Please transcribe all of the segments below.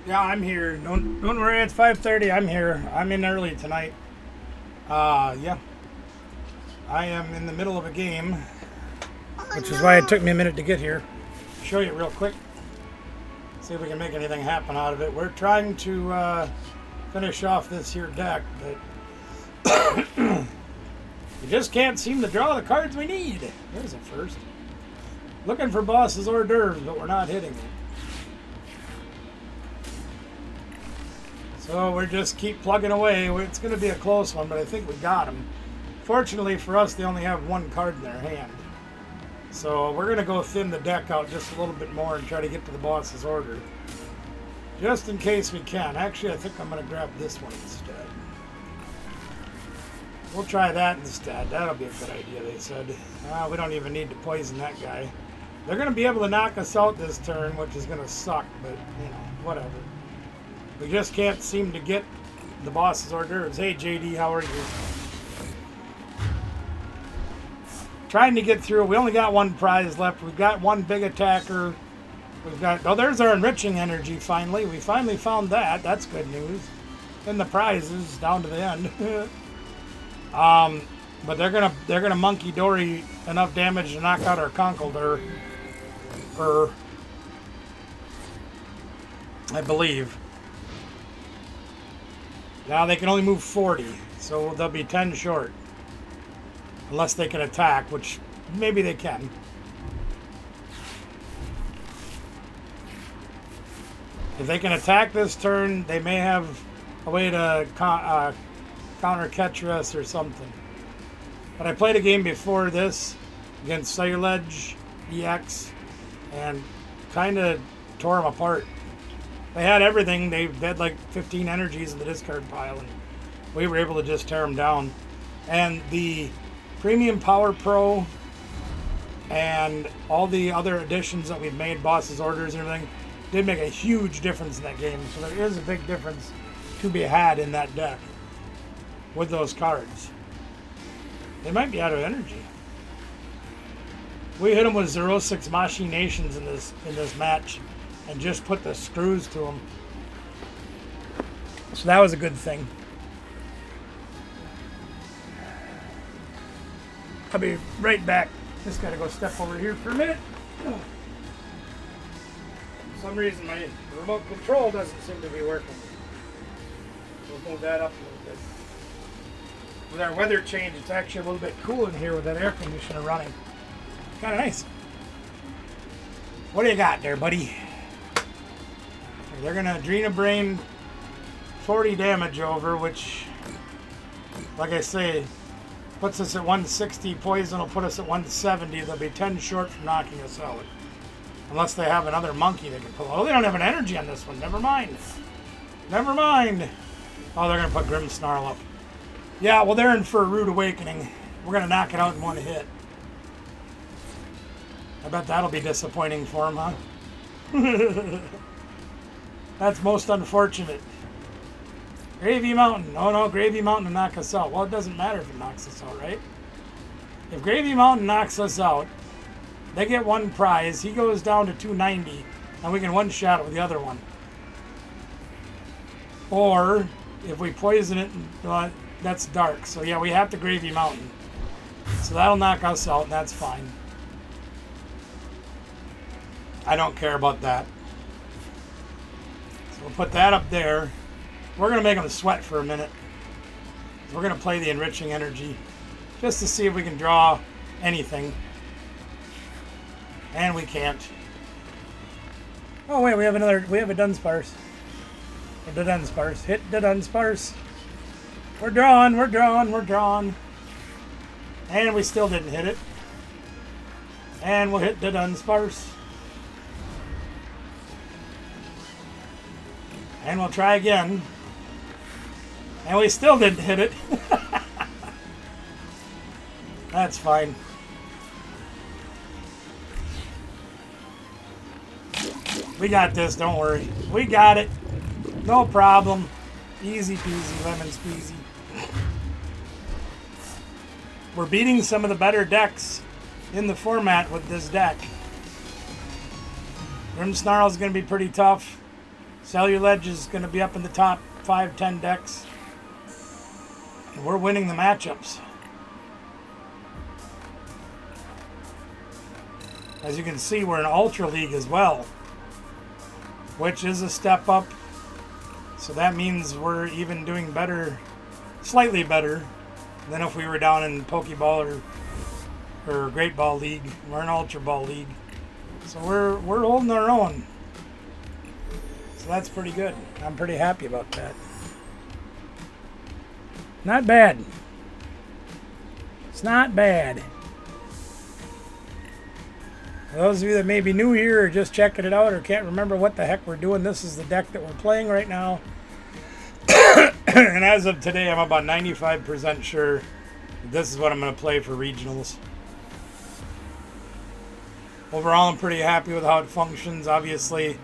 Yeah, I'm here. Don't worry, it's 5:30. I'm here. I'm in early tonight. Yeah. I am in the middle of a game, which is why it took me a minute to get here. Show you real quick. See if we can make anything happen out of it. We're trying to finish off this here deck, but we just can't seem to draw the cards we need. There's a first. Looking for bosses hors d'oeuvres, but we're not hitting it. So we're just keep plugging away. It's going to be a close one, but I think we got them. Fortunately for us, they only have one card in their hand. So we're going to go thin the deck out just a little bit more and try to get to the boss's order. Just in case we can. Actually, I think I'm going to grab this one instead. We'll try that instead. That'll be a good idea, they said. We don't even need to poison that guy. They're going to be able to knock us out this turn, which is going to suck, but, whatever. We just can't seem to get the boss's hors d'oeuvres. Hey, JD, how are you? Trying to get through. We only got one prize left. We've got one big attacker. We've got... Oh, there's our enriching energy, finally. We finally found that. That's good news. And the prizes down to the end. But they're gonna monkey dory enough damage to knock out our Conkeldurr. I believe. Now they can only move 40, so they'll be 10 short. Unless they can attack, which maybe they can. If they can attack this turn, they may have a way to counter catch us or something. But I played a game before this against Celluledge EX and kind of tore them apart. They had everything. They had like 15 energies in the discard pile, and we were able to just tear them down. And the Premium Power Pro and all the other additions that we've made, bosses, orders, and everything, did make a huge difference in that game. So there is a big difference to be had in that deck with those cards. They might be out of energy. We hit them with 0-6 machinations in this match and just put the screws to them. So that was a good thing. I'll be right back. Just gotta go step over here for a minute. For some reason my remote control doesn't seem to be working. We'll move that up a little bit. With our weather change, it's actually a little bit cool in here with that air conditioner running. Kind of nice. What do you got there, buddy? They're going to Adrena Brain 40 damage over, which, like I say, puts us at 160. Poison will put us at 170. They'll be 10 short from knocking us out. Unless they have another monkey they can pull. Oh, they don't have an energy on this one. Never mind. Never mind. Oh, they're going to put Grimmsnarl up. Yeah, well, they're in for a rude awakening. We're going to knock it out in one hit. I bet that'll be disappointing for him, huh? That's most unfortunate. Gravy Mountain. Oh, no, Gravy Mountain will knock us out. Well, it doesn't matter if it knocks us out, right? If Gravy Mountain knocks us out, they get one prize. He goes down to 290, and we can one-shot it with the other one. Or, if we poison it, that's dark. So, yeah, we have to Gravy Mountain. So that'll knock us out, and that's fine. I don't care about that. So we'll put that up there. We're going to make them sweat for a minute. We're going to play the enriching energy just to see if we can draw anything. And we can't. Oh wait, we have a Dunsparce. The Dunsparce. Hit the Dunsparce. We're drawn. And we still didn't hit it. And we'll hit the Dunsparce. And we'll try again. And we still didn't hit it. That's fine. We got this, don't worry. We got it. No problem. Easy peasy, lemon squeezy. We're beating some of the better decks in the format with this deck. Grimmsnarl is going to be pretty tough. Celluledge is going to be up in the top 5-10 decks. And we're winning the matchups. As you can see, we're in Ultra League as well, which is a step up. So that means we're even doing better, slightly better, than if we were down in Pokeball or Great Ball League. We're in Ultra Ball League. So we're holding our own. So that's pretty good. I'm pretty happy about that. Not bad. It's not bad. For those of you that may be new here or just checking it out or can't remember what the heck we're doing, this is the deck that we're playing right now. And as of today, I'm about 95% sure that this is what I'm going to play for regionals. Overall, I'm pretty happy with how it functions. Obviously,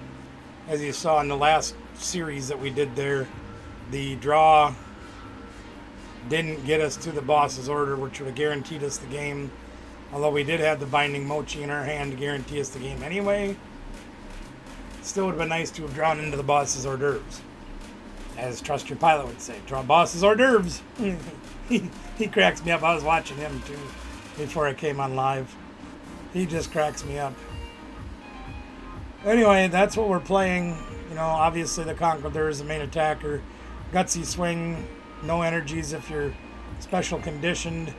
as you saw in the last series that we did there, the draw didn't get us to the boss's order, which would have guaranteed us the game. Although we did have the Binding Mochi in our hand to guarantee us the game anyway. Still would have been nice to have drawn into the boss's hors d'oeuvres. As Trust Your Pilot would say, draw boss's hors d'oeuvres. He cracks me up. I was watching him too before I came on live. He just cracks me up. Anyway, that's what we're playing. You know, obviously the Conkeldurr is the main attacker. Gutsy Swing, no energies if you're special conditioned.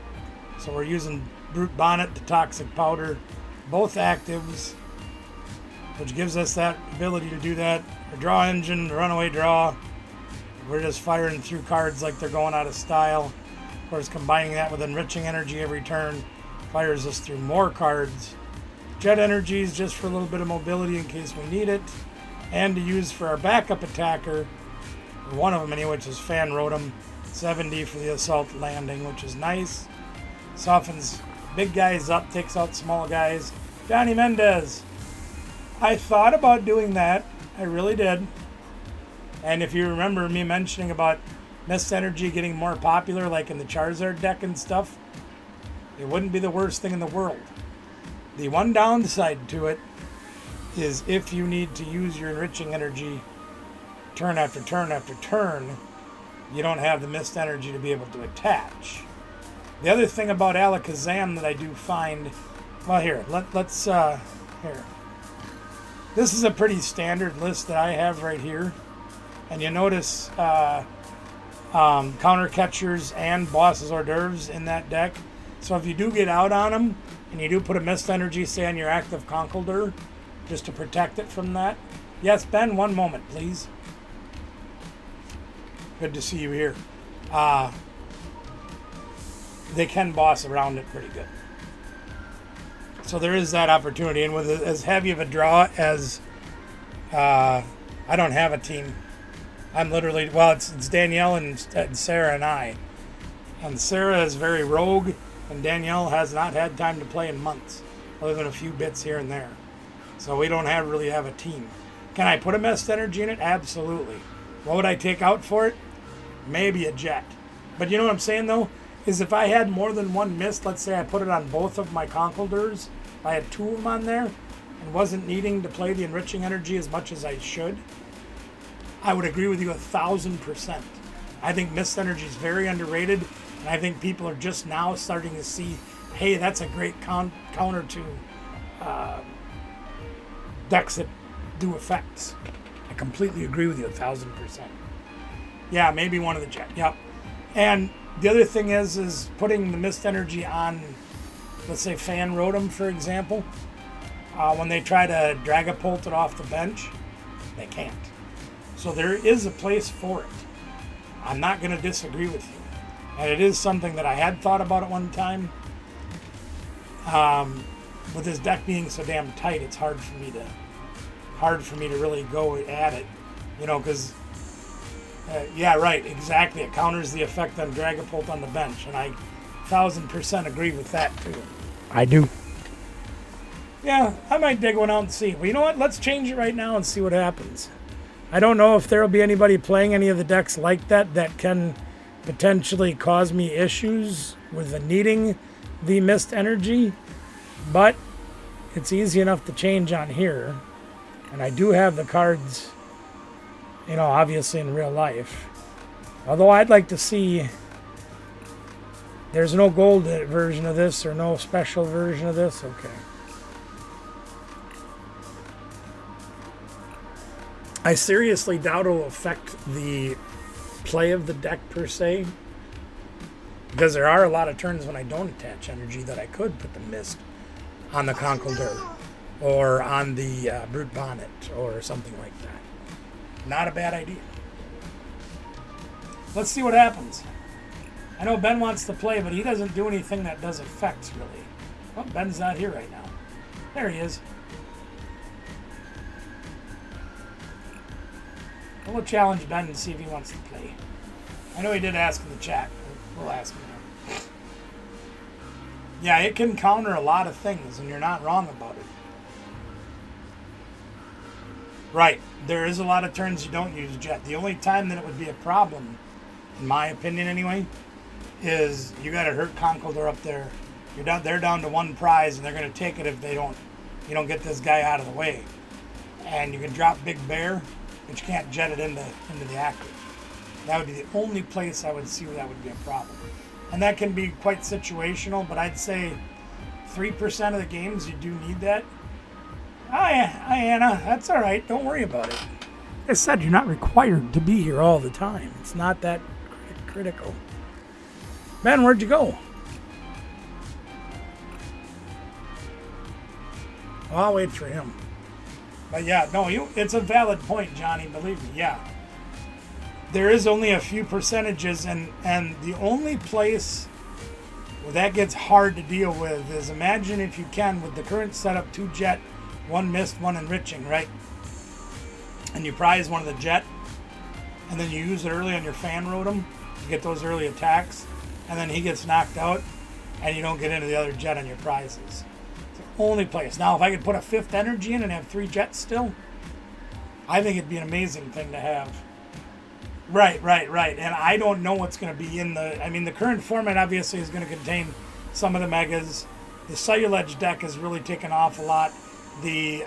So we're using Brute Bonnet to Toxic Powder, both actives, which gives us that ability to do that. Our draw engine, runaway draw, we're just firing through cards like they're going out of style. Of course, combining that with enriching energy every turn fires us through more cards. Jet energies just for a little bit of mobility in case we need it, and to use for our backup attacker, or one of them anyway, which is Fan Rotom, 70 for the assault landing, which is nice. Softens big guys up, takes out small guys. Johnny Mendez. I thought about doing that. I really did. And if you remember me mentioning about Mist Energy getting more popular, like in the Charizard deck and stuff, it wouldn't be the worst thing in the world. The one downside to it is if you need to use your enriching energy turn after turn after turn, you don't have the Mist Energy to be able to attach. The other thing about Alakazam that I do find, well, here, let's here. This is a pretty standard list that I have right here. And you notice counter catchers and boss's hors d'oeuvres in that deck. So if you do get out on them, and you do put a Mist Energy, say, on your active Conkeldurr, just to protect it from that. Yes, Ben, one moment, please. Good to see you here. They can boss around it pretty good. So there is that opportunity. And with as heavy of a draw as I don't have a team. I'm literally, well, it's Danielle and Sarah and I. And Sarah is very rogue, and Danielle has not had time to play in months, other than a few bits here and there. So we don't really have a team. Can I put a Mist Energy in it? Absolutely. What would I take out for it? Maybe a Jet. But you know what I'm saying, though? Is if I had more than one Mist, let's say I put it on both of my Conkeldurrs, I had two of them on there, and wasn't needing to play the enriching energy as much as I should, I would agree with you 1,000%. I think Mist Energy is very underrated, and I think people are just now starting to see, hey, that's a great counter to decks that do effects. I completely agree with you 1,000%. Yeah, maybe one of the Jet. Yep. And the other thing is putting the Mist Energy on, let's say, Fan Rotom, for example. When they try to Dragapult it off the bench, they can't. So there is a place for it. I'm not going to disagree with you. And it is something that I had thought about at one time. With this deck being so damn tight, it's hard for me to really go at it. You know, because yeah, right, exactly. It counters the effect on Dragapult on the bench, and I 1,000% agree with that too. I do. Yeah, I might dig one out and see. But you know what? Let's change it right now and see what happens. I don't know if there will be anybody playing any of the decks like that can potentially cause me issues with needing the Mist Energy, but it's easy enough to change on here. And I do have the cards You know, obviously in real life. Although I'd like to see, there's no gold version of this or no special version of this. Okay. I seriously doubt it will affect the play of the deck per se, because there are a lot of turns when I don't attach energy that I could put the Mist on the Conkeldurr or on the Brute Bonnet or something like that. Not a bad idea. Let's see what happens. I know Ben wants to play, but he doesn't do anything that does effects, really. Well, Ben's not here right now. There he is. We'll challenge Ben and see if he wants to play. I know he did ask in the chat. We'll ask him now. Yeah, it can counter a lot of things, and you're not wrong about it. Right. There is a lot of turns you don't use Jet. The only time that it would be a problem, in my opinion anyway, is you got to hurt Conkeldurr up there. They're down to one prize, and they're going to take it if you don't get this guy out of the way. And you can drop Big Bear, but you can't jet it into the active. That would be the only place I would see where that would be a problem. And that can be quite situational, but I'd say 3% of the games you do need that. Hi, Anna. That's all right. Don't worry about it. Like I said, you're not required to be here all the time. It's not that critical. Ben, where'd you go? Well, I'll wait for him. But yeah, no, it's a valid point, Johnny. Believe me, yeah. There is only a few percentages, and the only place where that gets hard to deal with is, imagine if you can, with the current setup, 2 Jet, 1 Mist, 1 Enriching, right? And you prize one of the Jet, and then you use it early on your Fan Rotom to get those early attacks, and then he gets knocked out, and you don't get into the other Jet on your prizes. Only place. Now, if I could put a 5th energy in and have 3 Jets still, I think it'd be an amazing thing to have. Right. And I don't know what's going to be in the current format obviously is going to contain some of the Megas. The Celluledge deck has really taken off a lot. The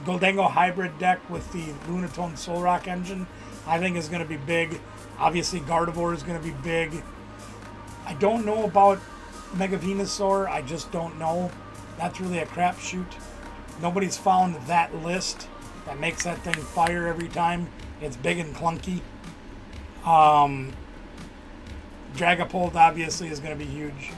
Goldango Hybrid deck with the Lunatone Solrock engine, I think is going to be big. Obviously, Gardevoir is going to be big. I don't know about Mega Venusaur. I just don't know. That's really a crapshoot. Nobody's found that list that makes that thing fire every time. It's big and clunky. Dragapult obviously is going to be huge.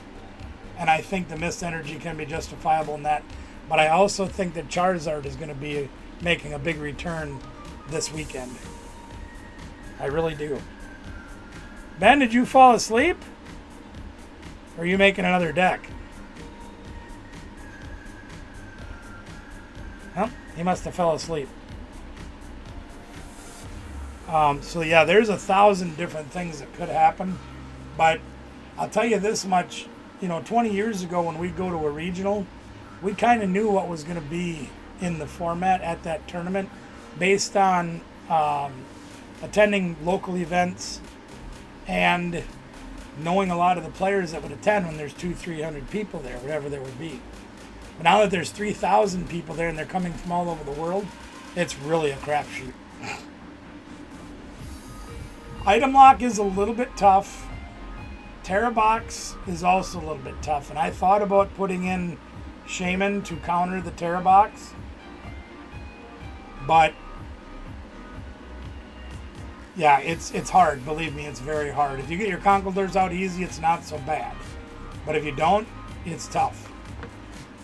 And I think the Mist Energy can be justifiable in that. But I also think that Charizard is going to be making a big return this weekend. I really do. Ben, did you fall asleep? Or are you making another deck? Well, he must have fell asleep. So yeah, there's 1,000 different things that could happen. But I'll tell you this much, 20 years ago when we go to a regional, we kind of knew what was going to be in the format at that tournament based on attending local events and knowing a lot of the players that would attend when there's 200-300 people there, whatever there would be. But now that there's 3,000 people there and they're coming from all over the world, it's really a crapshoot. Item lock is a little bit tough. Terra Box is also a little bit tough. And I thought about putting in Shaman to counter the Terra Box. But yeah, it's hard. Believe me, it's very hard. If you get your Conkeldurrs out easy, it's not so bad. But if you don't, it's tough.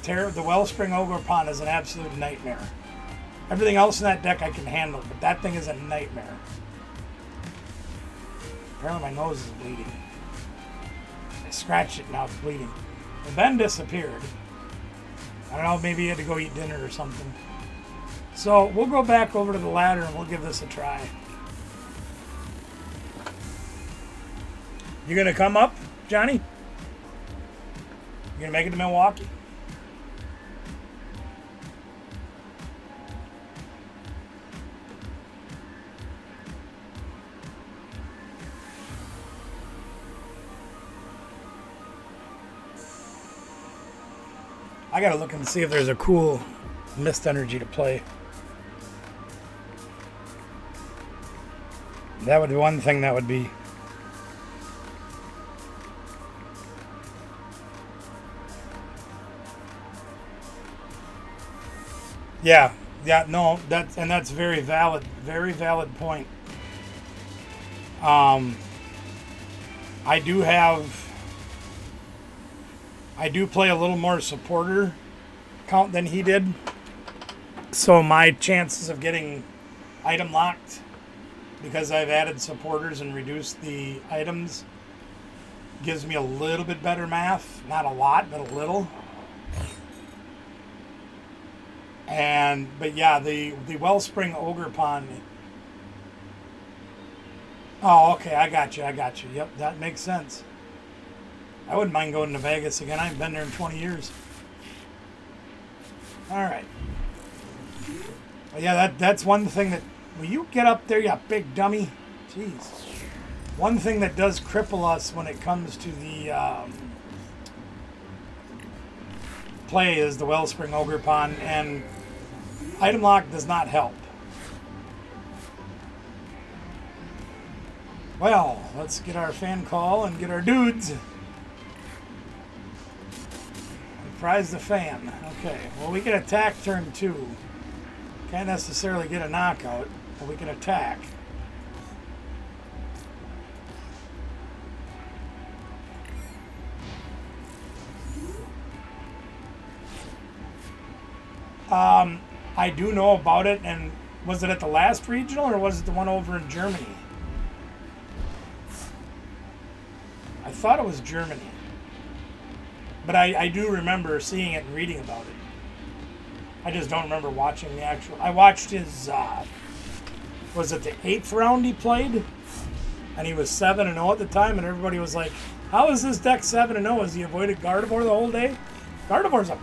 The Wellspring Ogerpon is an absolute nightmare. Everything else in that deck I can handle, but that thing is a nightmare. Apparently my nose is bleeding. I scratched it, now it's bleeding. The Ben disappeared. I don't know, maybe he had to go eat dinner or something. So we'll go back over to the ladder and we'll give this a try. You gonna come up, Johnny? You gonna make it to Milwaukee? I gotta look and see if there's a cool Mist Energy to play. That would be one thing that would be. Yeah, yeah, no, that's very valid point. Um, I do play a little more supporter count than he did, so my chances of getting item locked, because I've added supporters and reduced the items, gives me a little bit better math. Not a lot, but a little. But yeah, the Wellspring Ogre Pond. Oh, okay, I got you. Yep, that makes sense. I wouldn't mind going to Vegas again. I haven't been there in 20 years. All right. Well, yeah, that's one thing that. Will you get up there, you big dummy? Jeez. One thing that does cripple us when it comes to the play is the Wellspring Ogre Pond, and item lock does not help. Well, let's get our fan call and get our dudes. Prize the fan. Okay, well, we can attack turn 2. Can't necessarily get a knockout, but we can attack. I do know about it, and was it at the last regional, or was it the one over in Germany? I thought it was Germany. But I do remember seeing it and reading about it. I just don't remember watching the actual. I watched his, was it the 8th round he played? And he was 7-0 at the time, and everybody was like, how is this deck 7-0? Has he avoided Gardevoir the whole day? Gardevoir's a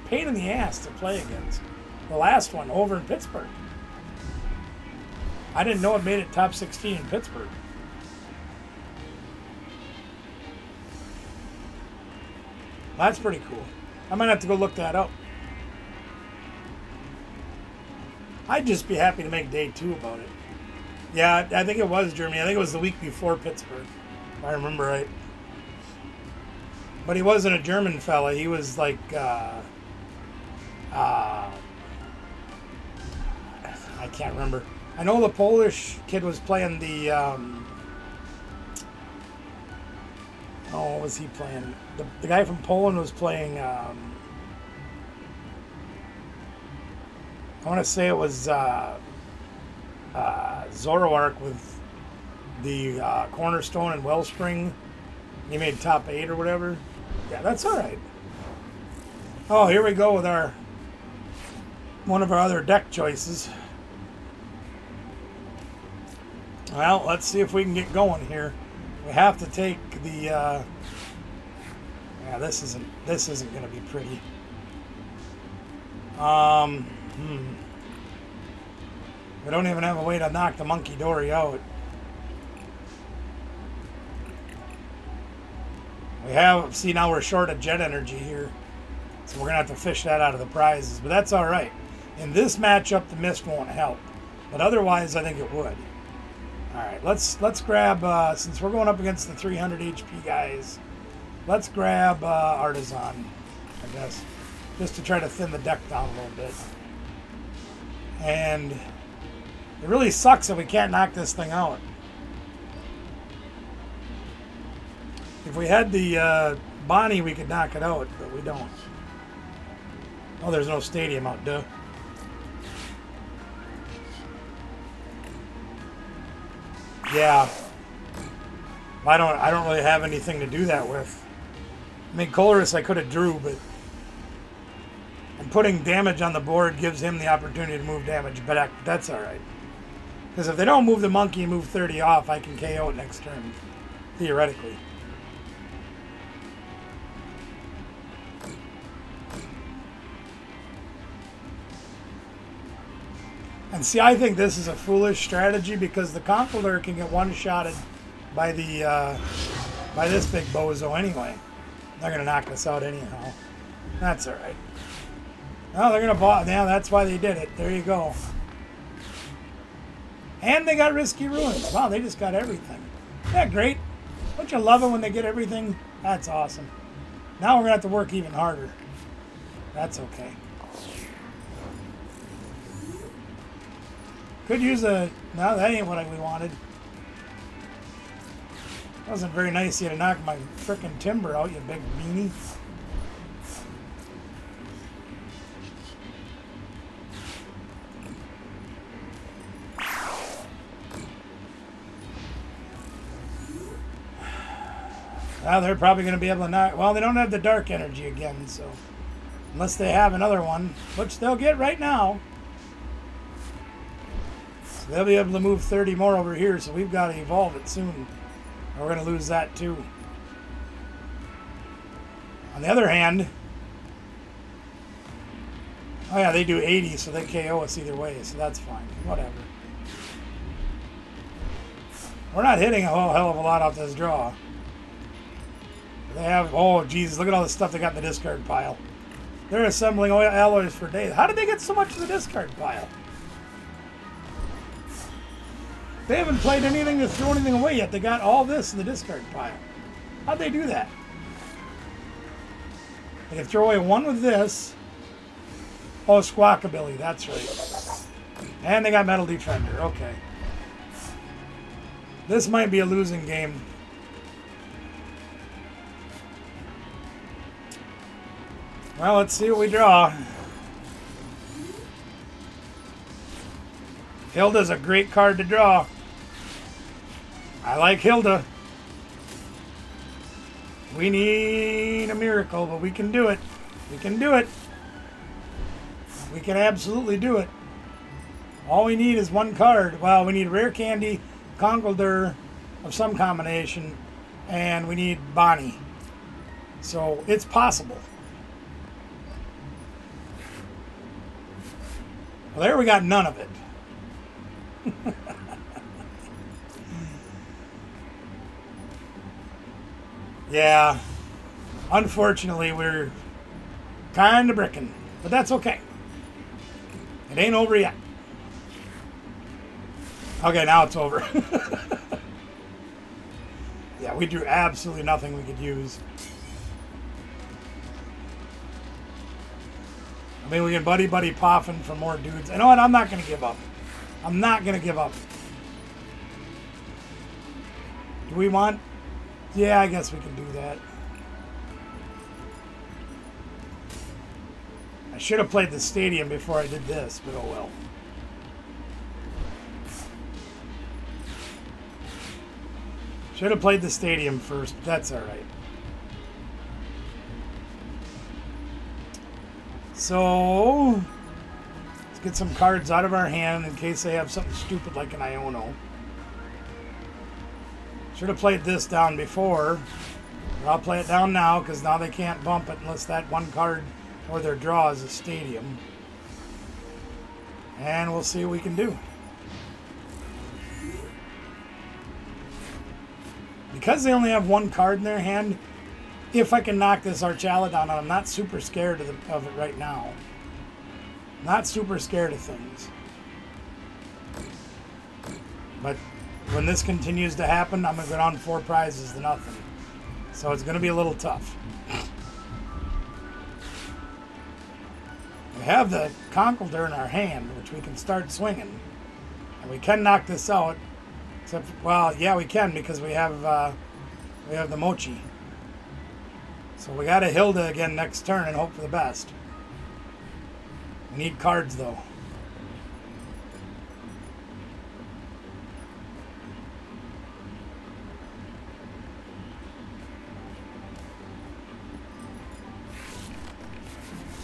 pain in the ass to play against. The last one over in Pittsburgh. I didn't know it made it top 16 in Pittsburgh. That's pretty cool. I might have to go look that up. I'd just be happy to make day 2 about it. Yeah, I think it was Germany. I think it was the week before Pittsburgh, if I remember right. But he wasn't a German fella. He was like, I can't remember. I know the Polish kid was playing the, what was he playing? The guy from Poland was playing, I want to say it was Zoroark with the Cornerstone and Wellspring. He made top 8 or whatever. Yeah, that's all right. Oh, here we go with one of our other deck choices. Well, let's see if we can get going here. We have to take the. Yeah, this isn't going to be pretty. We don't even have a way to knock the Monkey Dory out. We have, see, now we're short of jet energy here. So we're going to have to fish that out of the prizes. But that's all right. In this matchup, the mist won't help. But otherwise, I think it would. All right, let's grab, since we're going up against the 300 HP guys, let's grab Artisan, I guess, just to try to thin the deck down a little bit. And it really sucks that we can't knock this thing out. If we had the Bonnie, we could knock it out, but we don't. Oh, there's no stadium out, duh. Yeah. I don't really have anything to do that with. I mean, Colress I could have drew, but and putting damage on the board gives him the opportunity to move damage, but that's all right. Because if they don't move the monkey and move 30 off, I can KO it next turn, theoretically. And see, I think this is a foolish strategy because the Conkeldurr can get one-shotted by the by this big bozo anyway. They're gonna knock us out anyhow. That's all right. Oh, they're gonna bot. Yeah, that's why they did it. There you go. And they got Risky Ruins. Wow, they just got everything. Isn't that great? Don't you love it when they get everything? That's awesome. Now we're going to have to work even harder. That's okay. Could use a... No, that ain't what we wanted. Wasn't very nice of you to knock my frickin' timber out, you big beanie. Well, they're probably going to be able to knock... Well, they don't have the dark energy again, so... Unless they have another one, which they'll get right now. So they'll be able to move 30 more over here, so we've got to evolve it soon. Or we're going to lose that too. On the other hand... Oh yeah, they do 80, so they KO us either way, so that's fine. Whatever. We're not hitting a whole hell of a lot off this draw. They have, oh Jesus, look at all the stuff they got in the discard pile. They're assembling alloys for days. How did they get so much in the discard pile? They haven't played anything to throw anything away yet. They got all this in the discard pile. How'd they do that? They can throw away one with this. Oh, Squawkabilly, that's right. And they got Metal Defender, okay. This might be a losing game. Well, let's see what we draw. Hilda's a great card to draw. I like Hilda. We need a miracle, but we can do it. We can do it. We can absolutely do it. All we need is one card. Well, we need Rare Candy, Conkeldurr of some combination, and we need Bonnie. So it's possible. Well, there we got none of it. Yeah. Unfortunately, we're kind of bricking. But that's okay. It ain't over yet. Okay, now it's over. Yeah, we drew absolutely nothing we could use. I mean, we can buddy poffin for more dudes. You know what? I'm not going to give up. I'm not going to give up. Do we want... Yeah, I guess we can do that. I should have played the stadium before I did this, but oh well. Should have played the stadium first, but that's alright. So, let's get some cards out of our hand in case they have something stupid like an Iono. Should have played this down before. But I'll play it down now because now they can't bump it unless that one card or their draw is a stadium. And we'll see what we can do. Because they only have one card in their hand, if I can knock this Archaladon out, I'm not super scared of it right now. Not super scared of things. But when this continues to happen, I'm going to go down 4 prizes to nothing. So it's going to be a little tough. We have the Conkeldurr in our hand, which we can start swinging. And we can knock this out. Except, well, yeah, we can because we have the Mochi. So we got a Hilda again next turn and hope for the best. We need cards, though.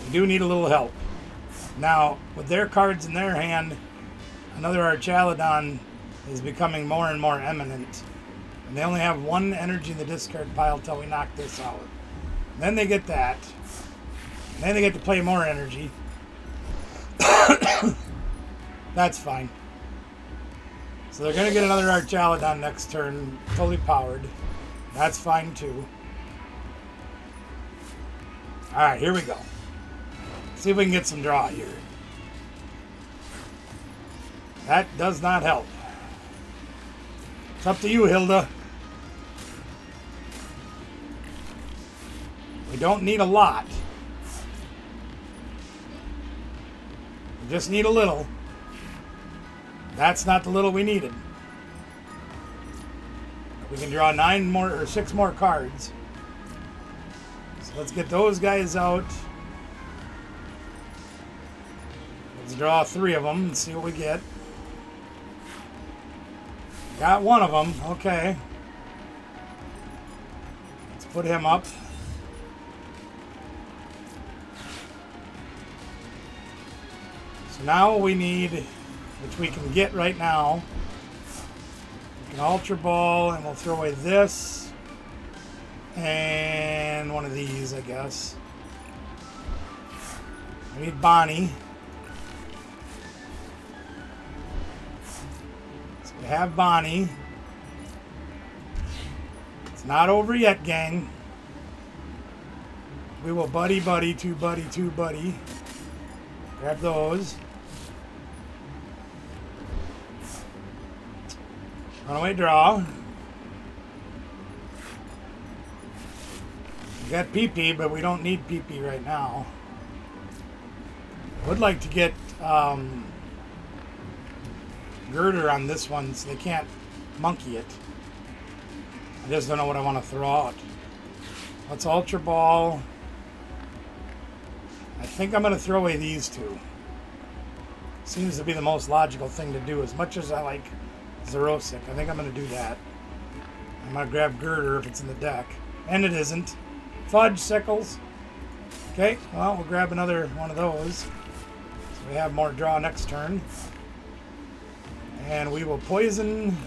We do need a little help. Now, with their cards in their hand, another Archaladon is becoming more and more eminent. And they only have one energy in the discard pile until we knock this out. Then they get that. And then they get to play more energy. That's fine. So they're going to get another Archaladon next turn, fully powered. That's fine too. Alright, here we go. See if we can get some draw here. That does not help. up to you, Hilda. We don't need a lot. We just need a little. That's not the little we needed. We can draw 9 more or 6 more cards. So let's get those guys out. Let's draw 3 of them and see what we get. Got one of them. Okay. Let's put him up. So now we need, which we can get right now, we can Ultra Ball, and we'll throw away this and one of these, I guess. We need Bonnie. So we have Bonnie. It's not over yet, gang. We will buddy, buddy, two buddy, two buddy. Grab those. Runaway draw. We got PP, but we don't need PP right now. Would like to get Girder on this one so they can't monkey it. I just don't know what I want to throw out. Let's Ultra Ball. I think I'm going to throw away these 2. Seems to be the most logical thing to do. As much as I like Xerosic, I think I'm going to do that. I'm going to grab Girder if it's in the deck. And it isn't. Fudge Sickles. Okay, well, we'll grab another one of those. So we have more draw next turn. And we will poison.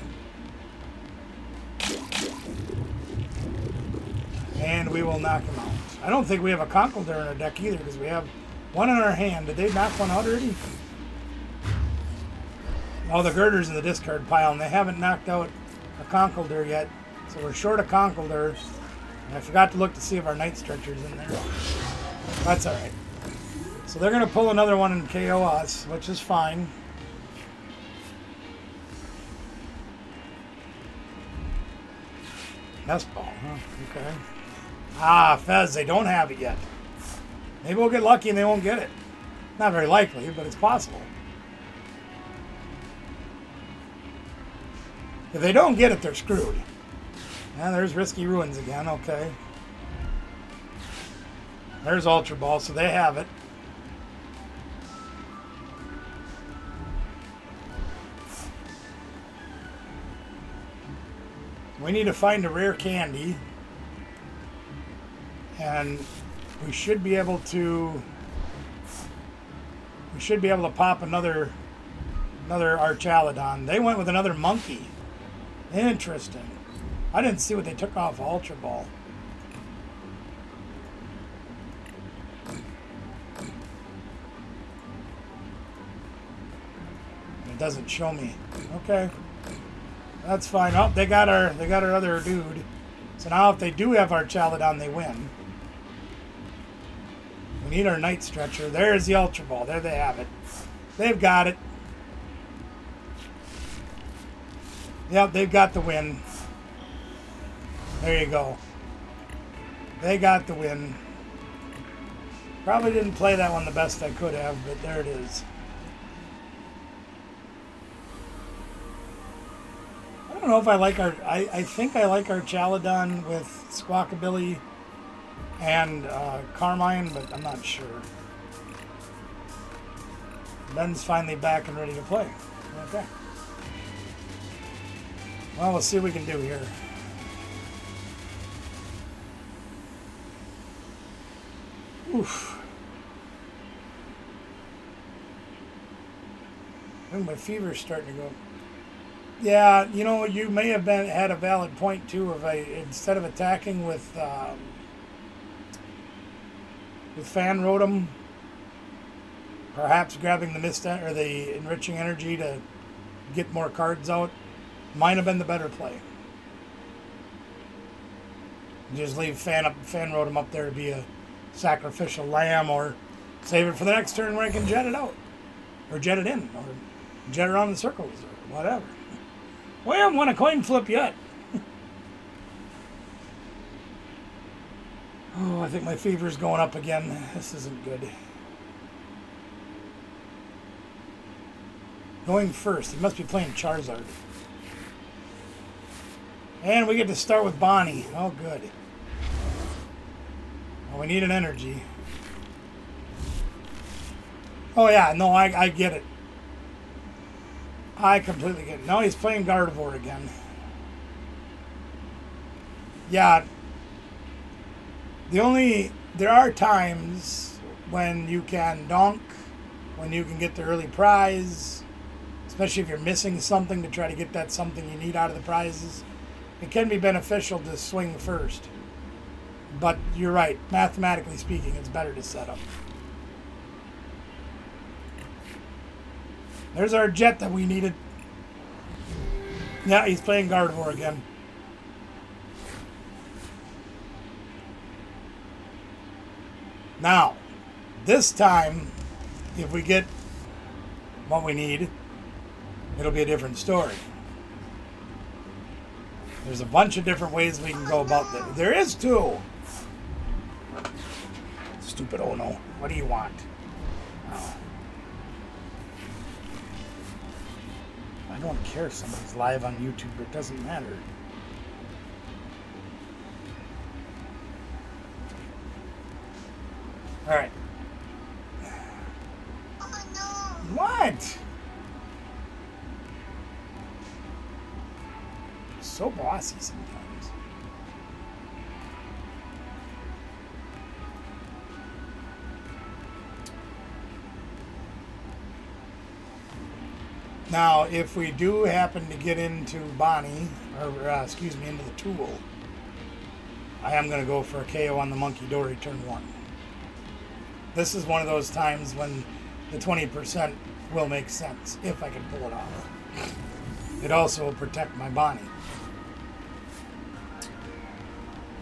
And we will knock him out. I don't think we have a Conkeldurr in our deck either because we have one in our hand. Did they knock one out already? Oh, the Girder's in the discard pile, and they haven't knocked out a Conkeldurr yet. So we're short a Conkeldurr. And I forgot to look to see if our Night Stretcher's in there. That's alright. So they're going to pull another one and KO us, which is fine. Nest Ball, huh? Okay. Ah, Fez, they don't have it yet. Maybe we'll get lucky and they won't get it. Not very likely, but it's possible. If they don't get it, they're screwed. And there's Risky Ruins again, okay. There's Ultra Ball, so they have it. We need to find a rare candy. And we should be able to pop another Archaludon. They went with another monkey. Interesting. I didn't see what they took off Ultra Ball. It doesn't show me. Okay. That's fine. Oh, they got our other dude. So now if they do have Archaludon, they win. We need our Night Stretcher. There's the Ultra Ball. There they have it. They've got it. Yep, they've got the win. There you go. They got the win. Probably didn't play that one the best I could have, but there it is. I don't know if I like our... I think I like our Archaludon with Squawkabilly and Carmine, but I'm not sure. Ben's finally back and ready to play. Okay. Well, we'll see what we can do here. Oof. I think my fever's starting to go. Yeah, you know, you may have had a valid point too. If I, instead of attacking with Fan Rotom, perhaps grabbing the mist or the enriching energy to get more cards out, might have been the better play. Just leave Fan Rotom up there to be a sacrificial lamb, or save it for the next turn where I can jet it out, or jet it in, or jet around the circles, or whatever. We haven't won a coin flip yet. Oh, I think my fever's going up again. This isn't good. Going first. He must be playing Charizard. And we get to start with Bonnie. Oh, good. Well, we need an energy. Oh, yeah. No, I get it. I completely get it. No, he's playing Gardevoir again. Yeah. There are times when you can donk, when you can get the early prize, especially if you're missing something to try to get that something you need out of the prizes. It can be beneficial to swing first. But you're right, mathematically speaking, it's better to set up. There's our jet that we needed. Yeah, he's playing Gardevoir again. Now, this time, if we get what we need, it'll be a different story. There's a bunch of different ways we can go about this. There is two. Stupid Ono. What do you want? Oh. I don't care if somebody's live on YouTube. It doesn't matter. All right. Oh no! What? So bossy sometimes. Now, if we do happen to get into Bonnie, or excuse me, into the Tool, I am going to go for a KO on the Monkey Dory turn 1. This is one of those times when the 20% will make sense, if I can pull it off. It also will protect my Bonnie.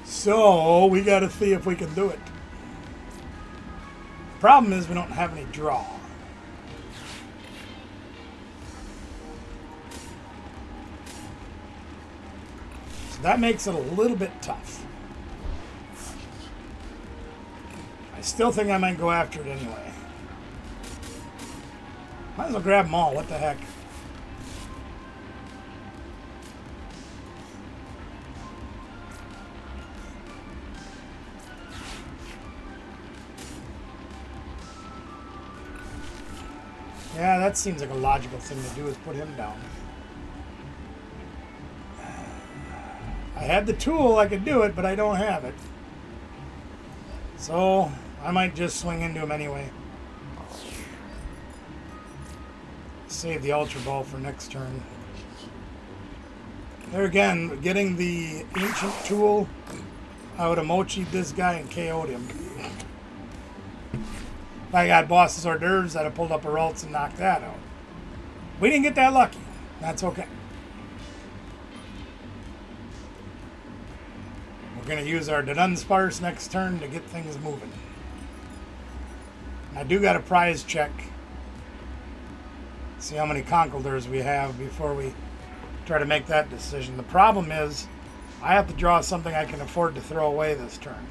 So, we got to see if we can do it. Problem is we don't have any draw. So that makes it a little bit tough. I still think I might go after it anyway. Might as well grab them all. What the heck? Yeah, that seems like a logical thing to do, is put him down. I had the tool, I could do it, but I don't have it. So, I might just swing into him anyway. Save the Ultra Ball for next turn. There again, getting the Ancient Tool, I would have mochied this guy and KO'd him. If I got Boss's hors d'oeuvres, I'd have pulled up a Ralts and knocked that out. We didn't get that lucky. That's okay. We're going to use our Dunsparce next turn to get things moving. I do got a prize check. See how many Conkeldurs we have before we try to make that decision. The problem is, I have to draw something I can afford to throw away this turn.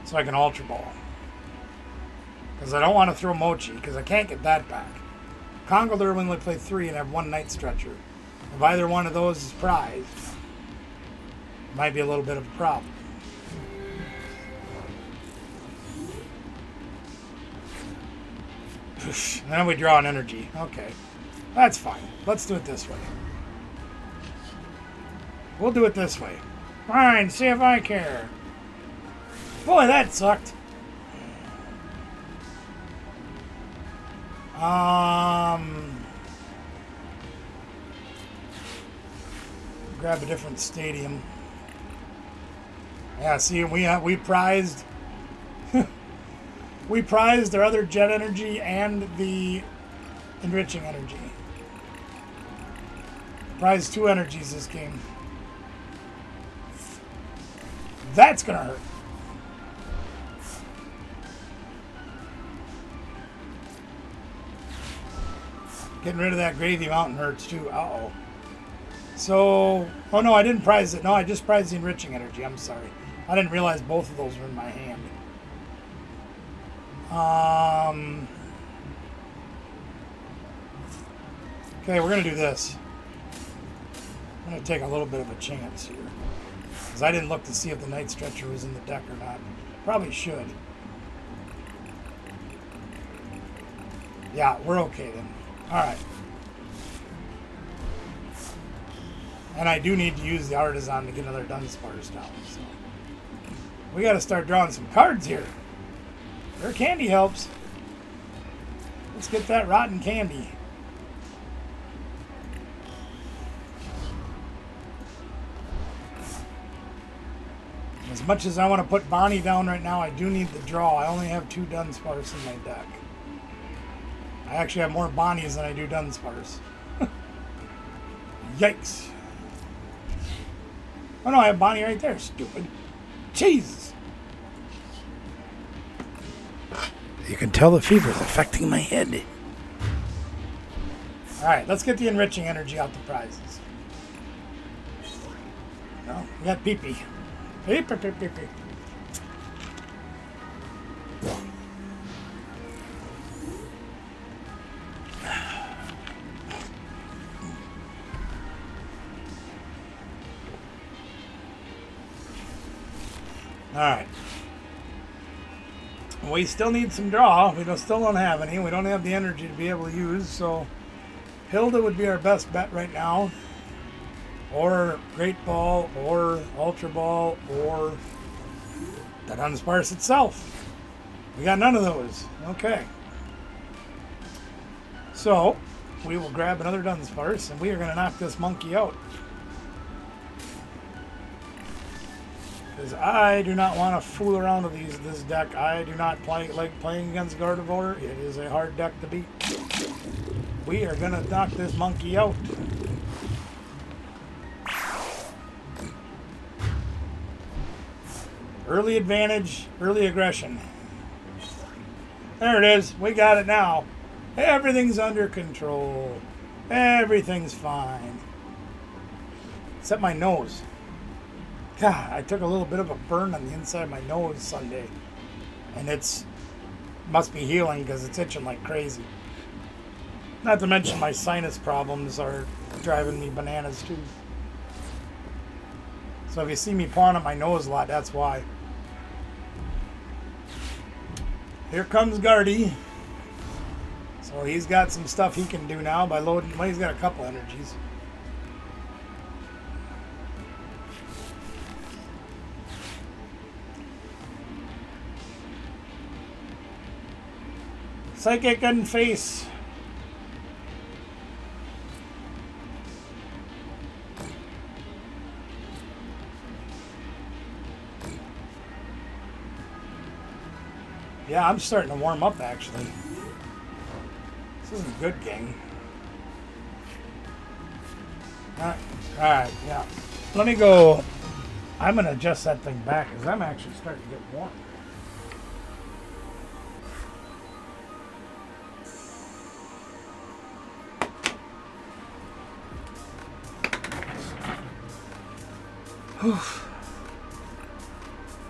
So I can Ultra Ball. Because I don't want to throw Mochi, because I can't get that back. Conkeldurr will only play 3 and have 1 Night Stretcher. If either one of those is prized, it might be a little bit of a problem. And then we draw an energy. Okay. That's fine. Let's do it this way. We'll do it this way. Fine, see if I care. Boy, that sucked. Grab a different stadium. Yeah, see, we prized we prized their other jet energy and the enriching energy. Prized 2 energies this game. That's gonna hurt. Getting rid of that Gravy Mountain hurts too. Uh-oh. So, oh no, I didn't prize it. No, I just prized the enriching energy. I'm sorry. I didn't realize both of those were in my hand. Okay, we're going to do this. I'm going to take a little bit of a chance here. Because I didn't look to see if the Night Stretcher was in the deck or not. Probably should. Yeah, we're okay then. Alright. And I do need to use the Artisan to get another Dunsparce down. So we got to start drawing some cards here. Their candy helps. Let's get that rotten candy. As much as I want to put Bonnie down right now, I do need the draw. I only have 2 Dunsparce in my deck. I actually have more Bonnies than I do Dunsparce. Yikes. Oh no, I have Bonnie right there, stupid. Jesus. You can tell the fever is affecting my head. Alright, let's get the enriching energy out the prizes. No, we got Pee-Pee. Pee-Pee. Alright. We still need some draw. We still don't have any. We don't have the energy to be able to use, so Hilda would be our best bet right now. Or Great Ball, or Ultra Ball, or the Dunsparce itself. We got none of those. Okay. So, we will grab another Dunsparce, and we are going to knock this monkey out. Because I do not want to fool around with this deck. I do not like playing against Gardevoir. It is a hard deck to beat. We are going to knock this monkey out. Early advantage, early aggression. There it is. We got it now. Everything's under control. Everything's fine. Except my nose. God, I took a little bit of a burn on the inside of my nose Sunday. And must be healing because it's itching like crazy. Not to mention my sinus problems are driving me bananas too. So if you see me pawing at my nose a lot, that's why. Here comes Guardy. So he's got some stuff he can do now by loading. Well, he's got a couple energies. Psychic and face. Yeah, I'm starting to warm up actually. This isn't good, gang. Alright, yeah. Let me go. I'm going to adjust that thing back because I'm actually starting to get warm.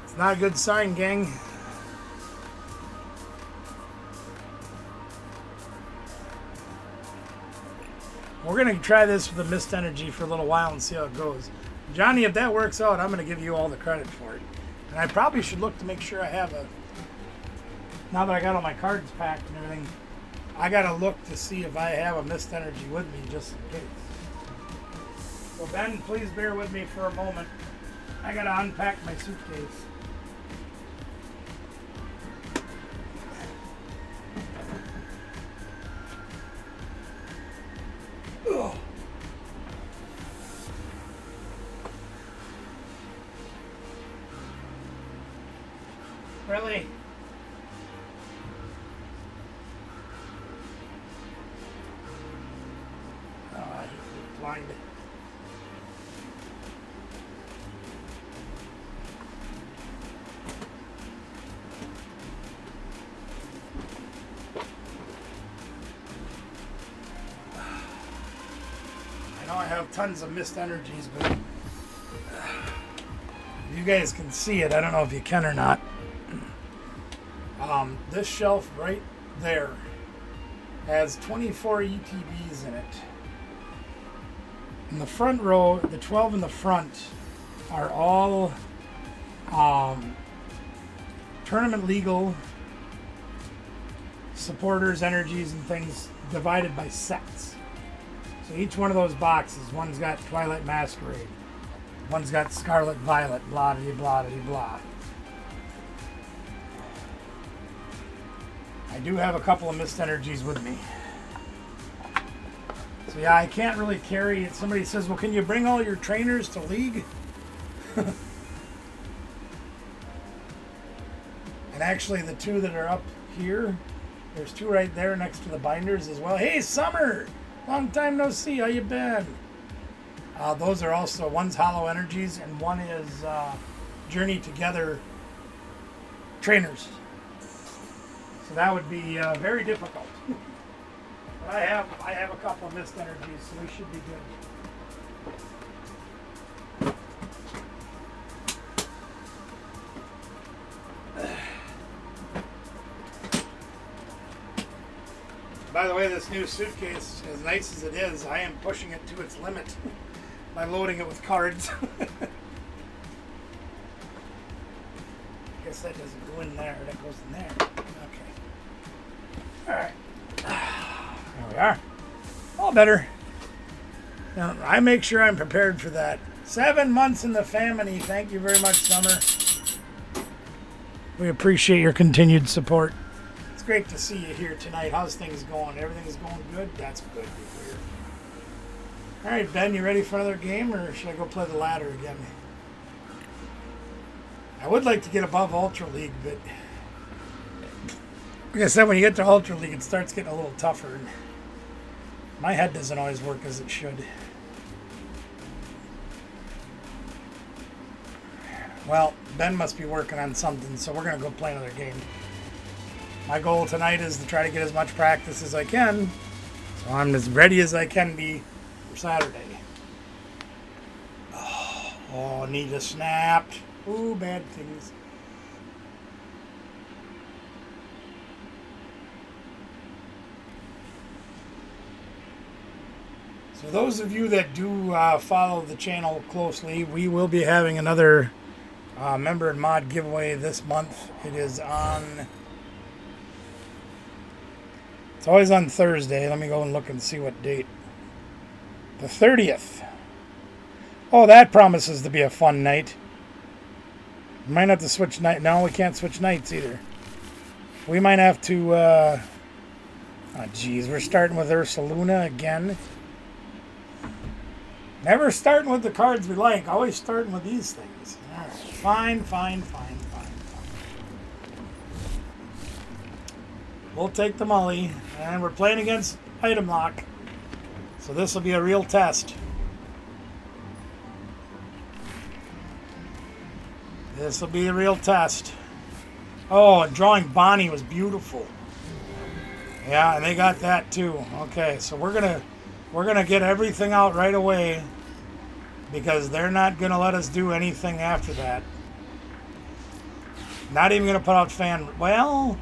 It's not a good sign, gang. We're going to try this with the Mist Energy for a little while and see how it goes. Johnny, if that works out, I'm going to give you all the credit for it. And I probably should look to make sure I have now that I got all my cards packed and everything, I got to look to see if I have a Mist Energy with me just in case. So Ben, please bear with me for a moment. I got to unpack my suitcase. Ugh. Really? Oh, I hate being blind. I know I have tons of missed energies, but you guys can see it. I don't know if you can or not. This shelf right there has 24 ETBs in it. In the front row, the 12 in the front are all tournament legal supporters, energies, and things divided by sets. So each one of those boxes, one's got Twilight Masquerade, one's got Scarlet Violet, blah de blah de blah. I do have a couple of missed energies with me. So yeah, I can't really carry it. Somebody says, well, can you bring all your trainers to League? And actually the two that are up here, there's two right there next to the binders as well. Hey, Summer! Long time no see. How you been? Those are also, one's Hollow Energies and one is Journey Together trainers. So that would be very difficult. But I have a couple of missed energies, so we should be good. By the way, this new suitcase, as nice as it is, I am pushing it to its limit by loading it with cards. I guess that doesn't go in there, that goes in there. Okay. Alright. There we are. All better. Now, I make sure I'm prepared for that. 7 months in the family. Thank you very much, Summer. We appreciate your continued support. It's great to see you here tonight. How's things going? Everything's going good? That's good to hear. All right, Ben, you ready for another game, or should I go play the ladder again? I would like to get above Ultra League, but like I said, when you get to Ultra League, it starts getting a little tougher. My head doesn't always work as it should. Well, Ben must be working on something, so we're going to go play another game. My goal tonight is to try to get as much practice as I can, so I'm as ready as I can be for Saturday. Oh, Nita snapped. Ooh, bad things. So those of you that do follow the channel closely, we will be having another member and mod giveaway this month. It is on... It's always on Thursday. Let me go and look and see what date. The 30th. Oh, that promises to be a fun night. Might have to switch night. No, we can't switch nights either. We might have to... Oh, geez. We're starting with Ursaluna again. Never starting with the cards we like. Always starting with these things. All right. Fine. We'll take the Mully. And we're playing against Item Lock. So this will be a real test. This will be a real test. Oh, and drawing Bonnie was beautiful. Yeah, and they got that too. Okay, so we're gonna get everything out right away because they're not gonna let us do anything after that. Not even gonna put out fan. Well,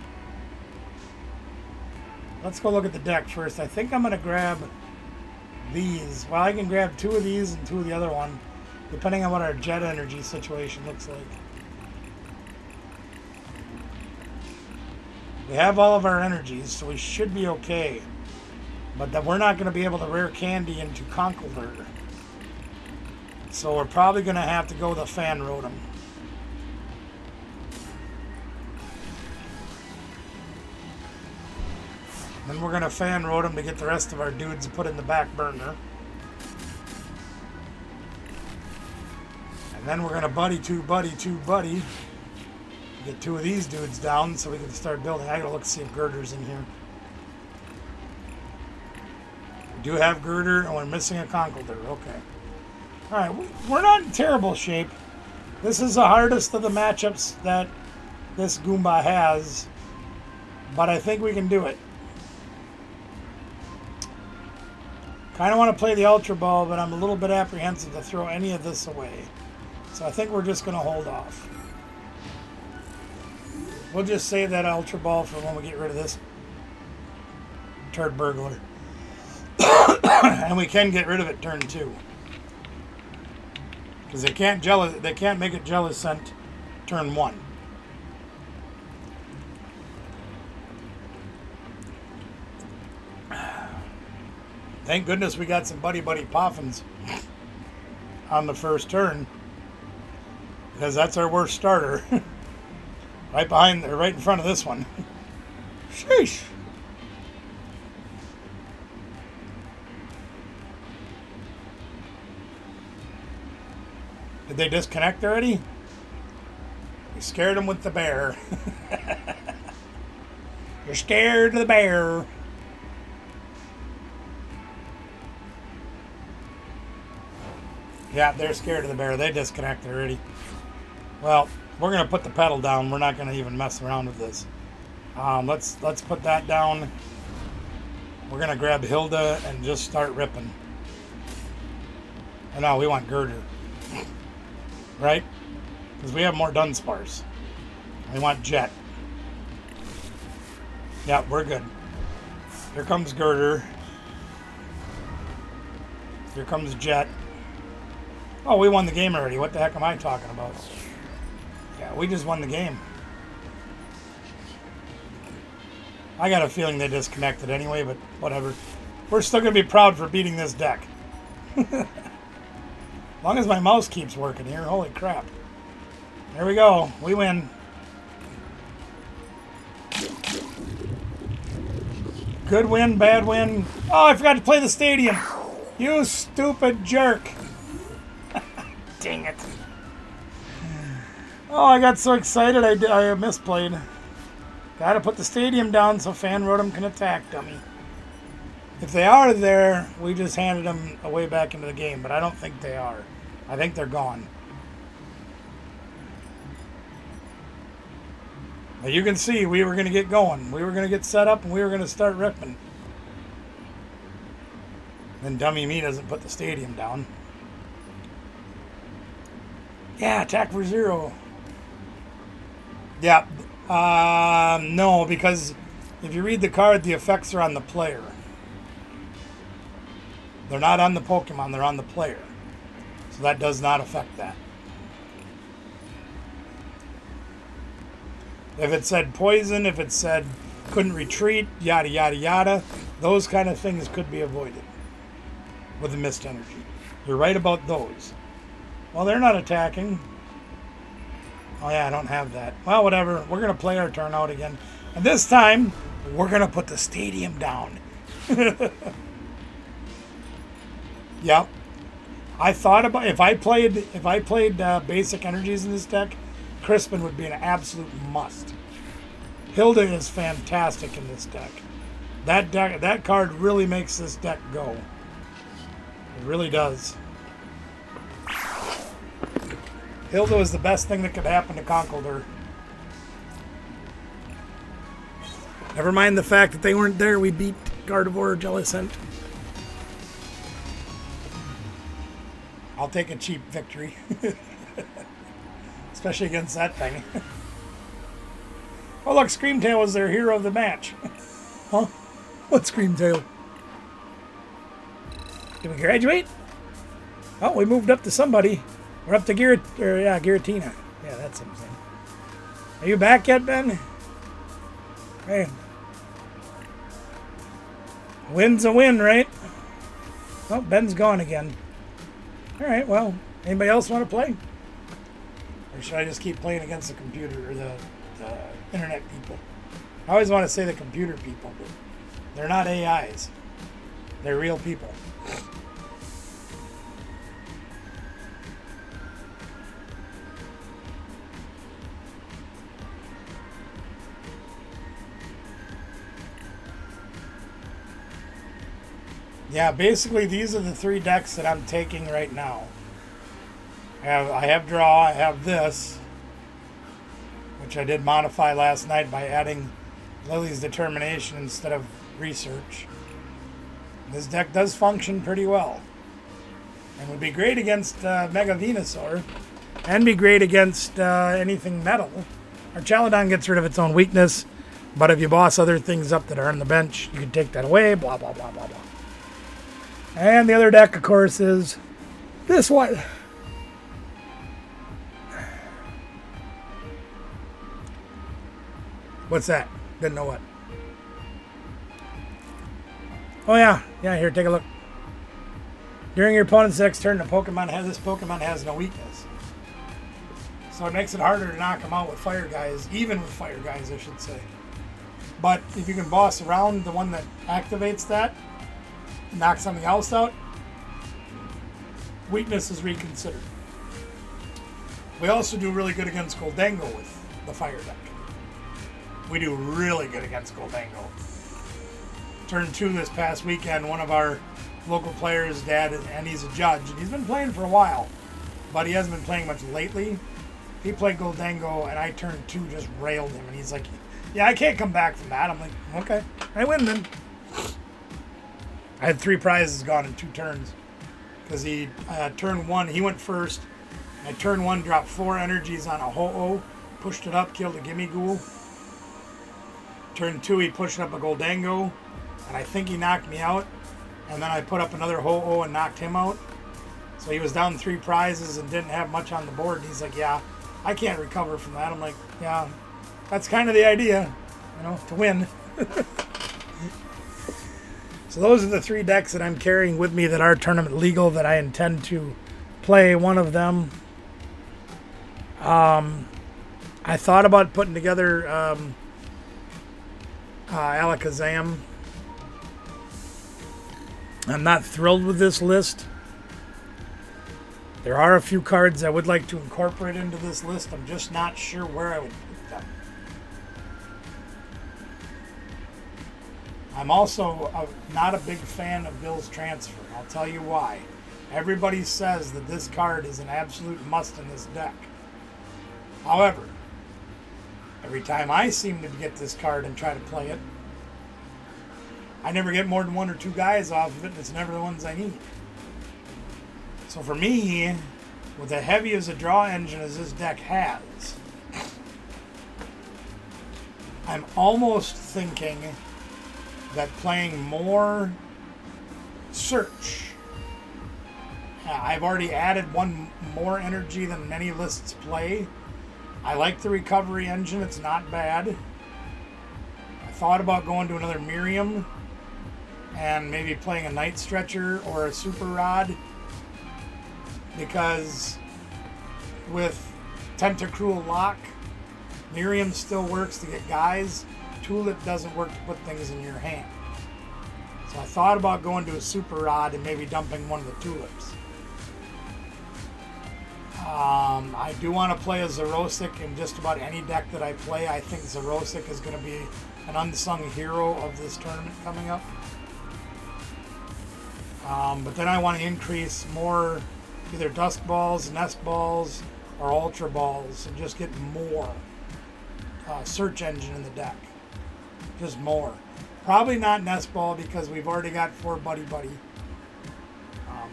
let's go look at the deck first. I think I'm gonna grab these. Well, I can grab 2 of these and 2 of the other one, depending on what our jet energy situation looks like. We have all of our energies, so we should be okay. But that we're not going to be able to rare candy into Conkeldurr. So we're probably going to have to go the Fan Rotom. Then we're going to Fan Rotom to get the rest of our dudes put in the back burner. And then we're going to buddy buddy. Get 2 of these dudes down so we can start building. I gotta look to see if Girder's in here. We do have Girder, and we're missing a Conkeldurr. Okay. Alright, we're not in terrible shape. This is the hardest of the matchups that this Goomba has, but I think we can do it. Kind of want to play the Ultra Ball, but I'm a little bit apprehensive to throw any of this away. So I think we're just going to hold off. We'll just save that Ultra Ball for when we get rid of this turd burglar. And we can get rid of it turn 2. Because they can't make it Jellicent turn 1. Thank goodness we got some Buddy Poffins on the first turn. Because that's our worst starter. Right behind, or right in front of this one. Sheesh. Did they disconnect already? We scared them with the bear. You're scared of the bear. Yeah, they're scared of the bear. They disconnected already. Well, we're going to put the pedal down. We're not going to even mess around with this. Let's put that down. We're going to grab Hilda and just start ripping. Oh, no, we want Girder. Right? Because we have more Dunsparce. We want Jet. Yeah, we're good. Here comes Girder. Here comes Jet. Oh, we won the game already. What the heck am I talking about? Yeah, we just won the game. I got a feeling they disconnected anyway, but whatever. We're still going to be proud for beating this deck. As long as my mouse keeps working here. Holy crap. There we go. We win. Good win, bad win. Oh, I forgot to play the stadium. You stupid jerk. Dang it. Oh, I got so excited I misplayed. Gotta put the stadium down so Fan Rotom can attack, dummy. If they are there, we just handed them away back into the game, but I don't think they are. I think they're gone. But you can see we were going to get going. We were going to get set up and we were going to start ripping. Then dummy me doesn't put the stadium down. Yeah, attack for 0. Yeah. No, because if you read the card, the effects are on the player. They're not on the Pokemon, they're on the player. So that does not affect that. If it said poison, if it said couldn't retreat, yada, yada, yada, those kind of things could be avoided with the Mist Energy. You're right about those. Well, they're not attacking. Oh, yeah, I don't have that. Well, whatever. We're going to play our turn out again. And this time, we're going to put the stadium down. Yep. I thought about if I played basic energies in this deck, Crispin would be an absolute must. Hilda is fantastic in this deck. That card really makes this deck go. It really does. Hilda was the best thing that could happen to Conkeldurr. Never mind the fact that they weren't there, we beat Gardevoir or Jellicent. I'll take a cheap victory. Especially against that thing. Oh look, Screamtail was their hero of the match. Huh? What Screamtail? Did we graduate? Oh, we moved up to somebody. We're up to Giratina. Yeah, that's him. Are you back yet, Ben? Hey. Win's a win, right? Oh, Ben's gone again. Alright, well, anybody else want to play? Or should I just keep playing against the computer or the internet people? I always want to say the computer people, but they're not AIs. They're real people. Yeah, basically these are the 3 decks that I'm taking right now. I have Draw, I have this, which I did modify last night by adding Lily's Determination instead of Research. This deck does function pretty well. And would be great against Mega Venusaur. And be great against anything metal. Archaludon gets rid of its own weakness. But if you boss other things up that are on the bench, you can take that away. Blah, blah, blah, blah, blah. And the other deck, of course, is this one. What's that? Didn't know what. Oh, yeah. Yeah, here, take a look. During your opponent's next turn, this Pokemon has no weakness. So it makes it harder to knock them out with Fire Guys, even with Fire Guys, I should say. But if you can boss around the one that activates that, knock something else out, weakness is reconsidered. We also do really good against Goldango with the Fire deck. We do really good against Goldango. Turn 2 this past weekend, one of our local players' dad, and he's a judge, and he's been playing for a while, but he hasn't been playing much lately. He played Goldango, and I turned 2, just railed him, and he's like, yeah, I can't come back from that. I'm like, okay, I win then. I had 3 prizes gone in 2 turns, because he, turn 1, he went first, and turn 1 dropped 4 energies on a Ho-Oh, pushed it up, killed a Gimmighoul. Turn 2, he pushed up a Goldango, and I think he knocked me out. And then I put up another Ho-Oh and knocked him out. So he was down 3 prizes and didn't have much on the board. And he's like, yeah, I can't recover from that. I'm like, yeah, that's kind of the idea, to win. So those are the 3 decks that I'm carrying with me that are tournament legal that I intend to play. One of them, I thought about putting together Alakazam. I'm not thrilled with this list. There are a few cards I would like to incorporate into this list. I'm just not sure where I would put them. I'm also not a big fan of Bill's Transfer. I'll tell you why. Everybody says that this card is an absolute must in this deck. However, every time I seem to get this card and try to play it, I never get more than 1 or 2 guys off of it, and it's never the ones I need. So for me, with as heavy as a draw engine as this deck has, I'm almost thinking that playing more Search. I've already added 1 more energy than many lists play. I like the recovery engine, it's not bad. I thought about going to another Miriam and maybe playing a Night Stretcher or a Super Rod, because with Tentacruel Lock, Miriam still works to get guys. Tulip doesn't work to put things in your hand. So I thought about going to a Super Rod and maybe dumping one of the Tulips. I do want to play a Xerosic in just about any deck that I play. I think Xerosic is going to be an unsung hero of this tournament coming up. But then I want to increase more either Dusk Balls, Nest Balls, or Ultra Balls and just get more Search Engine in the deck. Just more. Probably not Nest Ball because we've already got 4 Buddy Buddy.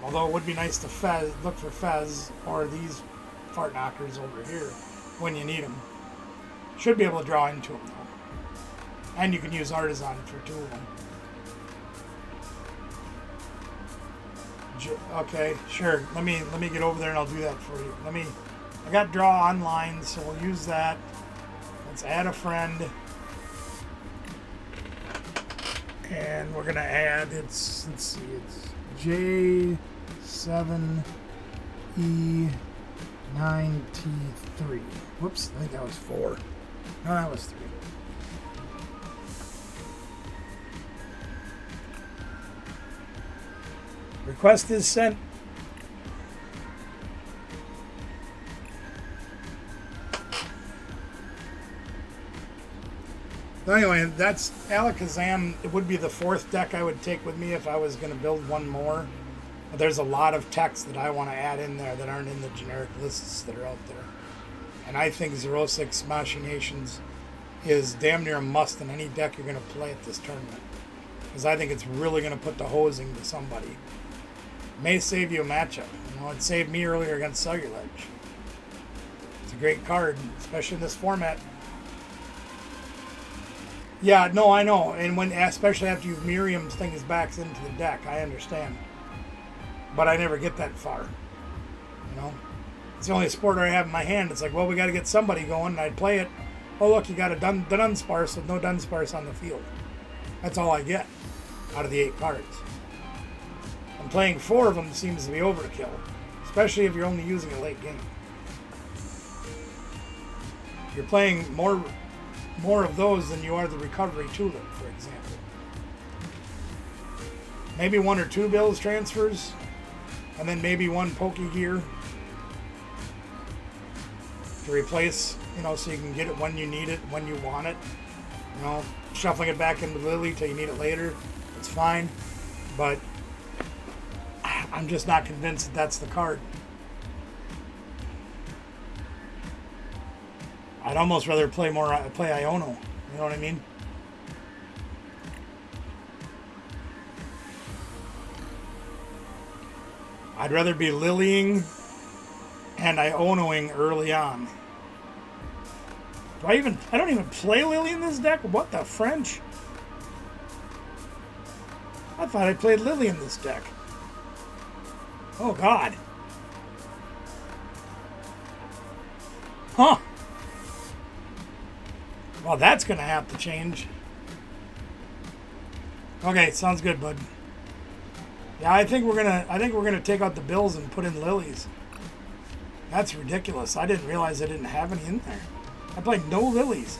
Although it would be nice to look for Fez or these fart knockers over here when you need them. Should be able to draw into them though. And you can use Artisan for 2 of them. Okay, sure. Let me get over there and I'll do that for you. I got Draw Online, so we'll use that. Let's add a friend. And we're gonna add it's J7E9T3. Whoops, I think that was 4. No, that was 3. Request is sent. So anyway, that's Alakazam. It would be the 4th deck I would take with me if I was going to build one more. But there's a lot of techs that I want to add in there that aren't in the generic lists that are out there. And I think Xerosic Machinations is damn near a must in any deck you're going to play at this tournament. because I think it's really going to put the hosing to somebody. May save you a matchup. You know, it saved me earlier against Cellular Edge. It's a great card, especially in this format. Yeah, no, I know. And when, especially after you've Miriam's things back into the deck, I understand. But I never get that far. You know? It's the only sport I have in my hand. It's like, well, we got to get somebody going, and I'd play it. Oh, look, you got a Dunsparce with no Dunsparce on the field. That's all I get out of the 8 cards. And playing 4 of them seems to be overkill, especially if you're only using a late game. You're playing more of those than you are the Recovery Tulip, for example. Maybe 1 or 2 Bills transfers, and then maybe 1 Pokegear to replace, you know, so you can get it when you need it, when you want it. You know, shuffling it back into Lily till you need it later, it's fine. But I'm just not convinced that that's the card. I'd almost rather play Iono. You know what I mean? I'd rather be Lilying and Ionoing early on. I don't even play Lily in this deck? What the French? I thought I played Lily in this deck. Oh, God. Huh. Well, that's going to have to change. Okay, sounds good, bud. Yeah, I think we're gonna take out the Bills and put in Lilies. That's ridiculous. I didn't realize I didn't have any in there. I played no Lilies.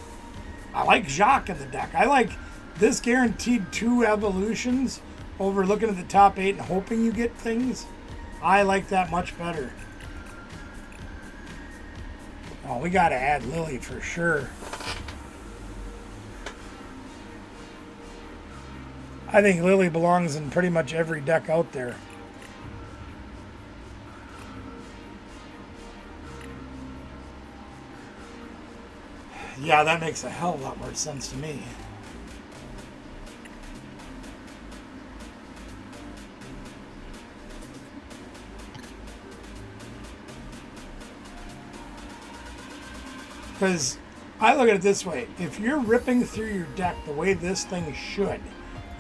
I like Jacques in the deck. I like this guaranteed 2 evolutions over looking at the top 8 and hoping you get things. I like that much better. Oh, we gotta add Lily for sure. I think Lily belongs in pretty much every deck out there. Yeah, that makes a hell of a lot more sense to me. Because I look at it this way. If you're ripping through your deck the way this thing should,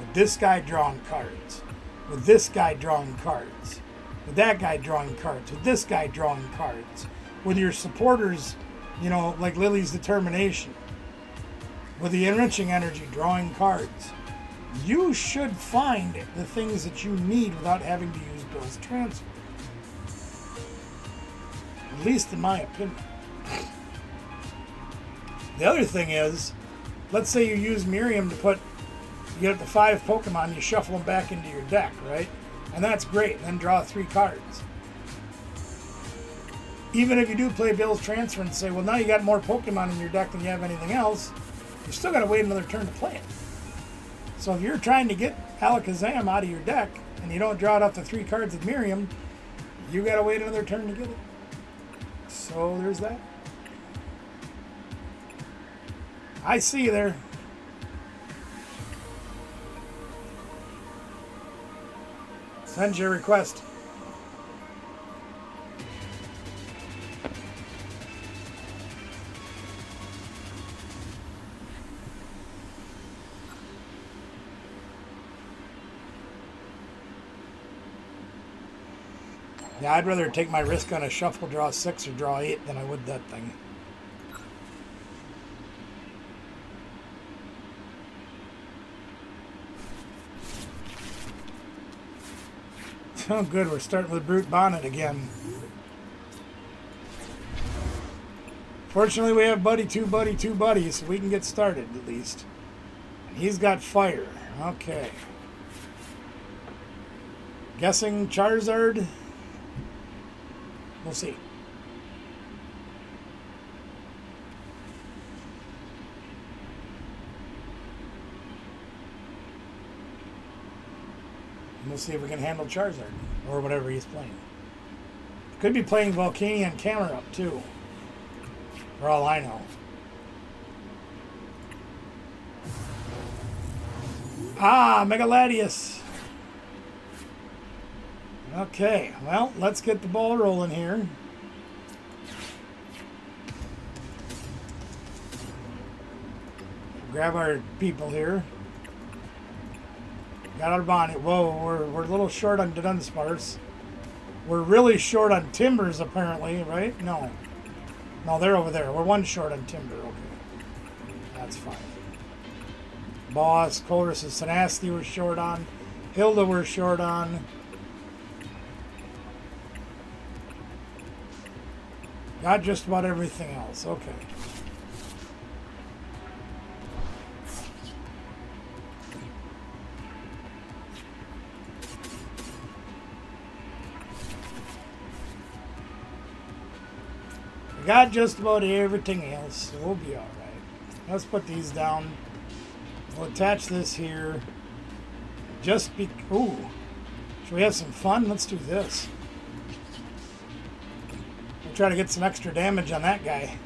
with this guy drawing cards, with this guy drawing cards, with that guy drawing cards, with this guy drawing cards, with your supporters, you know, like Lily's Determination, with the Enriching Energy drawing cards, you should find the things that you need without having to use Bill's Transfer. At least in my opinion. The other thing is, let's say you use Miriam to you get up to 5 Pokemon, you shuffle them back into your deck, right? And that's great, and then draw 3 cards. Even if you do play Bill's Transfer and say, well, now you got more Pokemon in your deck than you have anything else, you still got to wait another turn to play it. So if you're trying to get Alakazam out of your deck, and you don't draw it off the 3 cards of Miriam, you got to wait another turn to get it. So there's that. I see you there. Send your request. Yeah, I'd rather take my risk on a shuffle, draw 6 or draw 8 than I would that thing. Oh, good. We're starting with Brute Bonnet again. Fortunately, we have Buddy 2 buddies, so we can get started at least. And he's got fire. Okay. Guessing Charizard? We'll see. We'll see if we can handle Charizard, or whatever he's playing. Could be playing Volcanion Camerupt too, for all I know. Ah, Megaladius. Okay, well, let's get the ball rolling here. Grab our people here. Got our bonnie. Whoa, we're a little short on Dunsparce. We're really short on timbers, apparently, right? No. No, they're over there. We're one short on timber. Okay. That's fine. Boss, Colress's Tenacity we're short on. Hilda we're short on. Got just about everything else. Okay. We got just about everything else, so we'll be alright. Let's put these down. We'll attach this here. Just be... Ooh. Should we have some fun? Let's do this. We'll try to get some extra damage on that guy.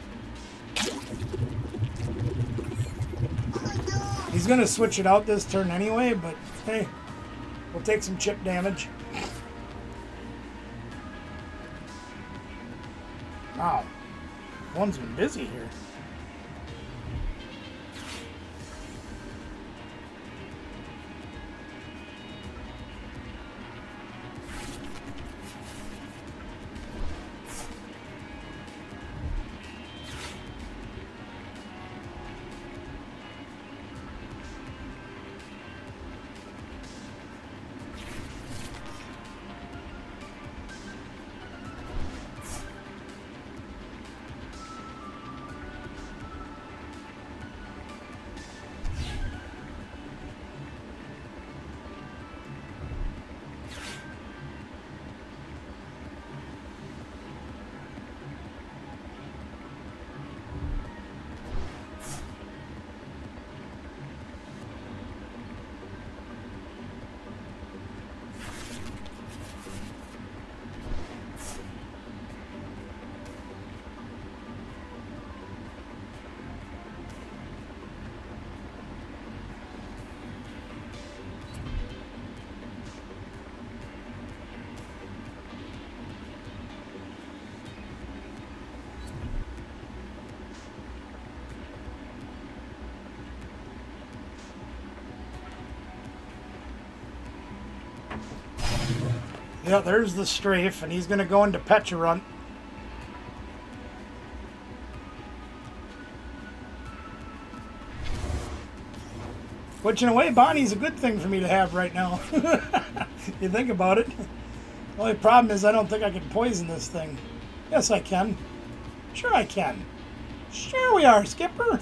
He's going to switch it out this turn anyway, but hey, we'll take some chip damage. Wow. One's been busy here. Yeah, there's the strafe, and he's going to go into Pecharunt. Which, in a way, Bonnie's a good thing for me to have right now. You think about it. The only problem is I don't think I can poison this thing. Yes, I can. Sure I can. Sure we are, Skipper.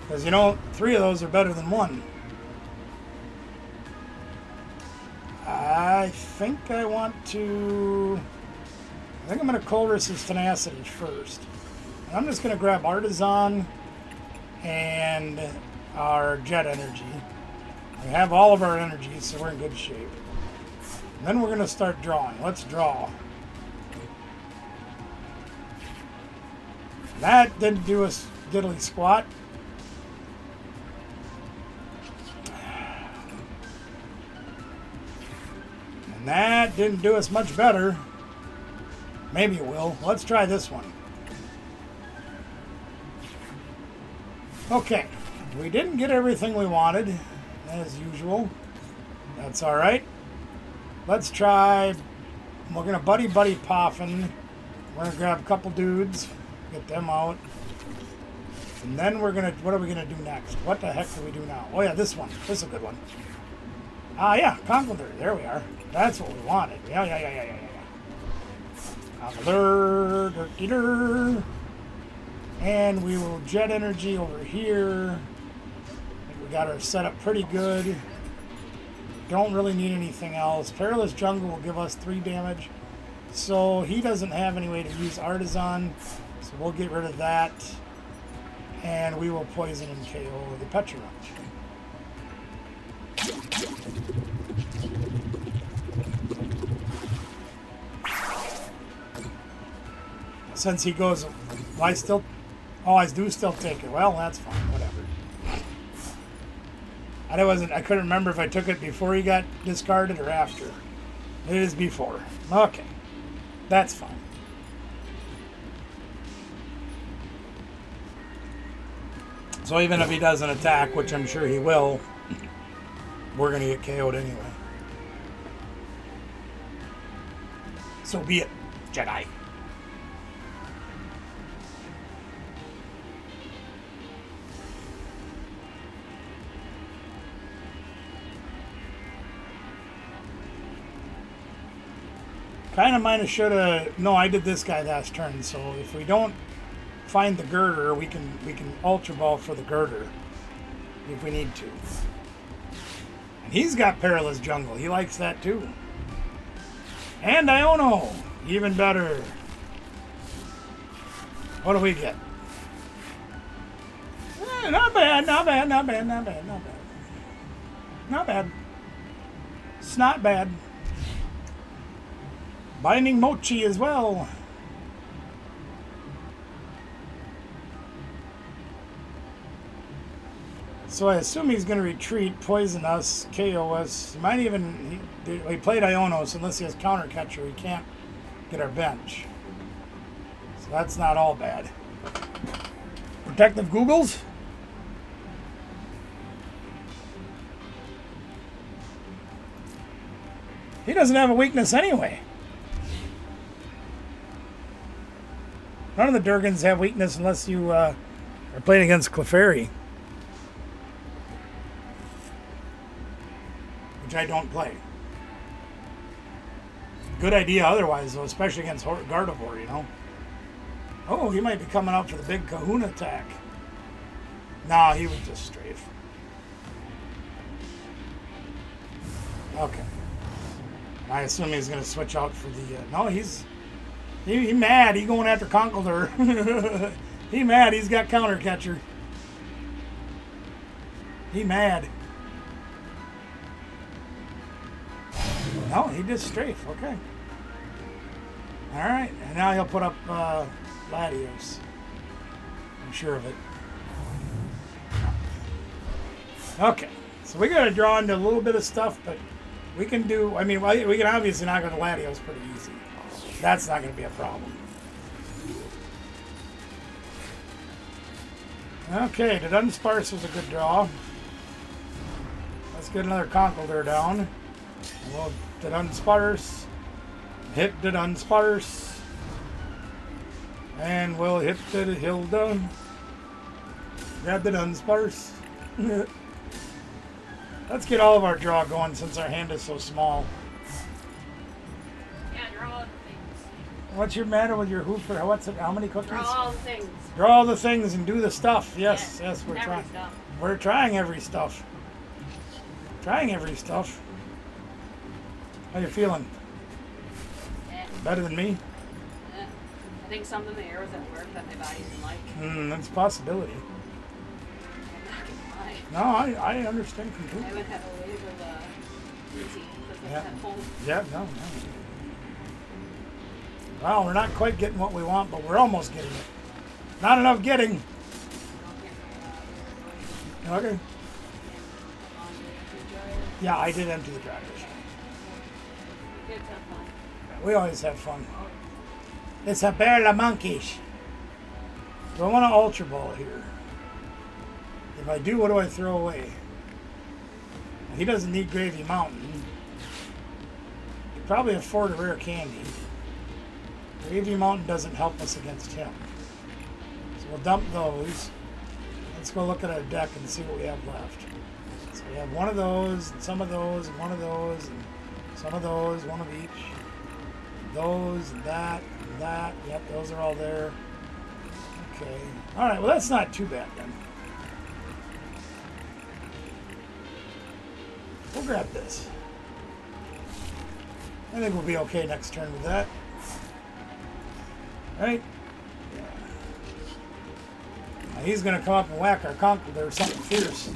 Because, you know, 3 of those are better than 1. I think I want to... I think I'm going to Colress's Tenacity first. And I'm just going to grab Artisan and our Jet Energy. We have all of our energies, so we're in good shape. And then we're going to start drawing. Let's draw. That didn't do us diddly squat. And that didn't do us much better. Maybe it will. Let's try this one. Okay. We didn't get everything we wanted, as usual. That's alright. Let's try... We're going to Buddy Poffin. We're going to grab a couple dudes. Get them out. And then we're going to... What are we going to do next? What the heck do we do now? Oh yeah, this one. This is a good one. Ah, yeah. Conqueror. There we are. That's what we wanted. Yeah. Conqueror. And we will Jet Energy over here. I think we got our setup pretty good. Don't really need anything else. Perilous Jungle will give us 3 damage. So he doesn't have any way to use Artisan. So we'll get rid of that. And we will poison and KO the Pecharunt. since he goes, well, I do still take it. Well, that's fine, whatever. I couldn't remember if I took it before he got discarded or after. It is before. Okay, that's fine. So even if he doesn't attack, which I'm sure he will, we're going to get KO'd anyway. So be it, Jedi. Kind of might have should have. No, I did this guy last turn. So if we don't find the girder, we can Ultra Ball for the girder if we need to. And he's got Perilous Jungle. He likes that too. And Iono, even better. What do we get? Not bad, not bad, not bad, not bad, not bad. Not bad. It's not bad. Binding Mochi as well. So I assume he's going to retreat, poison us, KO us. He might even... He played Iono, so unless he has counter catcher, we can't get our bench. So that's not all bad. Protective Googles. He doesn't have a weakness anyway. None of the Durgans have weakness unless you are playing against Clefairy. Which I don't play. Good idea otherwise, though, especially against Gardevoir, you know. Oh, he might be coming out for the big Kahuna attack. Nah, he was just strafe. Okay. I assume he's going to switch out for the... no, he's... He mad. He going after Conkeldurr. He mad. He's got counter catcher. He mad. No, he did strafe. Okay. All right. And now he'll put up Latios. I'm sure of it. Okay. So we got to draw into a little bit of stuff, but we can do... I mean, we can obviously knock out the Latios pretty easy. That's not going to be a problem. Okay, the Dunsparce was a good draw. Let's get another Conkeldurr down. We'll the Dunsparce. Hit the Dunsparce. And we'll hit the Hilda. Grab the Dunsparce. Let's get all of our draw going since our hand is so small. What's your matter with your hoofer? What's it? How many cookies? Draw all the things. Draw all the things and do the stuff. Yes, yeah, yes, we're trying. Stuff. We're trying every stuff. Trying every stuff. How you feeling? Better than me? I think something in the air was at work that my body didn't like. That's a possibility. I'm not gonna lie. No, I understand completely. I haven't had a wave of routine because Yeah. at home. Yeah, no. Well, we're not quite getting what we want, but we're almost getting it. Not enough getting. Okay. Yeah, I did empty the dryers. Kids have fun. We always have fun. It's a bear la monkeys. Do I want to Ultra Ball here? If I do, what do I throw away? He doesn't need Gravy Mountain. He'd probably afford a rare candy. Gravy Mountain doesn't help us against him. So we'll dump those. Let's go look at our deck and see what we have left. So we have one of those, and some of those, and one of those, and some of those, one of each. Those, and that, and that. Yep, those are all there. Okay. Alright, well that's not too bad then. We'll grab this. I think we'll be okay next turn with that. Right? Yeah. Now he's going to come up and whack our Conkeldurr or something fierce.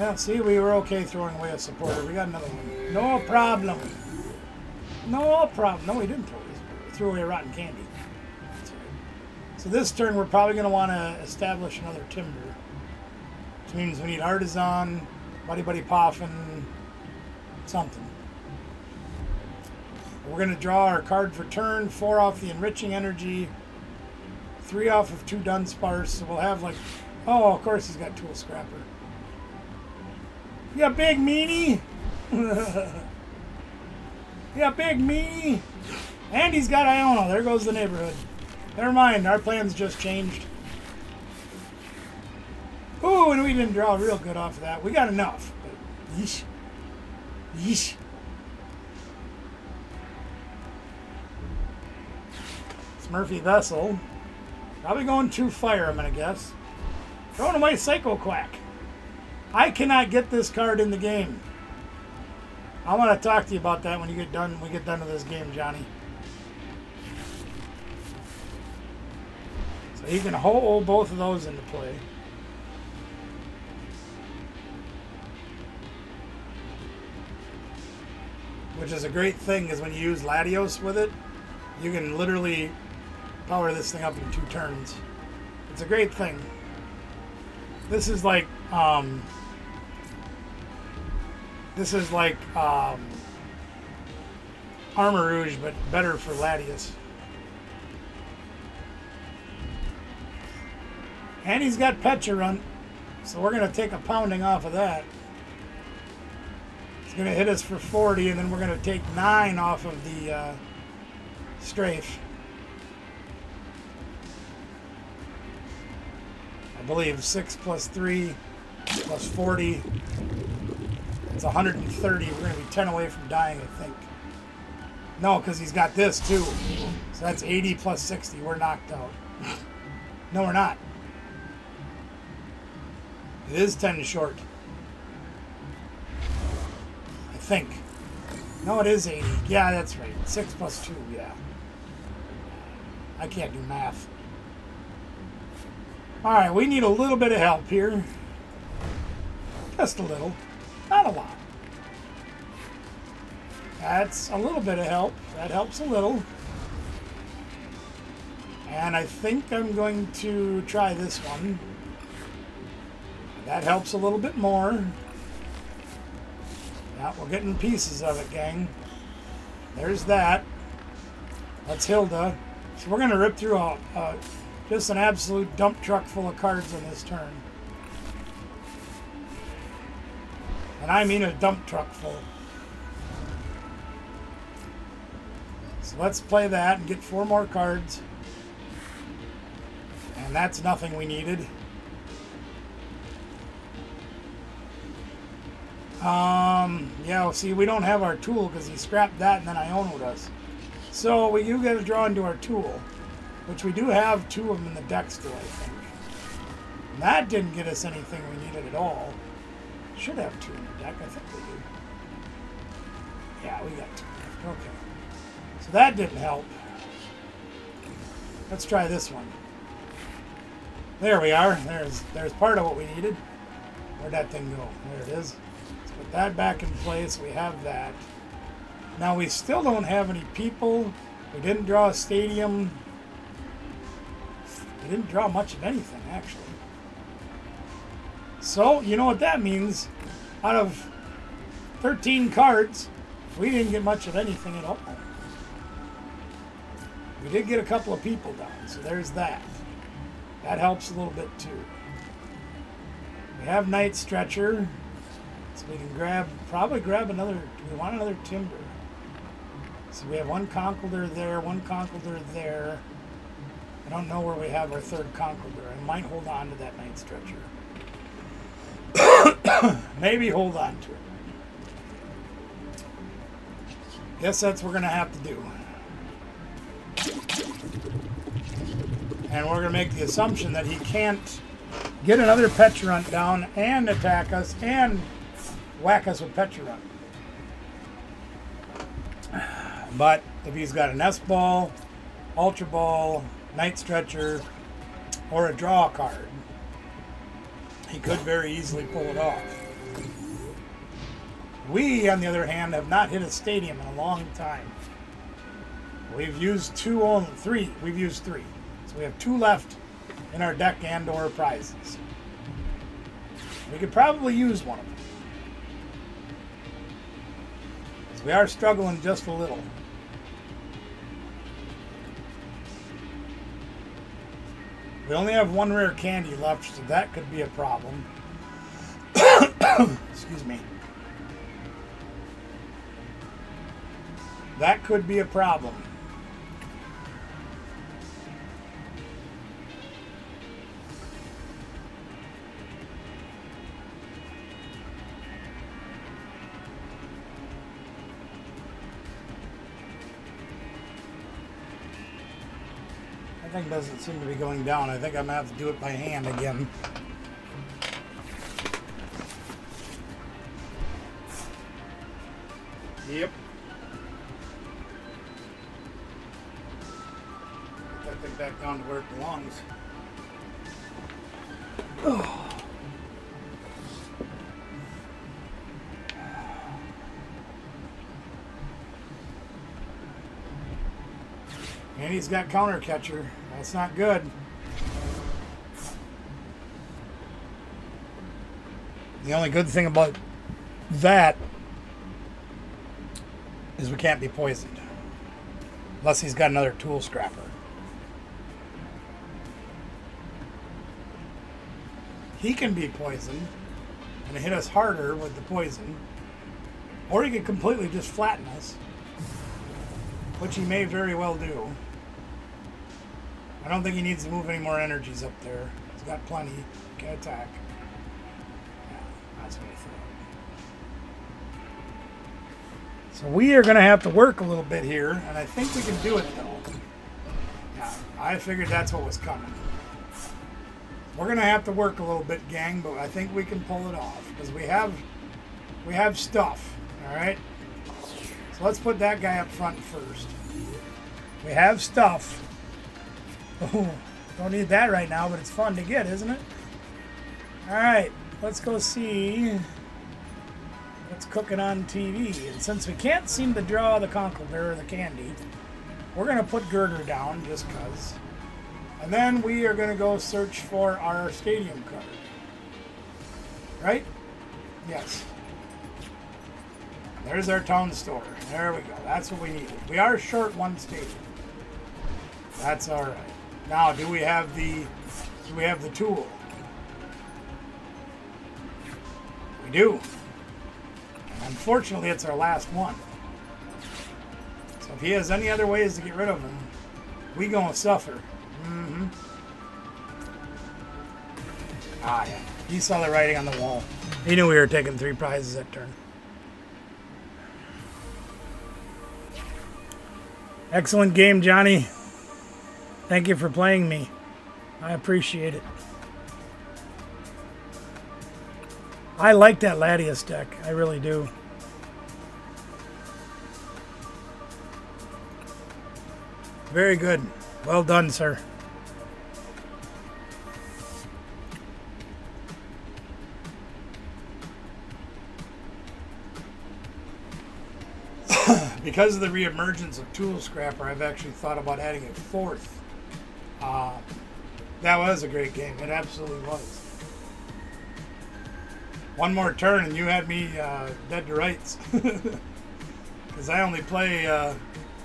Well, see, we were okay throwing away a supporter. We got another one. No problem. No problem. No, we didn't throw this. We threw away rotten candy. That's all right. So this turn, we're probably going to want to establish another timber. Which means we need artisan, buddy buddy poffin, something. We're going to draw our card for turn, 4 off the enriching energy, 3 off of 2 Dunsparce, so we'll have like, oh, of course he's got tool scrapper. Yeah, big meanie. Yeah, big meanie. And he's got Iona. There goes the neighborhood. Never mind, our plans just changed. Ooh, and we didn't draw real good off of that. We got enough. But yeesh. Yeesh. Smurfy Vessel. Probably going to fire, I'm going to guess. Throwing away Psycho Quack. I cannot get this card in the game. I want to talk to you about that when you get done. We get done with this game, Johnny. So you can hold both of those into play. Which is a great thing, is when you use Latios with it, you can literally power this thing up in 2 turns. It's a great thing. This is like Armor Rouge, but better for Latios. And he's got Pecharunt, so we're going to take a pounding off of that. It's going to hit us for 40, and then we're going to take 9 off of the strafe. I believe 6 plus 3 plus 40. It's 130. We're going to be 10 away from dying, I think. No, because he's got this too. So that's 80 plus 60. We're knocked out. No, we're not. It is 10 short. I think. No, it is 80. Yeah, that's right. 6 plus 2, yeah. I can't do math. Alright, we need a little bit of help here. Just a little. Not a lot. That's a little bit of help. That helps a little. And I think I'm going to try this one. That helps a little bit more. Yeah, we're getting pieces of it, gang. There's that. That's Hilda. So we're going to rip through just an absolute dump truck full of cards on this turn. And I mean a dump truck full. So let's play that and get 4 more cards. And that's nothing we needed. Yeah, well, see, we don't have our tool because he scrapped that and then Iono'd us. So we do get to draw into our tool, which we do have 2 of them in the deck still, I think. And that didn't get us anything we needed at all. Should have 2 in the deck, I think we do. Yeah, we got 2 left. Okay. So that didn't help. Let's try this one. There we are. There's part of what we needed. Where'd that thing go? There it is. Let's put that back in place. We have that. Now we still don't have any people. We didn't draw a stadium. We didn't draw much of anything, actually. So, you know what that means? Out of 13 cards, we didn't get much of anything at all. We did get a couple of people down, so there's that. That helps a little bit too. We have Night Stretcher, so we can probably grab another. Do we want another Timber? So we have 1 Conkeldurr there, 1 Conkeldurr there. I don't know where we have our 3rd Conkeldurr. I might hold on to that Night Stretcher. Maybe hold on to it. Guess that's what we're going to have to do. And we're going to make the assumption that he can't get another Pecharunt down and attack us and whack us with Pecharunt. But if he's got an S-Ball, Ultra Ball, Night Stretcher, or a draw card, he could very easily pull it off. We, on the other hand, have not hit a stadium in a long time. We've used three. We've used 3. So we have 2 left in our deck and or prizes. We could probably use one of them. So we are struggling just a little. We only have 1 rare candy left, so that could be a problem. Excuse me. That could be a problem. That thing doesn't seem to be going down. I think I'm going to have to do it by hand again. Yep. Get that thing back down to where it belongs. Oh. And he's got counter catcher. That's not good. The only good thing about that is we can't be poisoned. Unless he's got another tool scrapper. He can be poisoned and hit us harder with the poison. Or he could completely just flatten us, which he may very well do. I don't think he needs to move any more energies up there. He's got plenty. He can attack. Yeah, that's what I thought. So we are going to have to work a little bit here, and I think we can do it, though. Yeah, I figured that's what was coming. We're going to have to work a little bit, gang, but I think we can pull it off, because we have stuff, all right? So let's put that guy up front first. We have stuff. Oh, don't need that right now, but it's fun to get, isn't it? All right, let's go see what's cooking on TV. And since we can't seem to draw the Conkeldurr or the candy, we're going to put Girder down just because. And then we are going to go search for our stadium card. Right? Yes. There's our town store. There we go. That's what we needed. We are short 1 stadium. That's all right. Now, do we have the tool? We do. Unfortunately, it's our last one. So if he has any other ways to get rid of him, we gonna suffer. Mm-hmm. Ah, yeah. He saw the writing on the wall. He knew we were taking 3 prizes that turn. Excellent game, Johnny. Thank you for playing me. I appreciate it. I like that Latias deck. I really do. Very good. Well done, sir. Because of the reemergence of Tool Scrapper, I've actually thought about adding a 4th. That was a great game. It absolutely was. One more turn and you had me dead to rights. Because I only play,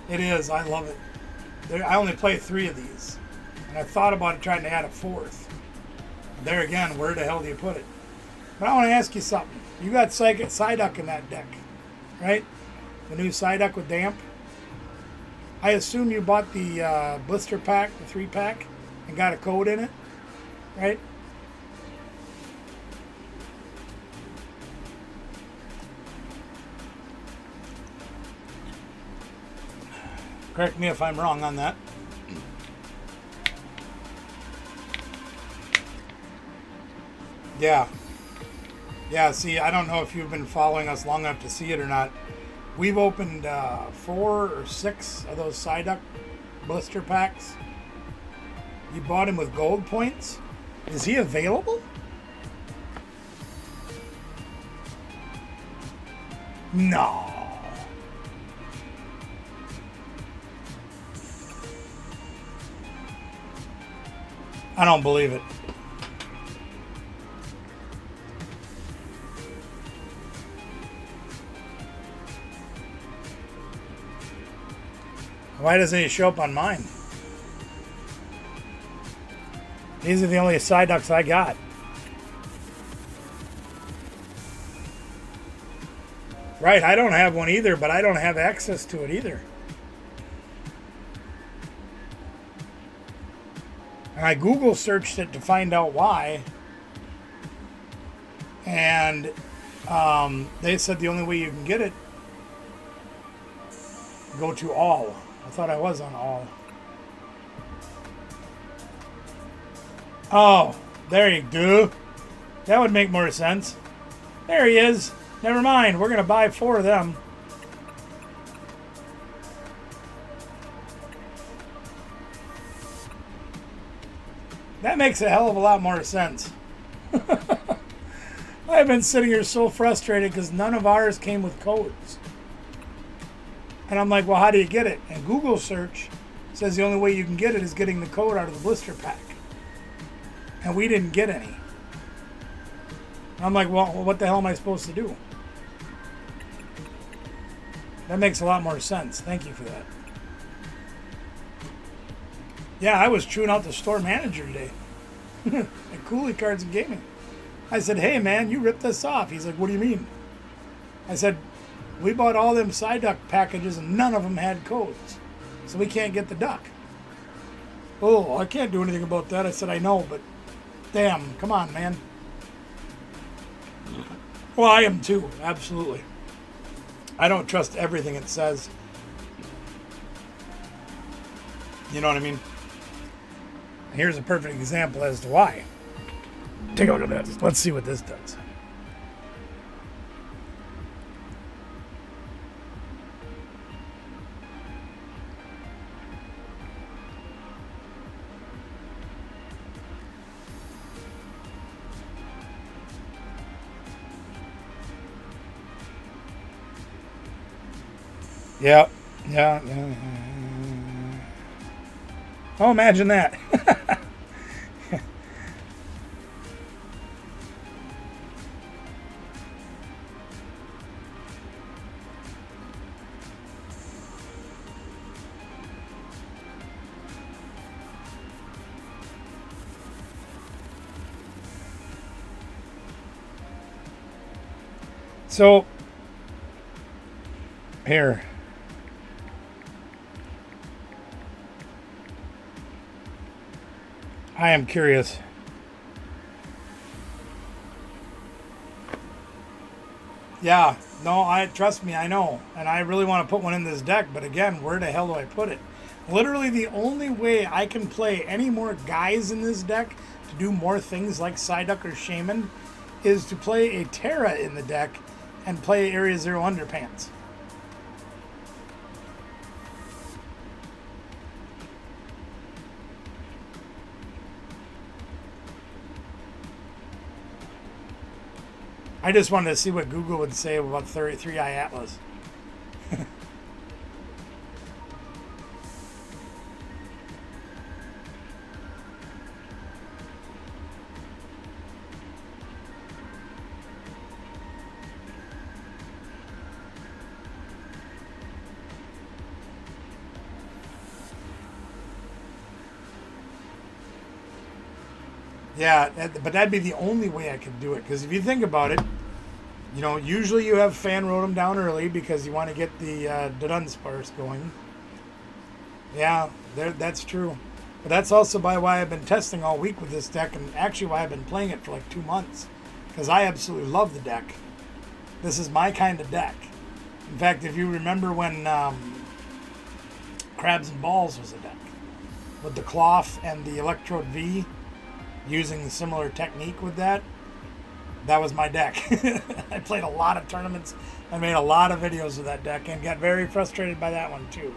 it is, I love it. I only play 3 of these. And I thought about trying to add a 4th. There again, where the hell do you put it? But I want to ask you something. You got Psyduck in that deck, right? The new Psyduck with Damp. I assume you bought the blister pack, the 3-pack, and got a code in it, right? Correct me if I'm wrong on that. Yeah. Yeah, see, I don't know if you've been following us long enough to see it or not. We've opened 4 or 6 of those Psyduck blister packs. You bought him with gold points? Is he available? No. I don't believe it. Why doesn't he show up on mine? These are the only side ducks I got. Right, I don't have one either, but I don't have access to it either. And I Google searched it to find out why. And they said the only way you can get it, go to all. I thought I was on all. Oh, there you go. That would make more sense. There he is. Never mind. We're going to buy 4 of them. That makes a hell of a lot more sense. I've been sitting here so frustrated because none of ours came with codes. And I'm like, well, how do you get it? And Google search says the only way you can get it is getting the code out of the blister pack. And we didn't get any. I'm like, well, what the hell am I supposed to do? That makes a lot more sense. Thank you for that. Yeah, I was chewing out the store manager today at Cooley Cards and Gaming. I said, hey, man, you ripped us off. He's like, what do you mean? I said, we bought all them side duck packages and none of them had codes. So we can't get the duck. Oh, I can't do anything about that. I said, I know, but damn, come on, man. Well, I am too, absolutely. I don't trust everything it says. You know what I mean? Here's a perfect example as to why. Take a look at this. Let's see what this does. Yep. Yeah. Oh, imagine that. So, here. I am curious. Yeah, no, trust me, I know. And I really want to put one in this deck, but again, where the hell do I put it? Literally the only way I can play any more guys in this deck to do more things like Psyduck or Shaman is to play a Terra in the deck and play Area Zero Underpants. I just wanted to see what Google would say about 33i Atlas. Yeah, but that'd be the only way I could do it. Because if you think about it, you know, usually you have fan Rotom down early because you want to get the Dunsparce going. Yeah, that's true. But that's also why I've been testing all week with this deck, and actually why I've been playing it for like 2 months. Because I absolutely love the deck. This is my kind of deck. In fact, if you remember when Crabs and Balls was a deck, with the Cloth and the Electrode V, using a similar technique with that was my deck. I played a lot of tournaments. I made a lot of videos with that deck and got very frustrated by that one too.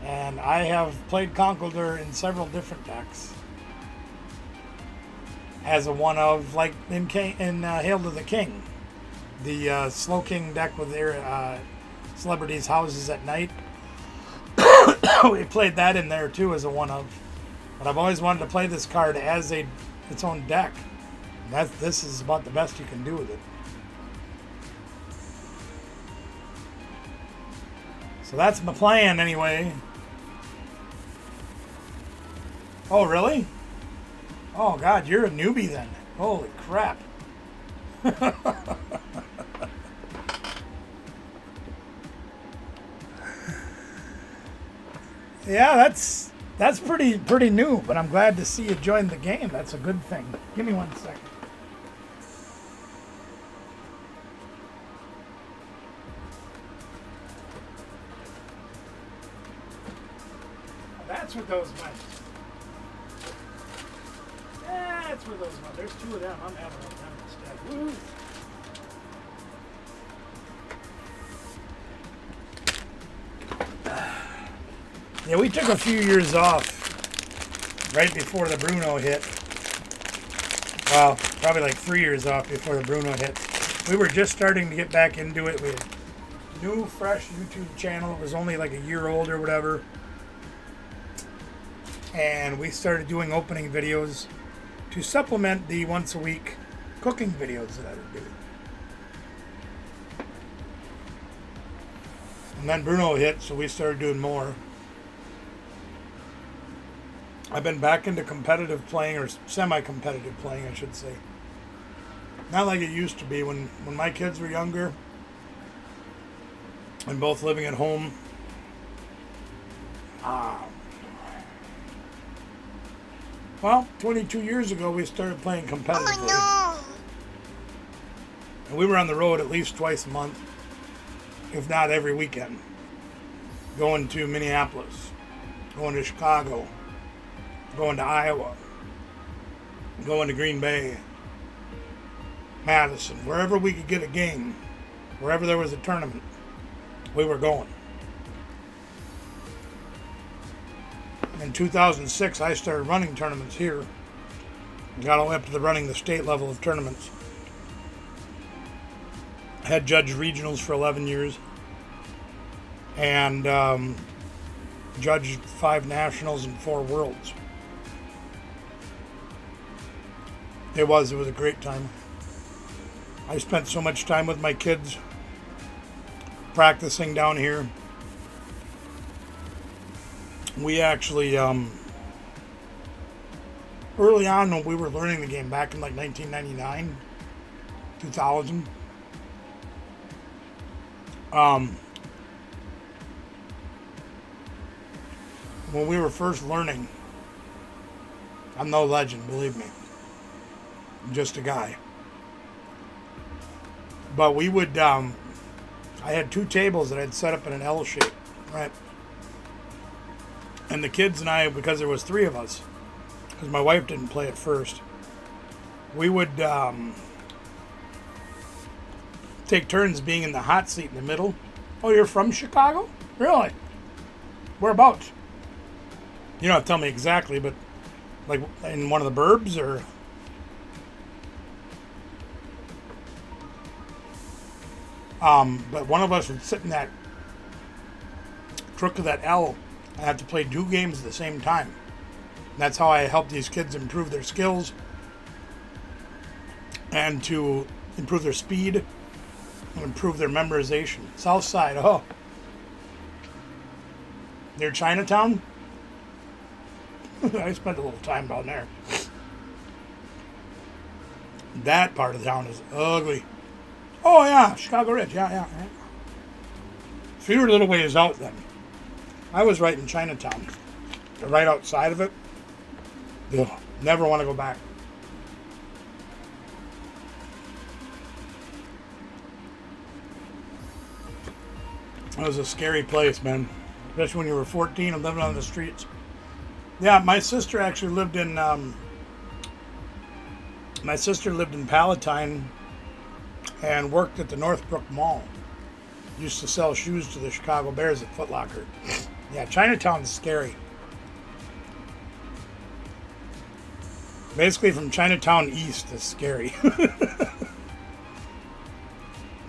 And I have played Conkeldurr in several different decks. As a one of, like in Hail to the King. the Slow King deck with their celebrities' houses at night. We played that in there too as a one of. But I've always wanted to play this card as its own deck. This is about the best you can do with it. So that's my plan anyway. Oh, really? Oh, God, you're a newbie then. Holy crap. Yeah, that's pretty new, but I'm glad to see you join the game. That's a good thing. Give me 1 second. That's what those meant. That's what those meant. There's 2 of them. I'm having one of them instead. Woo! Yeah, we took a few years off right before the Bruno hit. Well, probably like 3 years off before the Bruno hit. We were just starting to get back into it. We had a new, fresh YouTube channel. It was only like a year old or whatever. And we started doing opening videos to supplement the once a week cooking videos that I would do. And then Bruno hit, so we started doing more. I've been back into competitive playing, or semi-competitive playing, I should say. Not like it used to be when my kids were younger and both living at home. Well, 22 years ago, we started playing competitively. Oh, no. And we were on the road at least twice a month, if not every weekend. Going to Minneapolis, going to Chicago, going to Iowa, going to Green Bay, Madison, wherever we could get a game, wherever there was a tournament, we were going. In 2006, I started running tournaments here. Got all the way up to running the state level of tournaments. Had judged regionals for 11 years. And judged 5 nationals and 4 worlds. It was a great time. I spent so much time with my kids practicing down here. We actually, early on when we were learning the game back in like 1999, 2000, when we were first learning, I'm no legend, believe me. I'm just a guy. But we would, I had 2 tables that I'd set up in an L shape, right? And the kids and I, because there was 3 of us, because my wife didn't play at first, we would take turns being in the hot seat in the middle. Oh, you're from Chicago? Really? Whereabouts? You don't have to tell me exactly, but like in one of the burbs or... but one of us would sit in that crook of that L and have to play 2 games at the same time. And that's how I help these kids improve their skills and to improve their speed and improve their memorization. South Side, oh. Near Chinatown? I spent a little time down there. That part of the town is ugly. Oh, yeah, Chicago Ridge, yeah. So you were a little ways out then. I was right in Chinatown. Right outside of it. Ugh, never want to go back. It was a scary place, man. Especially when you were 14 and living on the streets. Yeah, my sister actually lived in... my sister lived in Palatine and worked at the Northbrook Mall. Used to sell shoes to the Chicago Bears at Foot Locker. Yeah, Chinatown is scary. Basically from Chinatown east is scary.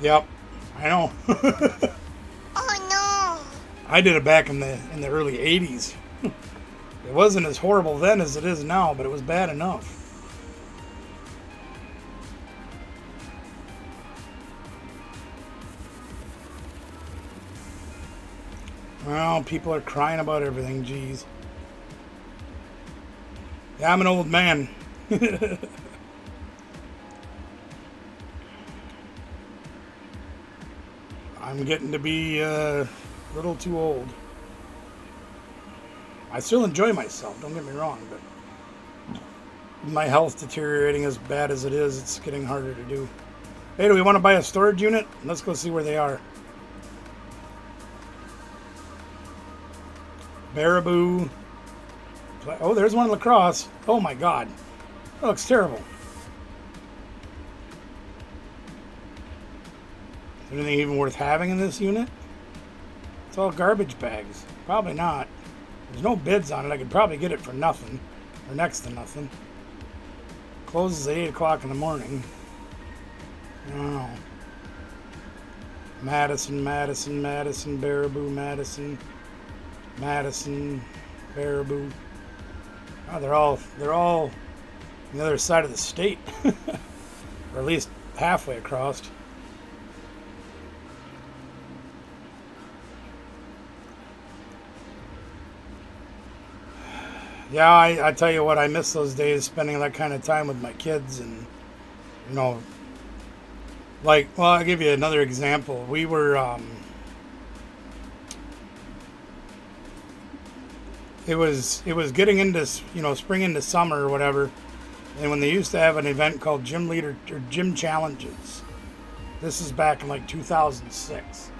Yep, I know. Oh I did it back in the early 80s. It wasn't as horrible then as it is now, but it was bad enough. Well, people are crying about everything, geez. Yeah, I'm an old man. I'm getting to be a little too old. I still enjoy myself, don't get me wrong, but my health deteriorating as bad as it is, it's getting harder to do. Hey, do we want to buy a storage unit? Let's go see where they are. Baraboo. Oh, there's one in La Crosse. Oh my God. That looks terrible. Is there anything even worth having in this unit? It's all garbage bags. Probably not. There's no bids on it. I could probably get it for nothing. Or next to nothing. Closes at 8 o'clock in the morning. I don't know. Madison, Baraboo, Madison, Baraboo. Oh, they're all on the other side of the state. Or at least halfway across. Yeah, I tell you what, I miss those days spending that kind of time with my kids and, you know, like, well, I'll give you another example. We were, it was getting into, you know, spring into summer or whatever, and when they used to have an event called Gym Leader or Gym Challenges, this is back in like 2006.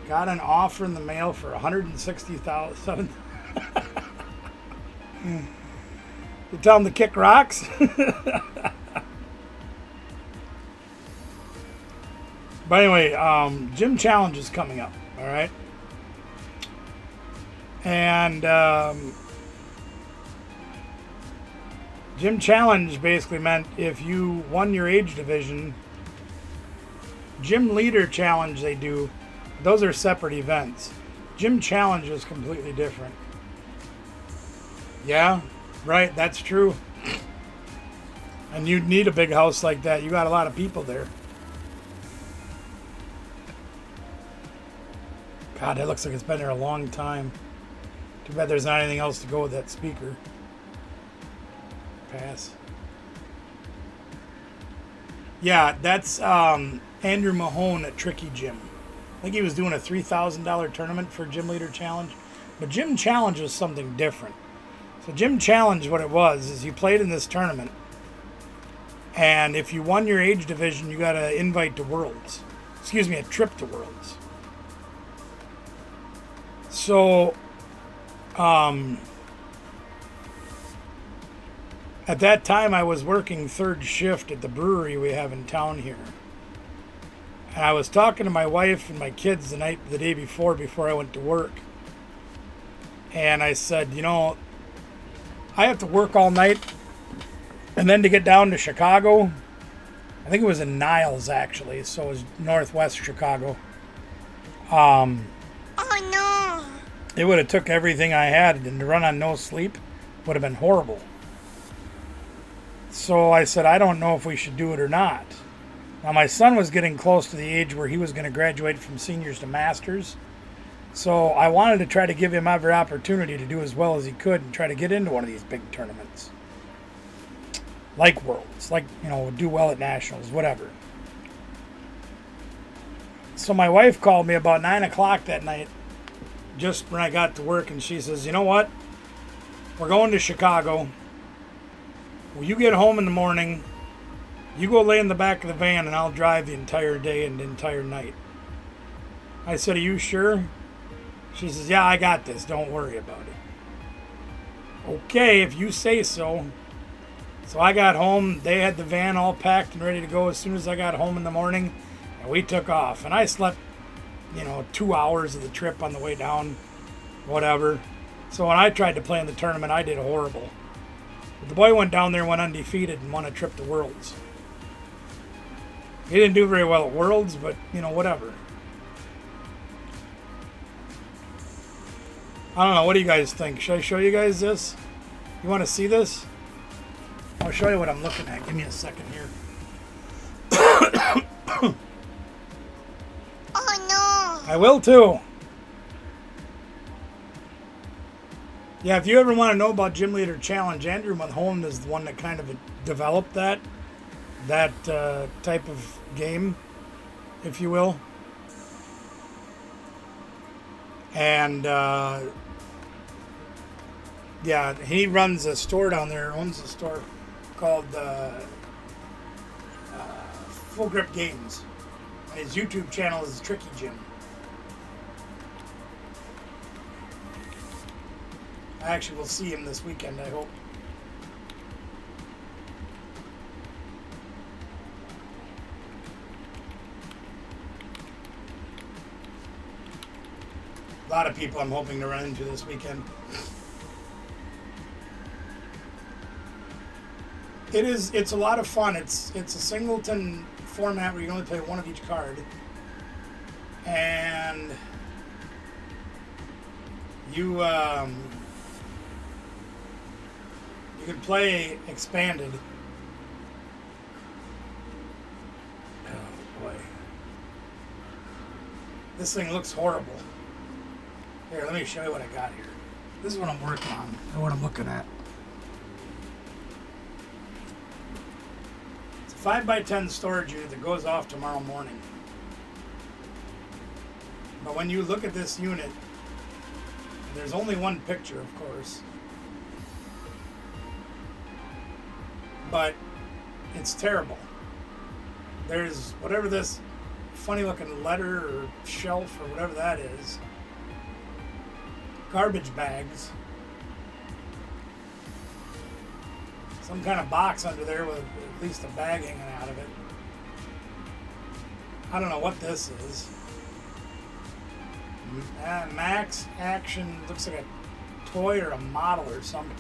Got an offer in the mail for $160,000. You tell them to kick rocks? But anyway, Gym Challenge is coming up, all right? And Gym Challenge basically meant if you won your age division, Gym Leader Challenge they do, those are separate events. Gym Challenge is completely different. Yeah, right, that's true. And you'd need a big house like that. You got a lot of people there. God, that looks like it's been there a long time. Too bad there's not anything else to go with that speaker. Pass. Yeah, that's Andrew Mahone at Tricky Gym. I think he was doing a $3,000 tournament for Gym Leader Challenge. But Gym Challenge was something different. So Gym Challenge, what it was, is you played in this tournament. And if you won your age division, you got an invite to Worlds. Excuse me, a trip to Worlds. So, at that time, I was working third shift at the brewery we have in town here. And I was talking to my wife and my kids the day before I went to work. And I said, you know, I have to work all night. And then to get down to Chicago, I think it was in Niles actually, so it was northwest Chicago. no. Oh no. It would have took everything I had, and to run on no sleep would have been horrible. So I said, I don't know if we should do it or not. Now my son was getting close to the age where he was going to graduate from seniors to masters. So I wanted to try to give him every opportunity to do as well as he could and try to get into one of these big tournaments. Like Worlds, like, you know, do well at Nationals, whatever. So my wife called me about 9 o'clock that night, just when I got to work, and she says, you know what? We're going to Chicago. When you get home in the morning, you go lay in the back of the van and I'll drive the entire day and the entire night. I said, are you sure? She says, yeah, I got this. Don't worry about it. Okay, if you say so. So I got home. They had the van all packed and ready to go as soon as I got home in the morning. And we took off. And I slept, 2 hours of the trip on the way down, whatever. So when I tried to play in the tournament, I did horrible. But the boy went down there, went undefeated, and won a trip to Worlds. He didn't do very well at Worlds, but, you know, whatever. I don't know. What do you guys think? Should I show you guys this? You want to see this? I'll show you what I'm looking at. Give me a second here. Oh no! I will too. Yeah, if you ever want to know about Gym Leader Challenge, Andrew Mulholland is the one that kind of developed that type of game, if you will. And yeah, he runs a store down there, owns a store called Full Grip Games. And his YouTube channel is Tricky Gym. I actually will see him this weekend, I hope. A lot of people I'm hoping to run into this weekend. It's a lot of fun. It's a singleton format where you can only play one of each card. And you can play expanded. Oh boy. This thing looks horrible. Here, let me show you what I got here. This is what I'm working on, and what I'm looking at. It's a 5x10 storage unit that goes off tomorrow morning. But when you look at this unit, there's only one picture, of course. But it's terrible. There's whatever this funny looking letter or shelf or whatever that is. Garbage bags. Some kind of box under there with at least a bag hanging out of it. I don't know what this is. Max Action, looks like a toy or a model or something.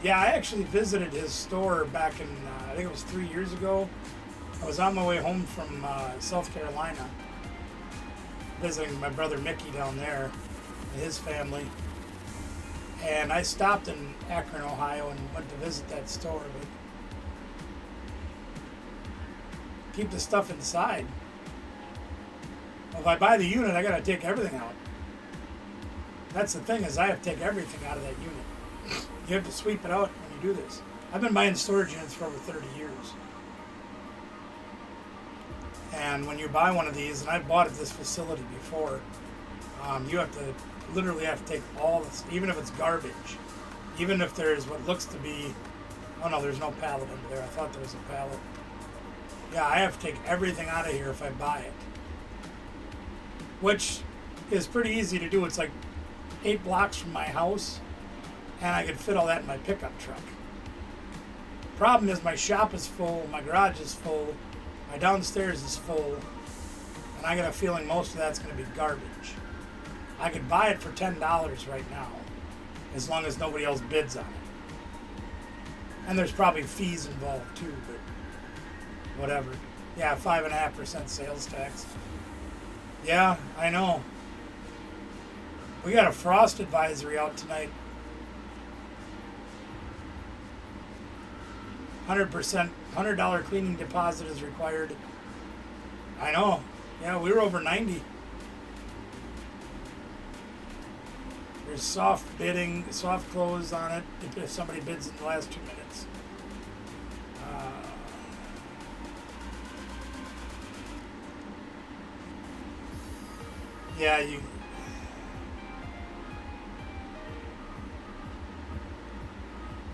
Yeah, I actually visited his store back in, I think it was 3 years ago. I was on my way home from South Carolina, visiting my brother Mickey down there and his family. And I stopped in Akron, Ohio and went to visit that store. But keep the stuff inside. Well, if I buy the unit, I gotta take everything out. That's the thing, is I have to take everything out of that unit. You have to sweep it out when you do this. I've been buying storage units for over 30 years. And when you buy one of these, and I've bought at this facility before, you have to literally have to take all this, even if it's garbage, even if there's what looks to be, oh no, there's no pallet under there. I thought there was a pallet. Yeah, I have to take everything out of here if I buy it, which is pretty easy to do. It's like 8 blocks from my house, and I could fit all that in my pickup truck. Problem is my shop is full, my garage is full, my downstairs is full, and I got a feeling most of that's going to be garbage. I could buy it for $10 right now, as long as nobody else bids on it. And there's probably fees involved too, but whatever. Yeah, 5.5% sales tax. Yeah, I know. We got a frost advisory out tonight. 100%, $100 cleaning deposit is required. I know. Yeah, we were over 90. There's soft bidding, soft close on it if somebody bids in the last 2 minutes. Yeah, a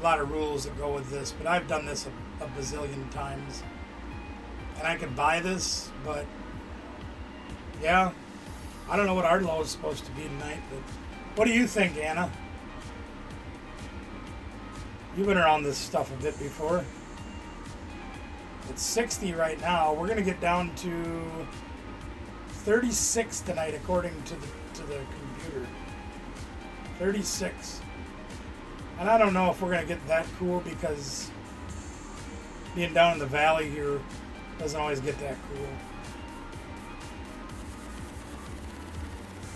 lot of rules that go with this, but I've done this a bazillion times. And I could buy this, but yeah, I don't know what our low is supposed to be tonight, but what do you think, Anna? You've been around this stuff a bit before. It's 60 right now. We're going to get down to 36 tonight, according to the computer. 36. And I don't know if we're going to get that cool, because Being down in the valley here doesn't always get that cool.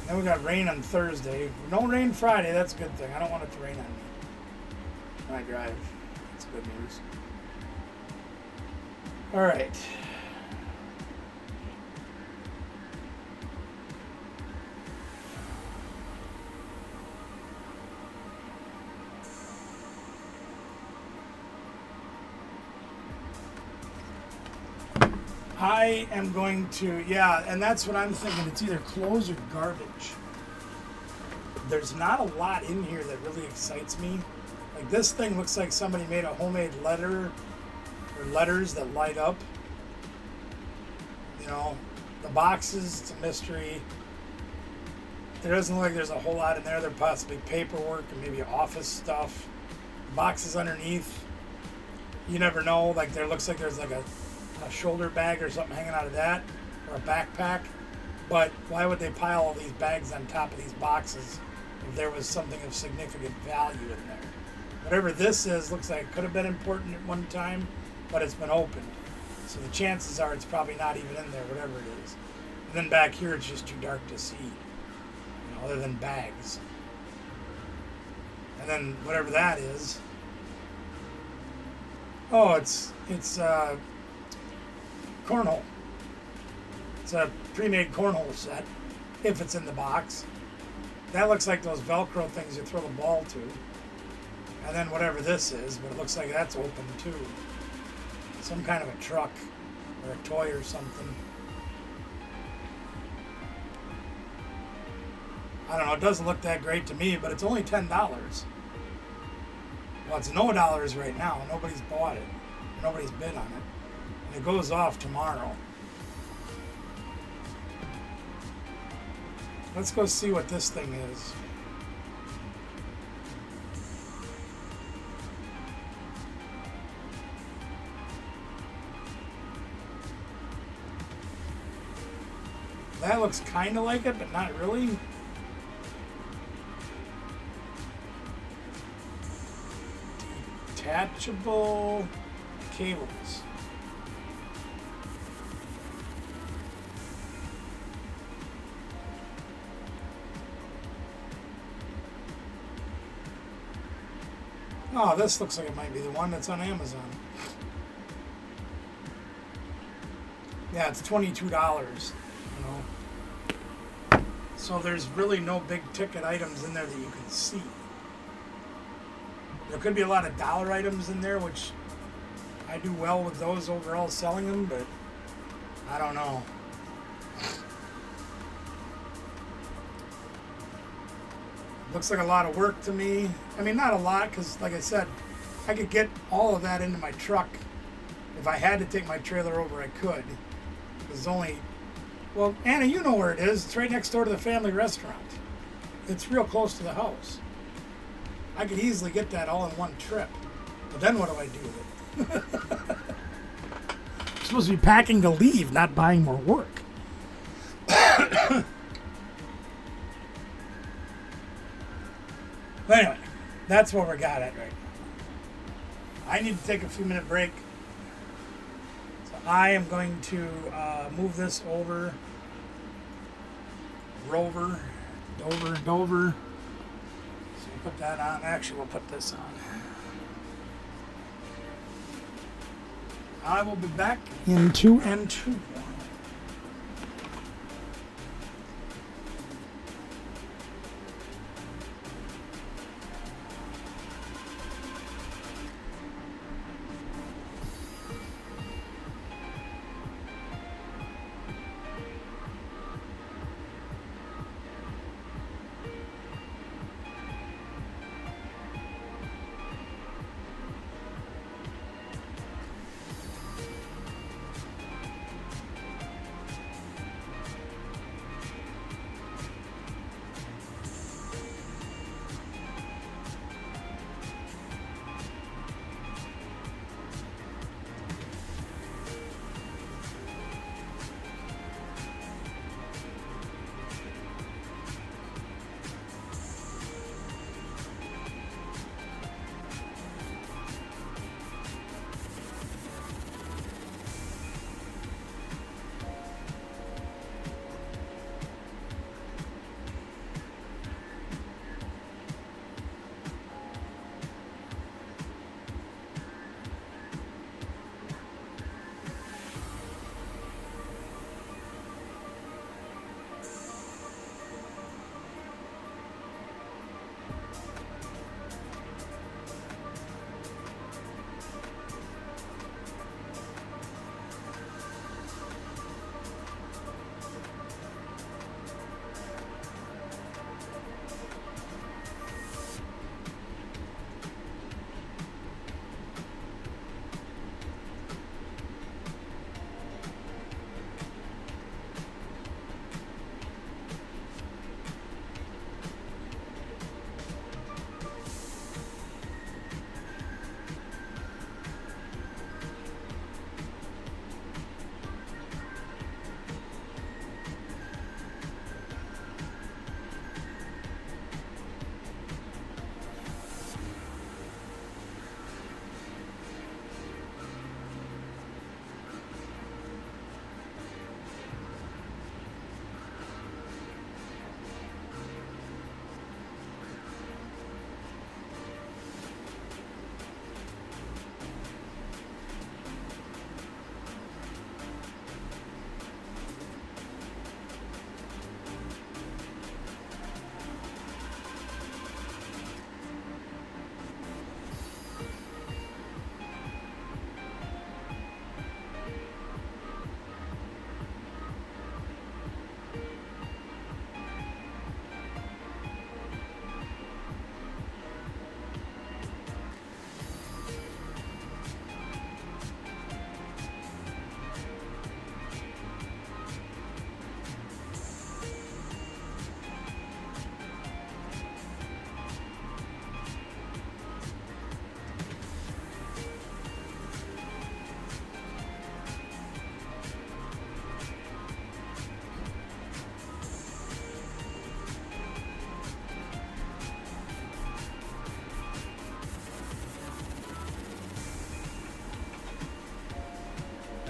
Then we got rain on Thursday. No rain Friday. That's a good thing. I don't want it to rain on me when I drive. That's good news. All right. I am going to, yeah, and that's what I'm thinking. It's either clothes or garbage. There's not a lot in here that really excites me. Like this thing looks like somebody made a homemade letter or letters that light up. You know, the boxes, it's a mystery. There doesn't look like there's a whole lot in there. There possibly paperwork and maybe office stuff. Boxes underneath. You never know. Like there looks like there's like a shoulder bag or something hanging out of that, or a backpack. But why would they pile all these bags on top of these boxes if there was something of significant value in there? Whatever this is looks like it could have been important at one time, but it's been opened. So the chances are it's probably not even in there, whatever it is. And then back here it's just too dark to see, you know, other than bags. And then whatever that is. Oh, it's cornhole. It's a pre-made cornhole set, if it's in the box. That looks like those Velcro things you throw the ball to. And then whatever this is, but it looks like that's open too. Some kind of a truck or a toy or something. I don't know, it doesn't look that great to me, but it's only $10. Well, it's no dollars right now. Nobody's bought it. Nobody's bid on it. And it goes off tomorrow. Let's go see what this thing is. That looks kind of like it, but not really. Detachable cables. Oh, this looks like it might be the one that's on Amazon. Yeah, it's $22, you know. So there's really no big ticket items in there that you can see. There could be a lot of dollar items in there, which I do well with those overall selling them, but I don't know. Looks like a lot of work to me. I mean, not a lot, because like I said, I could get all of that into my truck. If I had to take my trailer over, I could. It's only, well, Anna, you know where it is. It's right next door to the family restaurant. It's real close to the house. I could easily get that all in one trip. But then what do I do with it? I'm supposed to be packing to leave, not buying more work. But anyway, that's what we got at right now. I need to take a few minute break. So I am going to move this over. Dover. So we'll put that on. Actually, we'll put this on. I will be back in 2 and 2.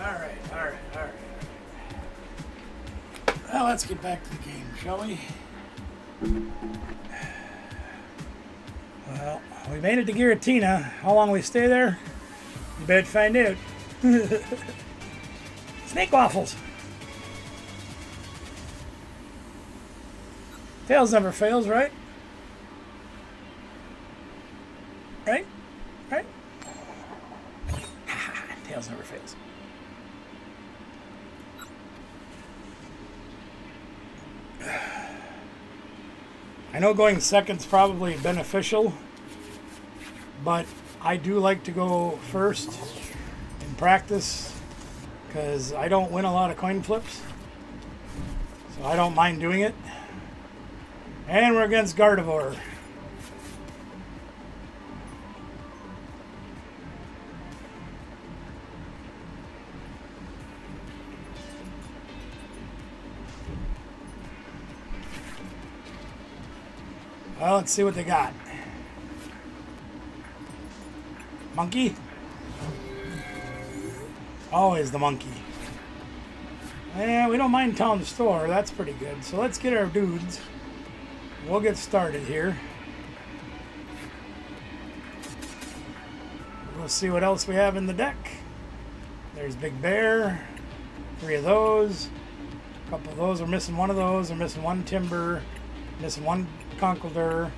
All right. Well, let's get back to the game, shall we? Well, we made it to Giratina. How long we stay there? You better find out. Snake waffles. Tails never fails, right? Right? Tails never fails. I know going second's probably beneficial, but I do like to go first in practice because I don't win a lot of coin flips, so I don't mind doing it. And we're against Gardevoir. Well, let's see what they got. Monkey? Always the monkey. Yeah, we don't mind town store. That's pretty good. So let's get our dudes. We'll get started here. We'll see what else we have in the deck. There's Big Bear. 3 of those. A couple of those. We're missing one of those. We're missing one Timber. Missing one Conkeldurr.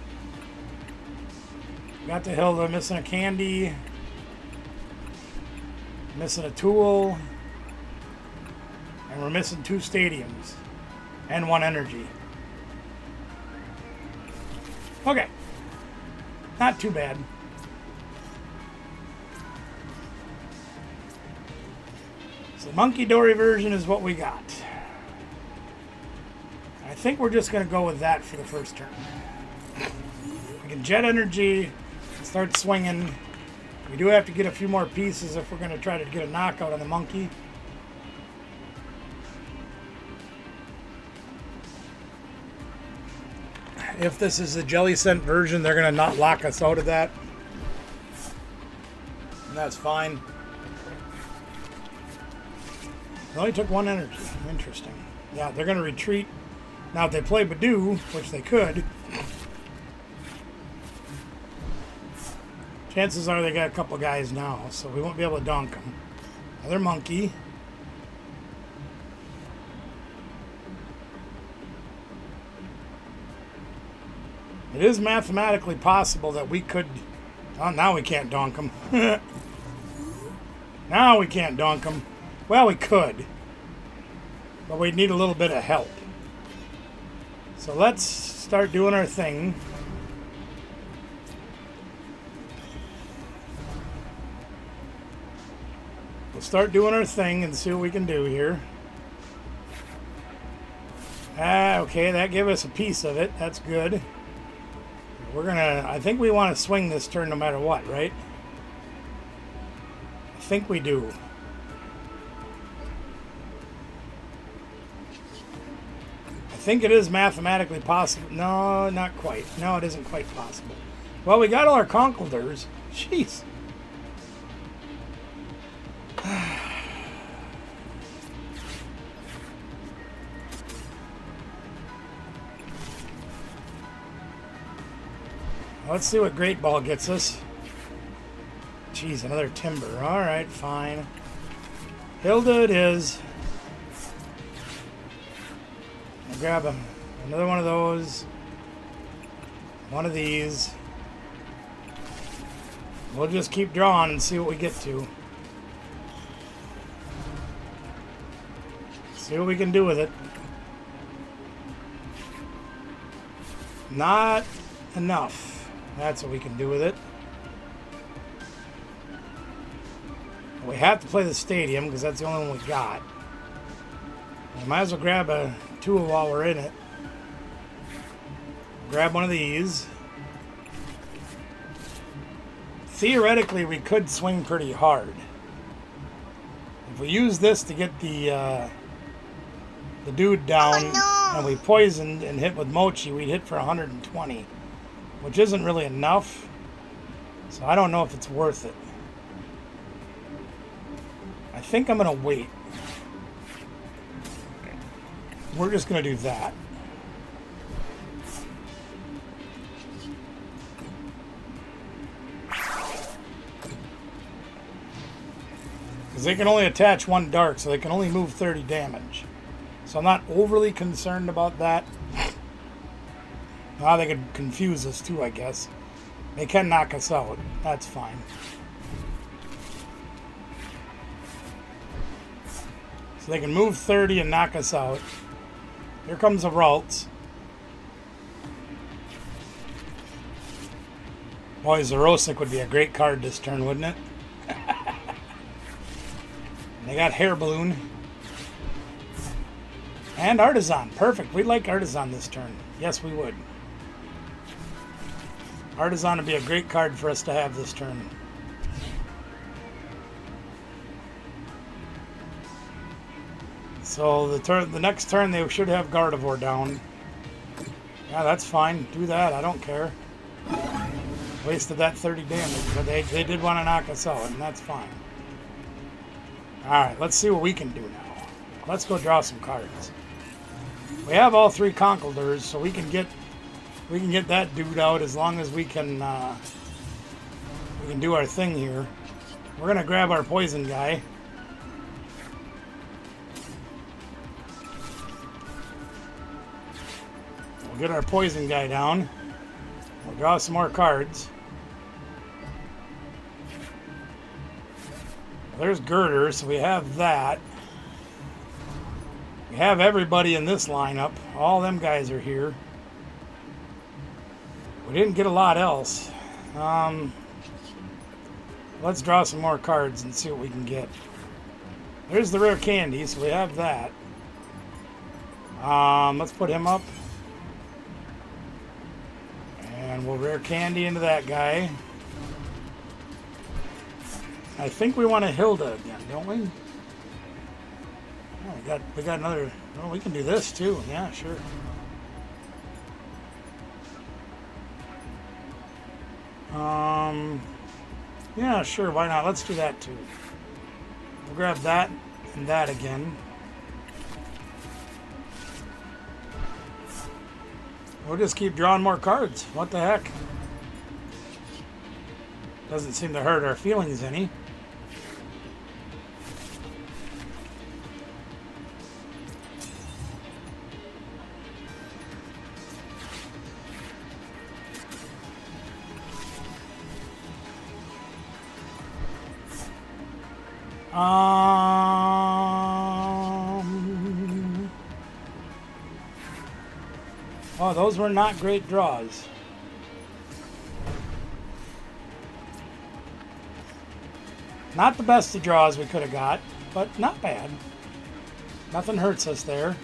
Got the Hilda. Missing a Candy. Missing a Tool. And we're missing 2 Stadiums. And 1 Energy. Okay. Not too bad. So Monkey Dory version is what we got. I think we're just going to go with that for the first turn. We can Jet Energy and start swinging. We do have to get a few more pieces if we're going to try to get a knockout on the monkey. If this is the Jelly Scent version, they're going to not lock us out of that. And that's fine. It only took 1 energy. Interesting. Yeah, they're going to retreat. Now, if they play Badoo, which they could, chances are they got a couple guys now, so we won't be able to donk them. Another monkey. It is mathematically possible that we could... Oh, now we can't donk them. Now we can't donk them. Well, we could. But we'd need a little bit of help. So let's start doing our thing. We'll start doing our thing and see what we can do here. Okay, that gave us a piece of it. That's good. We're gonna... I think we want to swing this turn no matter what, right? I think we do. I think it is mathematically possible. No, not quite. No, it isn't quite possible. Well, we got all our Conkeldurrs. Jeez. Let's see what Great Ball gets us. Jeez, another Timber. Alright, fine. Hilda it is. I'll grab another one of those. One of these. We'll just keep drawing and see what we get to. See what we can do with it. Not enough. That's what we can do with it. We have to play the Stadium because that's the only one we got. We might as well grab a Tool while we're in it. Grab one of these. Theoretically, we could swing pretty hard. If we use this to get the dude down, and we poisoned and hit with Mochi, we'd hit for 120. Which isn't really enough, so I don't know if it's worth it. I think I'm going to wait. We're just going to do that. Because they can only attach one dart, so they can only move 30 damage. So I'm not overly concerned about that. Now they could confuse us too, I guess. They can knock us out. That's fine. So they can move 30 and knock us out. Here comes the Ralts. Boy, Zerosnik would be a great card this turn, wouldn't it? They got Hair Balloon. And Artisan. Perfect. We'd like Artisan this turn. Yes, we would. Artisan would be a great card for us to have this turn. So the next turn they should have Gardevoir down. Yeah, that's fine. Do that. I don't care. Wasted that 30 damage, but they did want to knock us out, and that's fine. Alright, let's see what we can do now. Let's go draw some cards. We have all 3 Conkeldurs, so we can get that dude out as long as we can do our thing here. We're gonna grab our poison guy. We'll get our poison guy down. We'll draw some more cards. There's Girder, so we have that. We have everybody in this lineup. All them guys are here. We didn't get a lot else. Let's draw some more cards and see what we can get. There's the rare candy, so we have that. Let's put him up. And we'll rare candy into that guy. I think we want a Hilda again, don't we? Oh, we got another. Oh, we can do this too. Yeah, sure. Yeah, sure. Why not? Let's do that too. We'll grab that and that again. We'll just keep drawing more cards. What the heck? Doesn't seem to hurt our feelings any. Oh, those were not great draws. Not the best of draws we could have got, but not bad. Nothing hurts us there.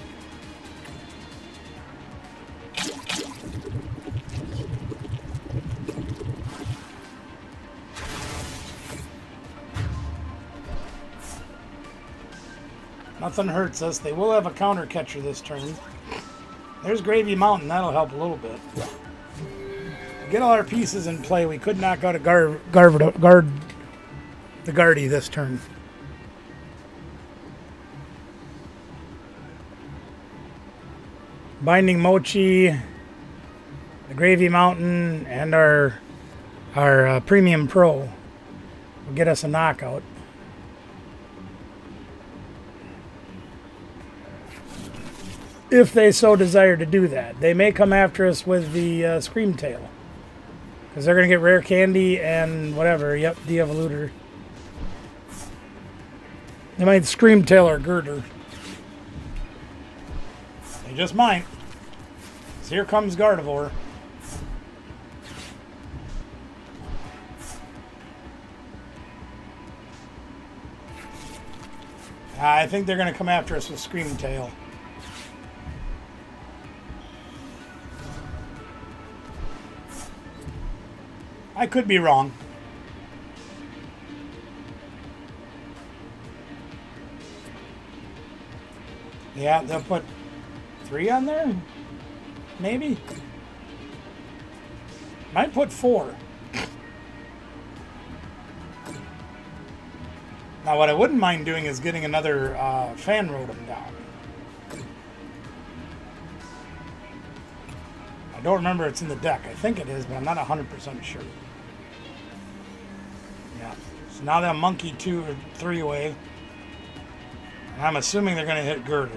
Nothing hurts us. They will have a counter catcher this turn. There's Gravy Mountain. That'll help a little bit. To get all our pieces in play, we could knock out a the Guardy this turn. Binding Mochi, the Gravy Mountain, and our Premium Pro will get us a knockout. If they so desire to do that. They may come after us with the Screamtail. Because they're going to get Rare Candy and whatever. Yep, De-Evoluter. They might Screamtail or Girder. They just might. So here comes Gardevoir. I think they're going to come after us with Screamtail. I could be wrong. Yeah, they'll put 3 on there? Maybe? Might put 4. Now, what I wouldn't mind doing is getting another fan rotom down. I don't remember it's in the deck. I think it is, but I'm not 100% sure. Yeah. So now they'll monkey 2 or 3 away. And I'm assuming they're going to hit Girder.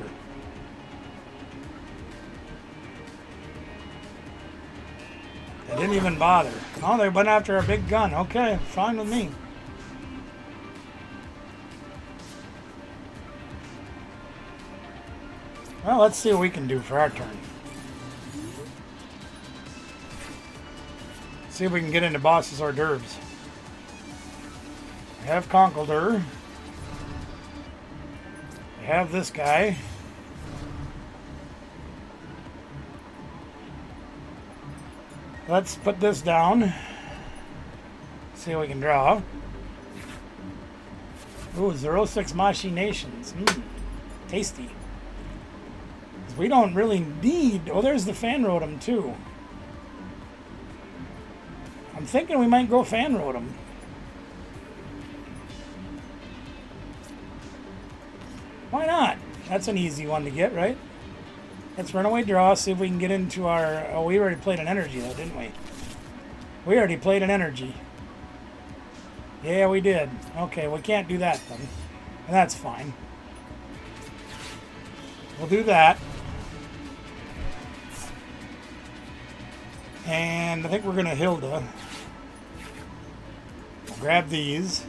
They didn't even bother. Oh, they went after a big gun. Okay, fine with me. Well, let's see what we can do for our turn. See if we can get into Boss's hors d'oeuvres. We have Conkeldurr. We have this guy. Let's put this down. See what we can draw. Ooh, 06 Machinations. Tasty. We don't really need... Oh, there's the Fan Rotom, too. I'm thinking we might go Fan Rotom. Why not? That's an easy one to get, right? Let's Runaway Draw, see if we can get into our... Oh, we already played an energy, though, didn't we? We already played an energy. Yeah, we did. Okay, we can't do that, then. And that's fine. We'll do that. And I think we're going to Hilda. Grab these.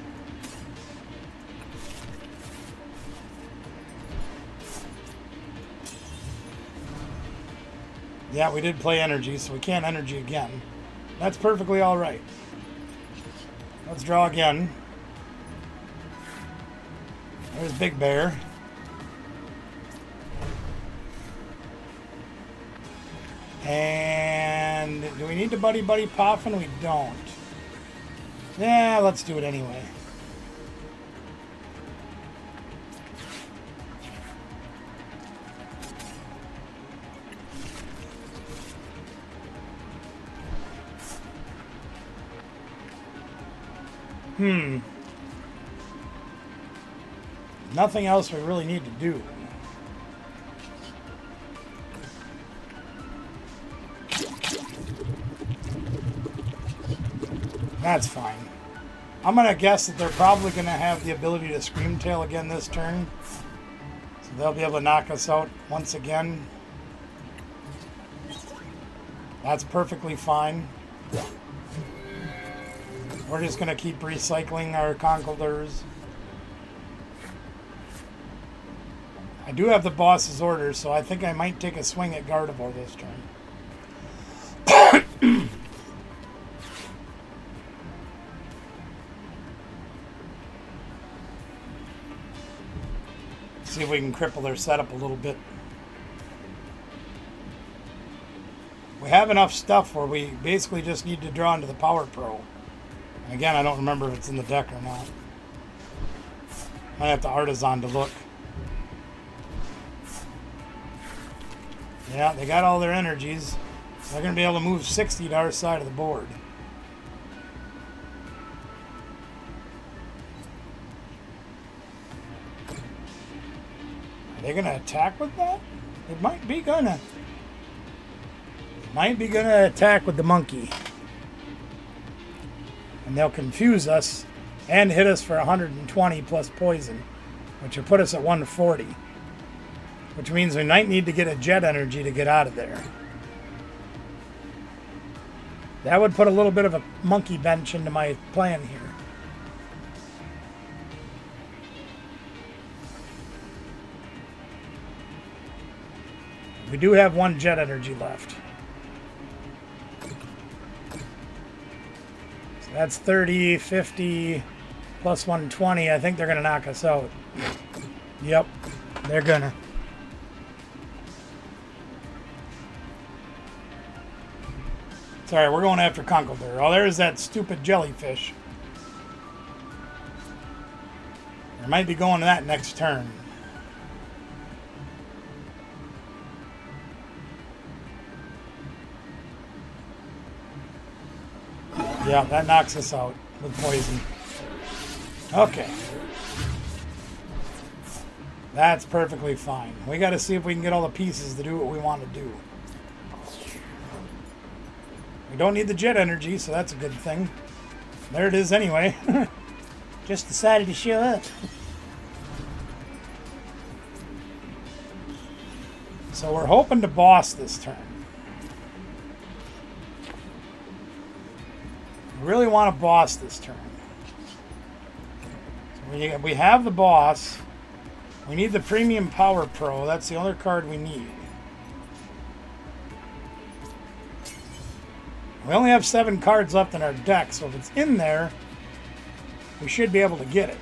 Yeah, we did play energy, so we can't energy again. That's perfectly all right. Let's draw again. There's Big Bear. And do we need to Buddy Poffin? We don't. Yeah, let's do it anyway. Nothing else we really need to do. That's fine. I'm going to guess that they're probably going to have the ability to Scream Tail again this turn. So they'll be able to knock us out once again. That's perfectly fine. We're just going to keep recycling our Conkeldurrs. I do have the boss's orders, so I think I might take a swing at Gardevoir this turn. See if we can cripple their setup a little bit. We have enough stuff where we basically just need to draw into the Power Pro. And again, I don't remember if it's in the deck or not. Might have to Artisan to look. Yeah, they got all their energies. They're going to be able to move 60 to our side of the board. Are they going to attack with that? It might be gonna. Might be gonna attack with the monkey. And they'll confuse us and hit us for 120 plus poison, which will put us at 140. Which means we might need to get a jet energy to get out of there. That would put a little bit of a monkey bench into my plan here. We do have one jet energy left. So that's 30, 50, plus 120. I think they're going to knock us out. Yep, they're going to. Sorry, we're going after Conkeldurr. Oh, there's that stupid jellyfish. I might be going to that next turn. Yeah, that knocks us out with poison. Okay. That's perfectly fine. We got to see if we can get all the pieces to do what we want to do. We don't need the jet energy, so that's a good thing. There it is anyway. Just decided to show up. So we're hoping to boss this turn. We really want to boss this turn. So we have the boss. We need the Premium Power Pro. That's the other card we need. We only have 7 cards left in our deck, so if it's in there, we should be able to get it.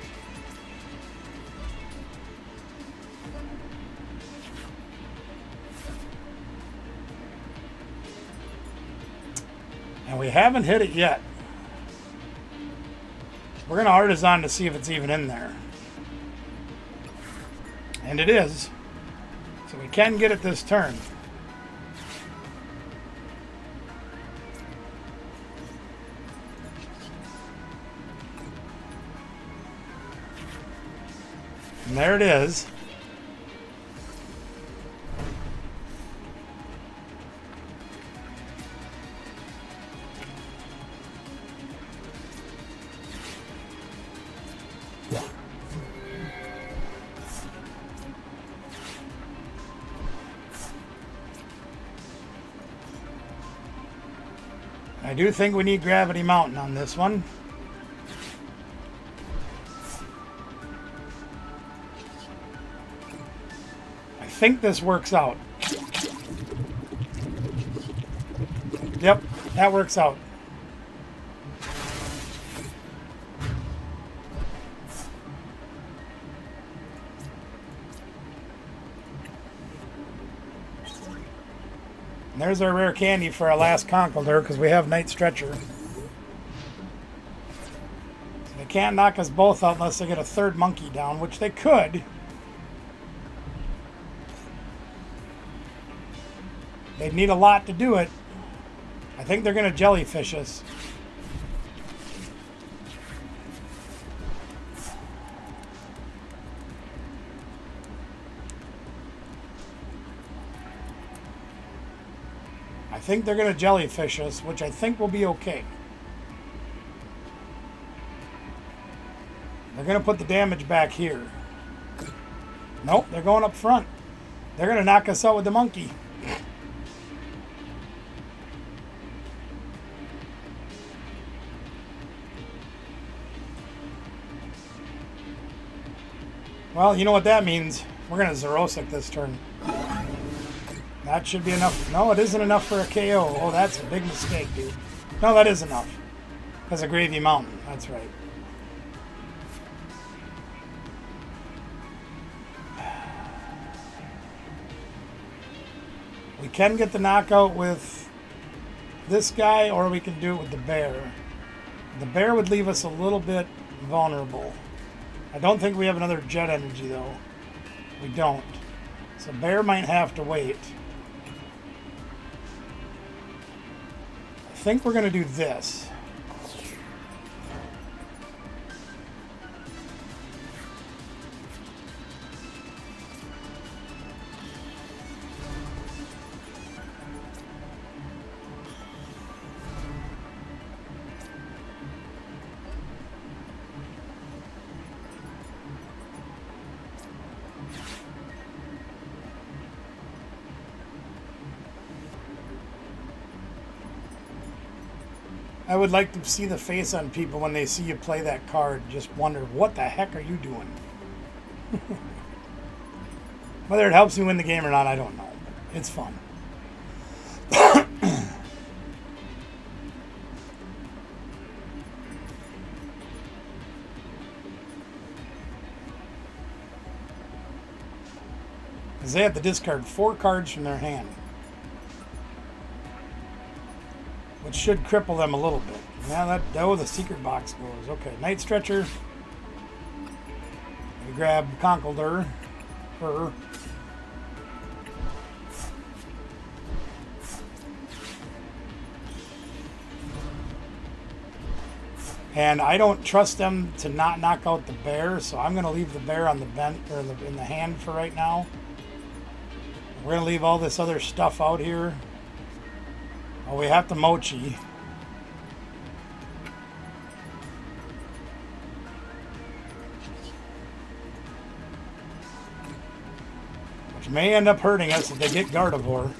And we haven't hit it yet. We're going to Artisan to see if it's even in there. And it is. So we can get it this turn. And there it is. I do think we need Gravity Mountain on this one. I think this works out. Yep, that works out. And there's our rare candy for our last Conkeldurr, because we have Night Stretcher. So they can't knock us both out unless they get a third monkey down, which they could. They'd need a lot to do it. I think they're going to jellyfish us. I think they're going to jellyfish us, which I think will be okay. They're going to put the damage back here. Nope, they're going up front. They're going to knock us out with the monkey. Well, you know what that means. We're going to Xerosic this turn. That should be enough. No, it isn't enough for a KO. Oh, that's a big mistake, dude. No, that is enough. Because of Gravy Mountain. That's right. We can get the knockout with this guy, or we can do it with the bear. The bear would leave us a little bit vulnerable. I don't think we have another jet energy, though. We don't. So bear might have to wait. I think we're going to do this. I would like to see the face on people when they see you play that card. Just wonder, what the heck are you doing? Whether it helps you win the game or not, I don't know. But it's fun. Because they have to discard 4 cards from their hand, which should cripple them a little bit. Now that the secret box goes. Okay, Night Stretcher. We grab Conkeldurr. Her. And I don't trust them to not knock out the bear, so I'm going to leave the bear on the vent or in the hand for right now. We're going to leave all this other stuff out here. Oh, we have to mochi. Which may end up hurting us if they get Gardevoir.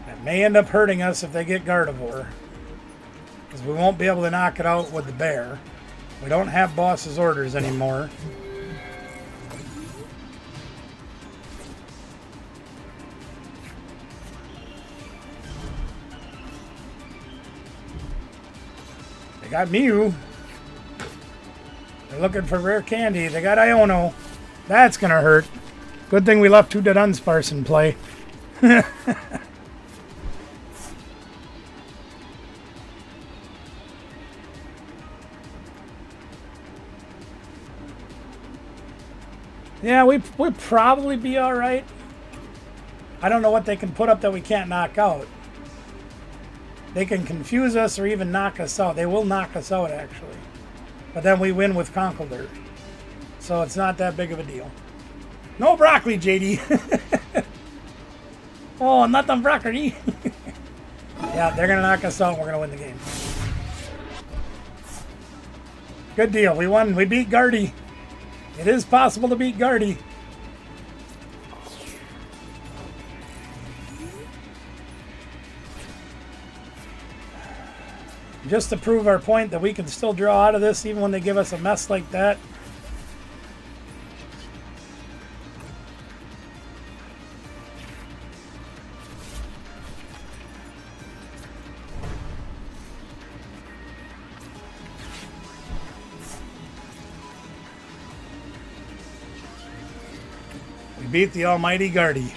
That may end up hurting us if they get Gardevoir. Because we won't be able to knock it out with the bear. We don't have boss's orders anymore. They got Mew. They're looking for rare candy. They got Iono. That's going to hurt. Good thing we left 2 Dunsparce in play. Yeah, we'll probably be all right. I don't know what they can put up that we can't knock out. They can confuse us or even knock us out. They will knock us out, actually. But then we win with Conkeldurr. So it's not that big of a deal. No broccoli, JD. Oh, not the broccoli. Yeah, they're going to knock us out and we're going to win the game. Good deal. We won. We beat Guardy. It is possible to beat Guardy. Just to prove our point that we can still draw out of this even when they give us a mess like that. We beat the almighty Guardy.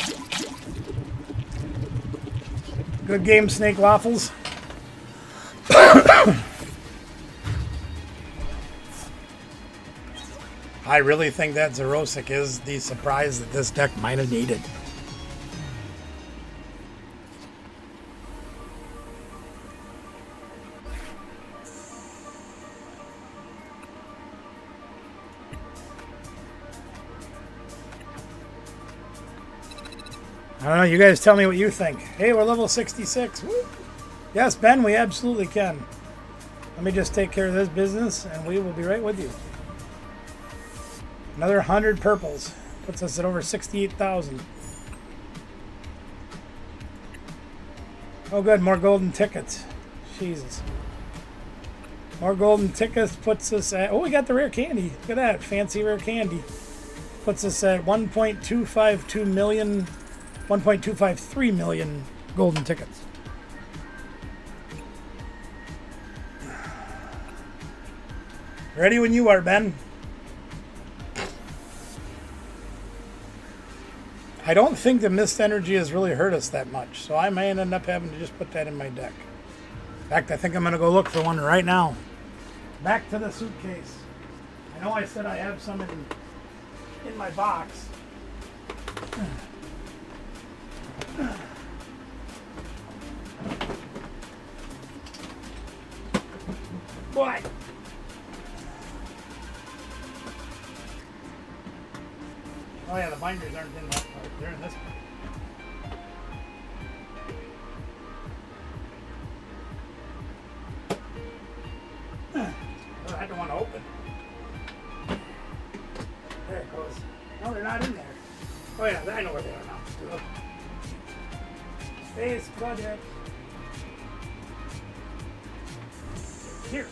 Good game, Snake Waffles. I really think that Xerosic is the surprise that this deck might have needed. I don't know, you guys tell me what you think. Hey, we're level 66. Woo. Yes, Ben, we absolutely can. Let me just take care of this business and we will be right with you. Another 100 purples. Puts us at over 68,000. Oh good, more golden tickets. Jesus. More golden tickets puts us at... Oh, we got the rare candy. Look at that. Fancy rare candy. Puts us at 1.252 million... 1.253 million golden tickets. Ready when you are, Ben. I don't think the mist energy has really hurt us that much, so I may end up having to just put that in my deck. In fact, I think I'm going to go look for one right now. Back to the suitcase. I know I said I have some in my box. Boy! Oh yeah, the binders aren't in that part. They're in this part. Oh, I don't want to open. There it goes. No, they're not in there. Oh yeah, I know where they are now. Space Project. Here.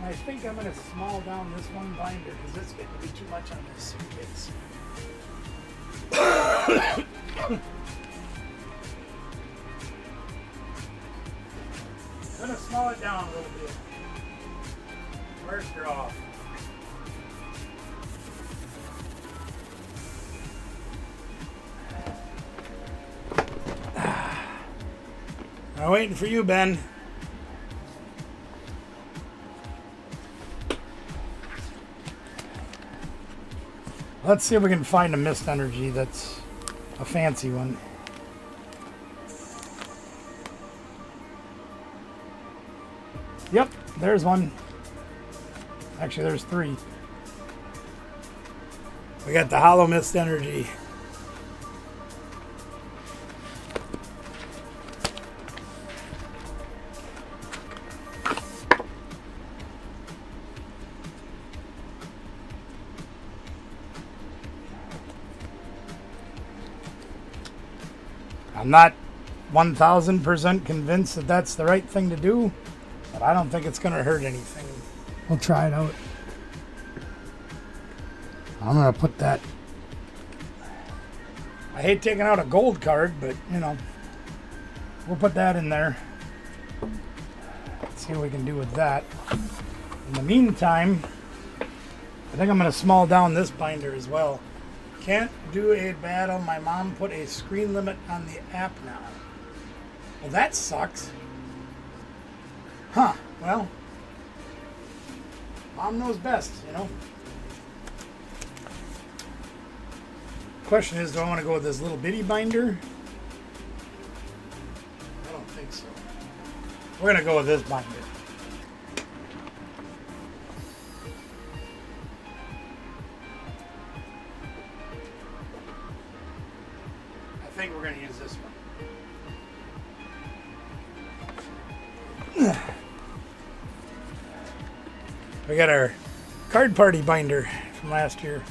I think I'm going to small down this one binder because it's getting to be too much on this suitcase. I'm going to small it down a little bit. First draw. I'm waiting for you, Ben. Let's see if we can find a mist energy that's a fancy one. Yep, there's one. Actually, there's 3. We got the hollow mist energy. I'm not 1000% convinced that that's the right thing to do, but I don't think it's going to hurt anything. We'll try it out. I'm going to put that. I hate taking out a gold card, but you know, we'll put that in there. Let's see what we can do with that. In the meantime, I think I'm going to small down this binder as well. Can't do a battle. My mom put a screen limit on the app now. Well, that sucks. Huh. Well, mom knows best, you know. Question is, do I want to go with this little bitty binder? I don't think so. We're going to go with this binder. I think we're going to use this one. We got our card party binder from last year.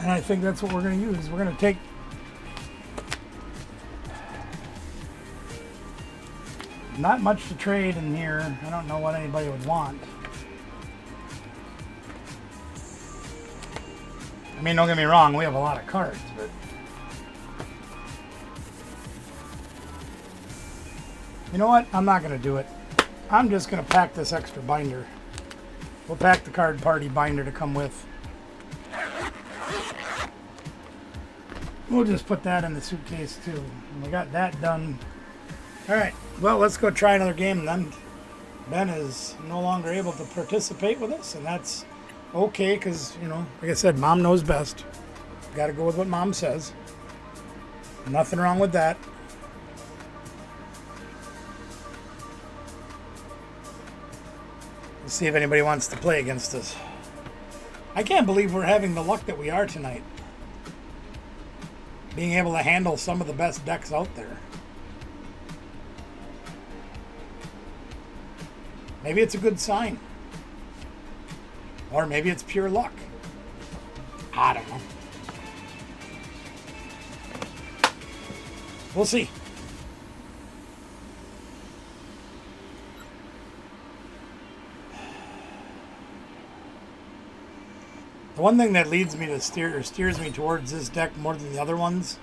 And I think that's what we're going to use. We're going to take not much to trade in here. I don't know what anybody would want. I mean, don't get me wrong, we have a lot of cards, but you know what? I'm not going to do it. I'm just going to pack this extra binder. We'll pack the card party binder to come with. We'll just put that in the suitcase too. And we got that done. All right, well, let's go try another game then. Ben is no longer able to participate with us, and that's okay because, you know, like I said, mom knows best. Got to go with what mom says. Nothing wrong with that. Let's see if anybody wants to play against us. I can't believe we're having the luck that we are tonight. Being able to handle some of the best decks out there. Maybe it's a good sign. Or maybe it's pure luck. I don't know. We'll see. The one thing that leads me to steers me towards this deck more than the other ones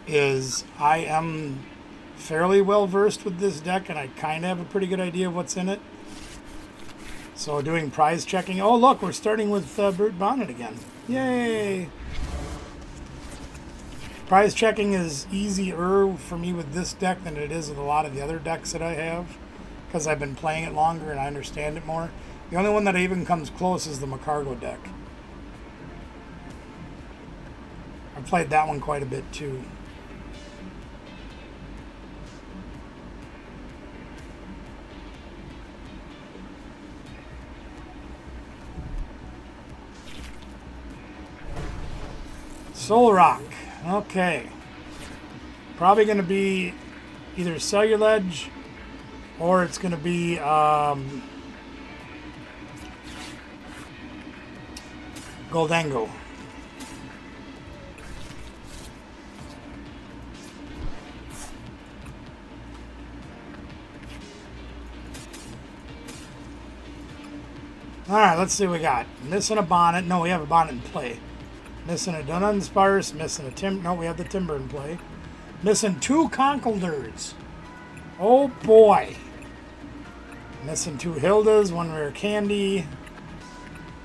is I am fairly well versed with this deck and I kind of have a pretty good idea of what's in it. So doing prize checking. Oh look, we're starting with Brute Bonnet again. Yay! Prize checking is easier for me with this deck than it is with a lot of the other decks that I have because I've been playing it longer and I understand it more. The only one that even comes close is the Macargo deck. I've played that one quite a bit too. Soul Rock. Okay. Probably going to be either Celluledge or it's going to be Goldango. Alright, let's see what we got. Missing a Bonnet. No, we have a Bonnet in play. Missing a Dunsparce. Missing a Timber. No, we have the Timber in play. Missing 2 Conkeldurs. Oh boy. Missing 2 Hildas. 1 Rare Candy.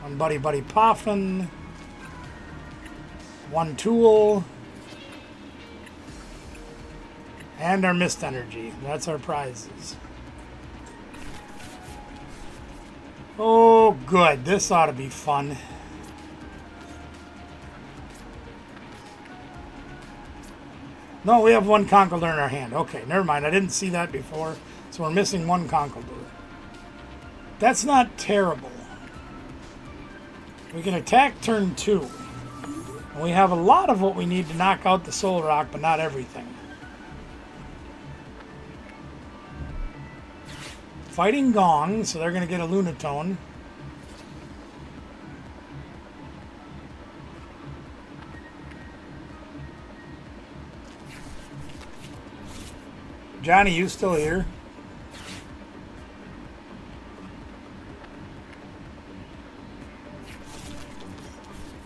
1 Buddy Buddy Poffin. 1 Tool. And our Mist Energy. That's our prizes. Oh, good. This ought to be fun. No, we have one Conkeldurr in our hand. Okay, never mind. I didn't see that before. So we're missing one Conkeldurr. That's not terrible. We can attack turn 2. And we have a lot of what we need to knock out the Solrock, but not everything. Fighting Gong, so they're going to get a Lunatone. Johnny, you still here?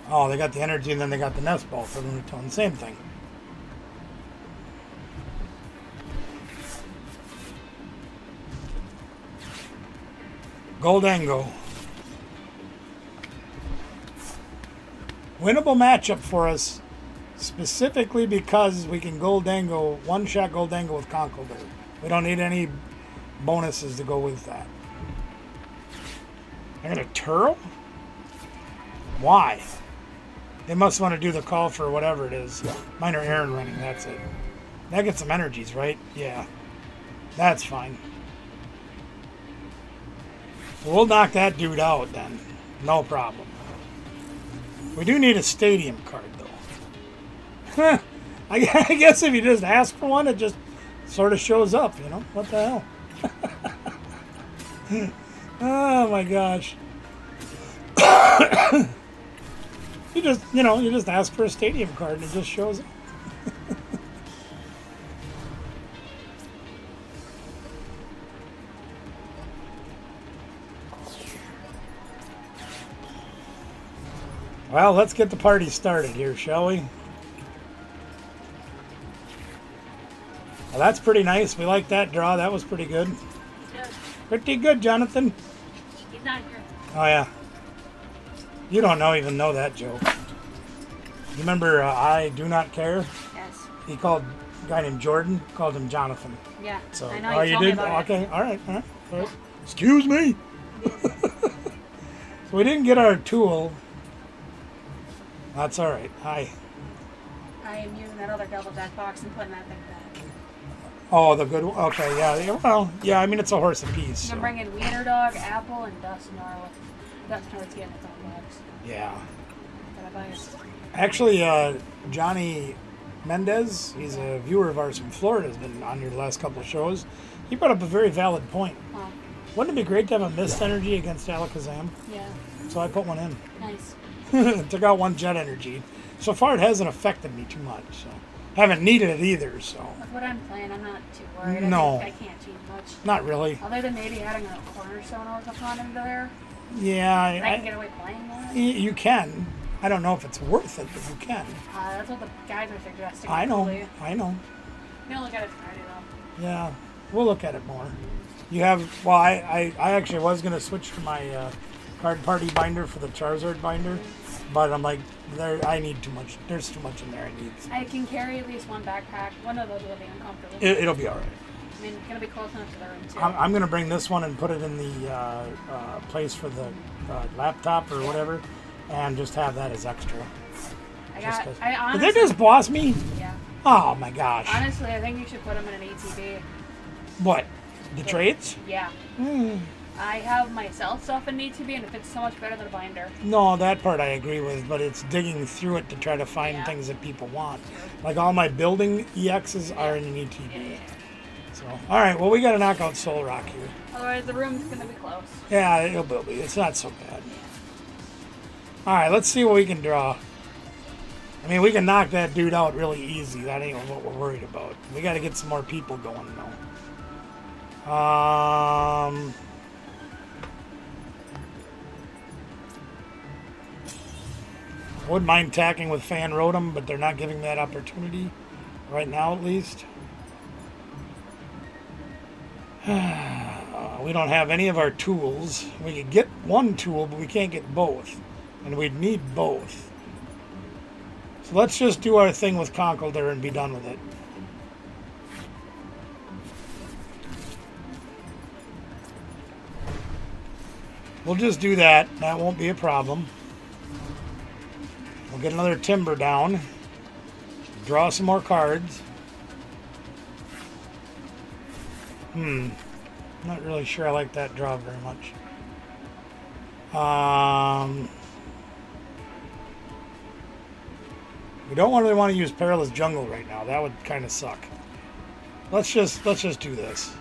Oh, they got the energy and then they got the nest ball for Lunatone. Same thing. Goldango. Winnable matchup for us, specifically because we can Goldango, one-shot Goldango with Conkeldurr. We don't need any bonuses to go with that. They're going to Turl? Why? They must want to do the call for whatever it is. Mine are Aaron running, that's it. That gets some energies, right? Yeah. That's fine. We'll knock that dude out then. No problem. We do need a stadium card, though. I guess if you just ask for one, it just sort of shows up, you know? What the hell? Oh, my gosh. You just ask for a stadium card and it just shows up. Well, let's get the party started here, shall we? Well, that's pretty nice. We like that draw. That was pretty good. Good. Pretty good, Jonathan. He's not here. Oh, yeah. You don't even know that joke. You remember I Do Not Care? Yes. He called a guy named Jordan, called him Jonathan. Yeah. So, I know you told me about okay, it. all right. Excuse me. So we didn't get our tool. That's all right. Hi. I am using that other double deck box and putting that thing back. Oh, the good one. Okay, yeah. Well, yeah. I mean, it's a horse apiece. You can bring in Wiener Dog, Apple, and Dust North. Dust North's getting its own box. Yeah. Gotta buy it. Actually, Johnny Mendez, he's a viewer of ours from Florida, has been on here the last couple of shows. He brought up a very valid point. Oh, Wouldn't it be great to have a Mist Energy against Alakazam? yeah. So I put one in. Nice. Took out one Jet Energy. So far, it hasn't affected me too much. So haven't needed it either. So With what I'm playing, I'm not too worried. No. I can't change much. not really. Other than maybe adding a Cornerstone Orthopon into there. Yeah, I can get away playing that. you can. I don't know if it's worth it, but you can. That's what the guys are suggesting. I know. actually. I know. You don't look at it Friday, though. Yeah, we'll look at it more. You have, well, I actually was going to switch to my card party binder for the Charizard binder, but I'm like, I need too much. There's too much in there. I can carry at least one backpack. One of those will be uncomfortable. It'll be all right. I mean, it's going to be close enough to the room, too. I'm going to bring this one and put it in the place for the laptop or whatever, and just have that as extra. Did honestly, they just boss me? Yeah. Oh my gosh. Honestly, I think you should put them in an ATV. What? The trades? Yeah. I have myself stuff in ATV, and it fits so much better than a binder. No, that part I agree with, but it's digging through it to try to find Yeah. things that people want. Like all my building EXs are in an ATV. Yeah. So, all right, well, we got to knock out Solrock here. Otherwise, the room's going to be close. Yeah, it'll be. It's not so bad. All right, let's see what we can draw. I mean, we can knock that dude out really easy. That ain't what we're worried about. We got to get some more people going, though. I wouldn't mind tacking with Fan Rotom, but they're not giving me that opportunity right now, at least. We don't have any of our tools. We could get one tool, but we can't get both. And we'd need both. So let's just do our thing with Conkeldurr and be done with it. We'll just do that. That won't be a problem. We'll get another timber down. Draw some more cards. Not really sure I like that draw very much. We don't really want to use Perilous Jungle right now. That would kind of suck. Let's just do this.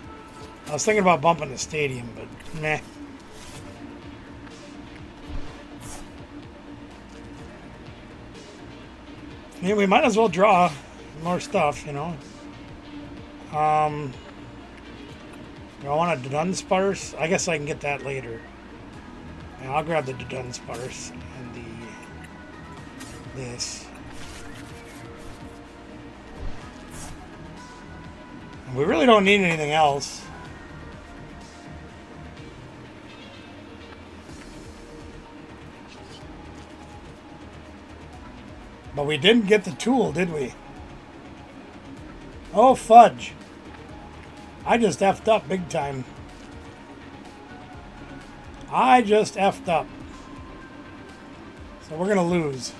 I was thinking about bumping the stadium, but meh. Yeah, we might as well draw more stuff, you know. Do I want a Dunsparce? I guess I can get that later. Yeah, I'll grab the Dunsparce and this. And we really don't need anything else. But we didn't get the tool, did we? Oh, fudge. I just effed up big time. I just effed up. So we're going to lose.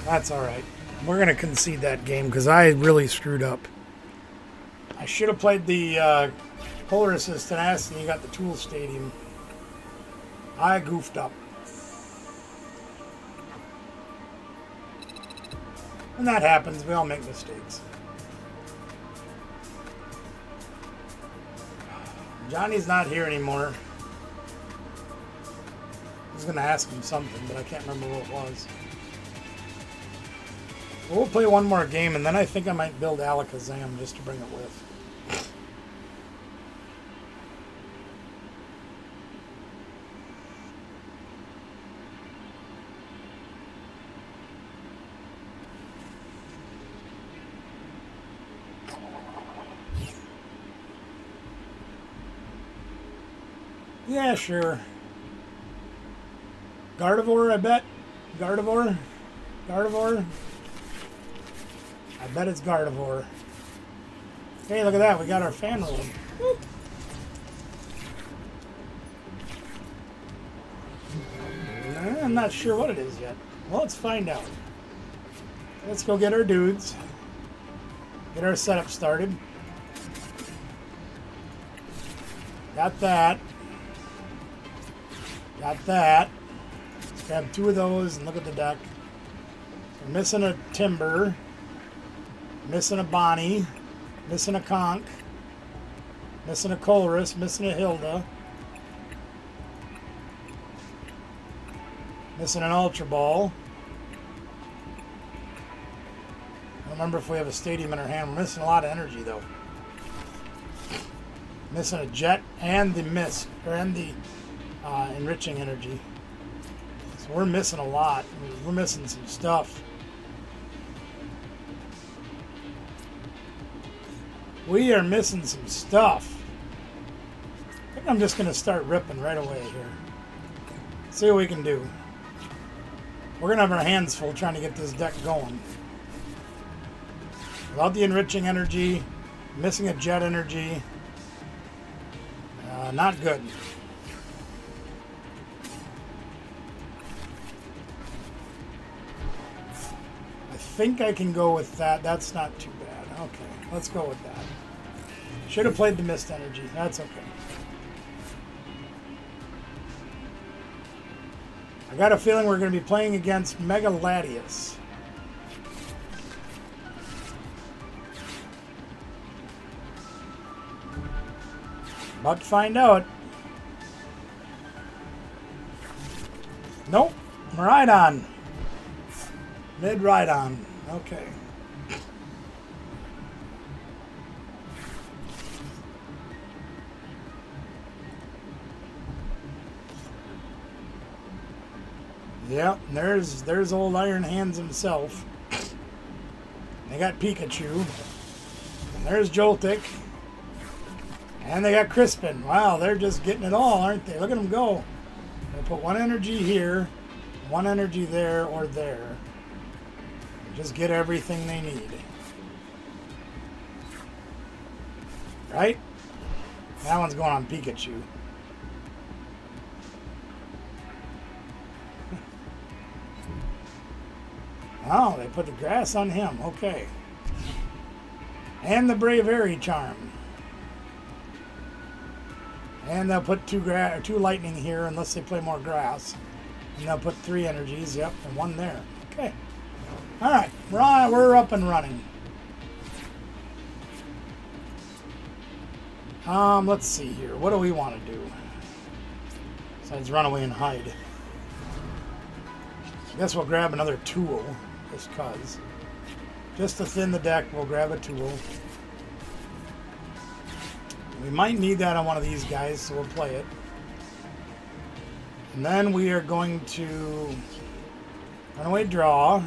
That's all right. We're going to concede that game because I really screwed up. I should have played the Polar Assist and asked, and you got the Tool Stadium. I goofed up. And that happens. We all make mistakes. Johnny's not here anymore. I was going to ask him something, but I can't remember what it was. We'll play one more game, and then I think I might build Alakazam just to bring it with. Yeah, sure. Gardevoir, I bet. Gardevoir? Gardevoir? I bet it's Gardevoir. Hey, look at that. We got our fan rolling. Woo. I'm not sure what it is yet. Well, let's find out. Let's go get our dudes. Get our setup started. Got that. Got that. Let's grab 2 of those and look at the deck. We're missing a Timber. Missing a Bonnie. Missing a Conch. Missing a Colress. Missing a Hilda. Missing an Ultra Ball. I don't remember if we have a Stadium in our hand. We're missing a lot of energy, though. Missing a Jet and the Mist. And the Enriching Energy. So we're missing a lot. We're missing some stuff. We are missing some stuff. I think I'm just going to start ripping right away here. See what we can do. We're going to have our hands full trying to get this deck going. Without the Enriching Energy, missing a Jet Energy. Not good. I think I can go with that. That's not too bad. Okay, let's go with that. Should have played the Mist Energy. That's okay. I got a feeling we're going to be playing against Mega Latias. About to find out. Nope. Miraidon. Mid-Rhydon. Okay. Yep, there's old Iron Hands himself. They got Pikachu. And there's Joltik. And they got Crispin. Wow, they're just getting it all, aren't they? Look at them go. They put 1 energy here, 1 energy there or there. Just get everything they need. Right? That one's going on Pikachu. Oh, they put the grass on him. Okay. And the Bravery Charm. And they'll put two lightning here unless they play more grass. And they'll put 3 energies. Yep, and 1 there. Okay. All right, we're up and running. Let's see here. What do we want to do? Besides run away and hide. I guess we'll grab another tool, just cause. Just to thin the deck, we'll grab a tool. We might need that on one of these guys, so we'll play it. And then we are going to runaway draw.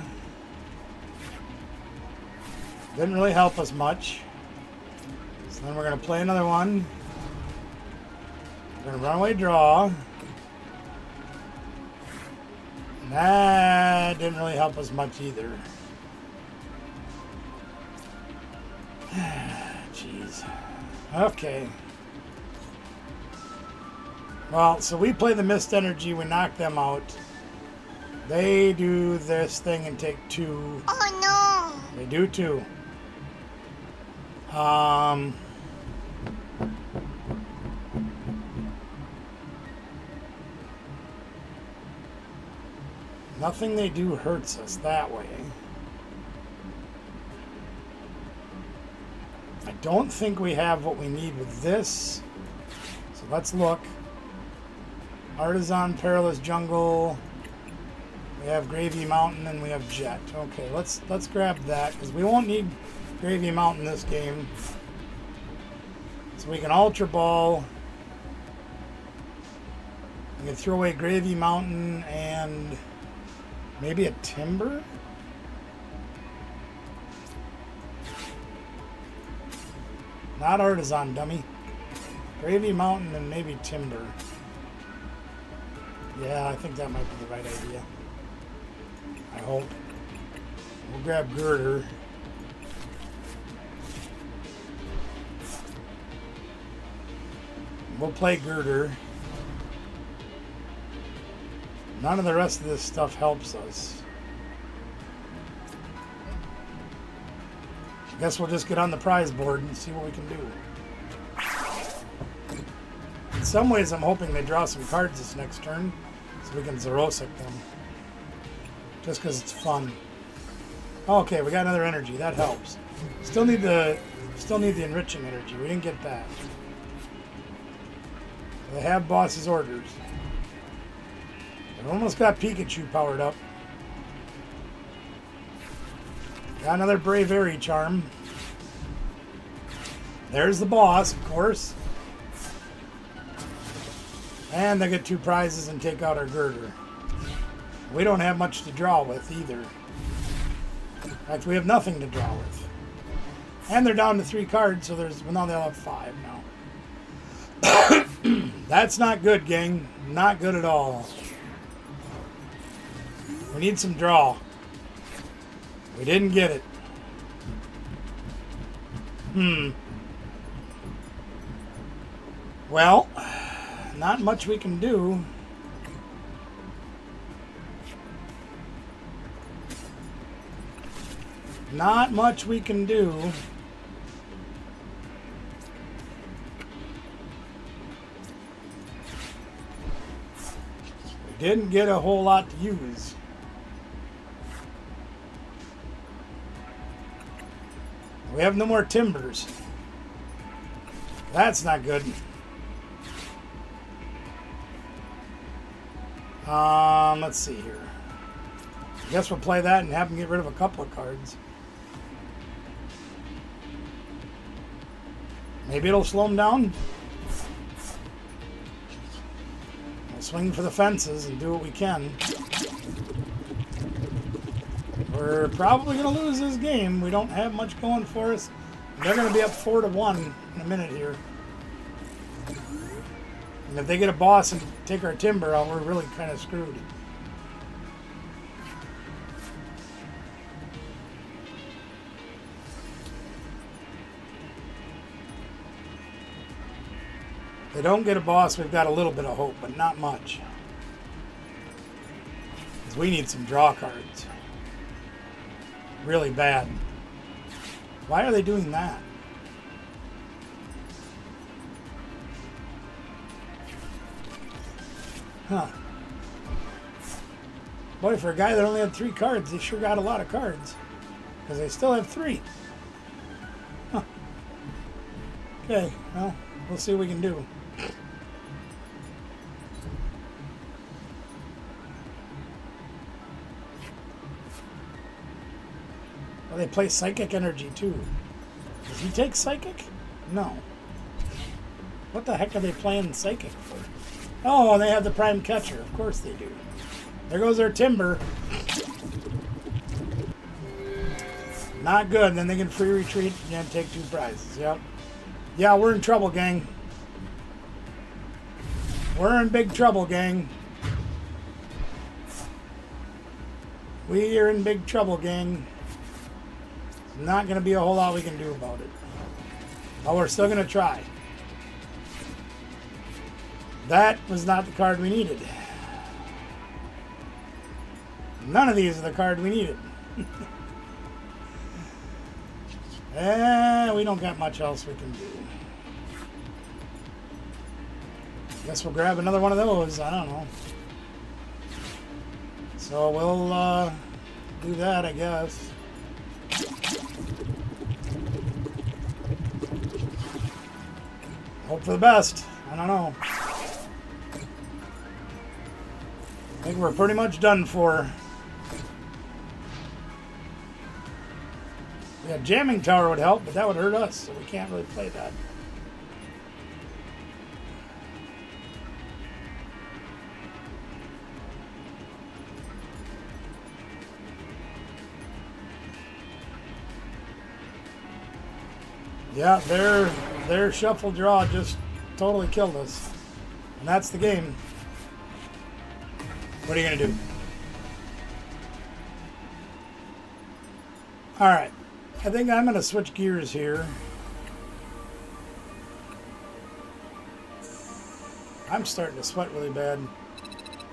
Didn't really help us much. So then we're going to play another one. We're going to runaway draw. And that didn't really help us much either. Jeez. Okay. Well, so we play the Mist Energy, we knock them out. They do this thing and take 2. Oh no! They do 2. Nothing they do hurts us that way. I don't think we have what we need with this. So let's look. Artisan, Perilous Jungle. We have Gravy Mountain and we have Jet. Okay, let's grab that because we won't need Gravy Mountain this game. So we can Ultra Ball. We can throw away Gravy Mountain and maybe a Timber. Not Artisan, dummy. Gravy Mountain and maybe Timber. Yeah, I think that might be the right idea. I hope. We'll grab Girder. We'll play Girder. None of the rest of this stuff helps us. I guess we'll just get on the prize board and see what we can do. In some ways, I'm hoping they draw some cards this next turn so we can Zerosic them. Just because it's fun. Okay, we got another energy. That helps. Still need the enriching energy. We didn't get that. They have boss's orders. I've almost got Pikachu powered up. Got another Bravery Charm. There's the boss, of course. And they get 2 prizes and take out our Girder. We don't have much to draw with either. In fact, we have nothing to draw with. And they're down to 3 cards, so now they'll have 5 now. That's not good, gang. Not good at all. We need some draw. We didn't get it. Well, not much we can do. Not much we can do. We didn't get a whole lot to use. We have no more Timbers. That's not good. Let's see here. I guess we'll play that and have them get rid of a couple of cards. Maybe it'll slow them down. We'll swing for the fences and do what we can. We're probably going to lose this game. We don't have much going for us. They're going to be up 4-1 in a minute here. And if they get a boss and take our Timber out, we're really kind of screwed. If they don't get a boss, we've got a little bit of hope, but not much. Because we need some draw cards. Really bad. Why are they doing that? Huh. Boy, for a guy that only had 3 cards, he sure got a lot of cards. Because they still have 3. Huh. Okay, well, we'll see what we can do. Well, they play Psychic Energy, too. Does he take Psychic? No. What the heck are they playing Psychic for? Oh, they have the Prime Catcher. Of course they do. There goes their Timber. Not good. Then they can free retreat and take 2 prizes. Yep. Yeah, we're in trouble, gang. We're in big trouble, gang. We are in big trouble, gang. Not going to be a whole lot we can do about it. But we're still going to try. That was not the card we needed. None of these are the card we needed. We don't got much else we can do. Guess we'll grab another one of those. I don't know. So we'll do that, I guess. Hope for the best. I don't know. I think we're pretty much done for. Yeah, Jamming Tower would help, but that would hurt us, so we can't really play that. Yeah, their shuffle draw just totally killed us. And that's the game. What are you going to do? Alright. I think I'm going to switch gears here. I'm starting to sweat really bad.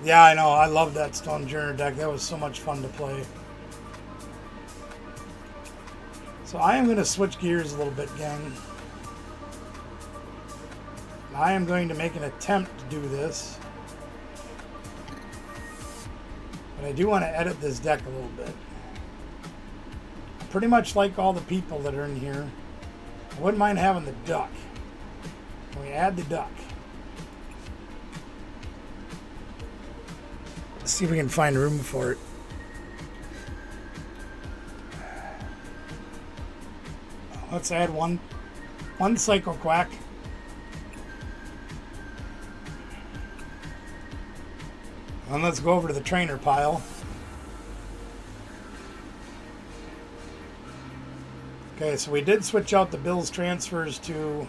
Yeah, I know. I love that Stonejourner deck. That was so much fun to play. So I am going to switch gears a little bit, gang. I am going to make an attempt to do this. But I do want to edit this deck a little bit. Pretty much like all the people that are in here. I wouldn't mind having the duck. Can we add the duck? Let's see if we can find room for it. Let's add one Psycho Quack. And let's go over to the trainer pile. Okay, so we did switch out the Bills transfers to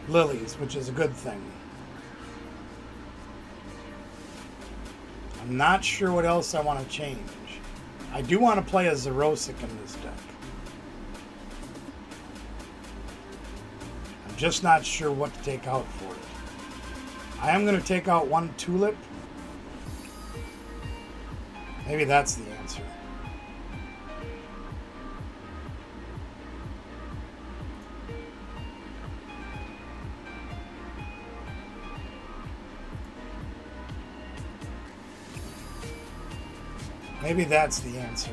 Lilies, which is a good thing. I'm not sure what else I want to change. I do want to play a Zerosic in this deck. I'm just not sure what to take out for it. I am going to take out 1 Tulip. Maybe that's the answer. Maybe that's the answer.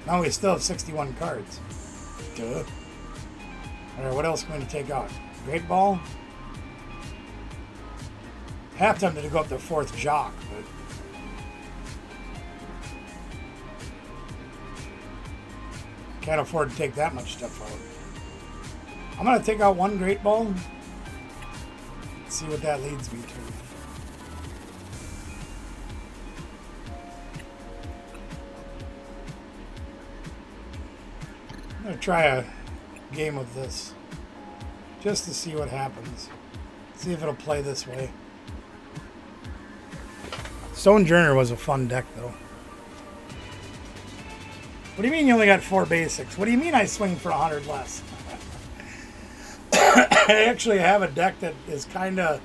Now we still have 61 cards. Duh. Alright, what else can we take out? Great Ball? Half tempted to go up to 4th Jock, but can't afford to take that much stuff out. I'm going to take out 1 Great Ball. See what that leads me to. I'm going to try a game of this just to see what happens. See if it'll play this way. Stonejourner was a fun deck, though. What do you mean you only got 4 basics? What do you mean I swing for 100 less? I actually have a deck that is kind of,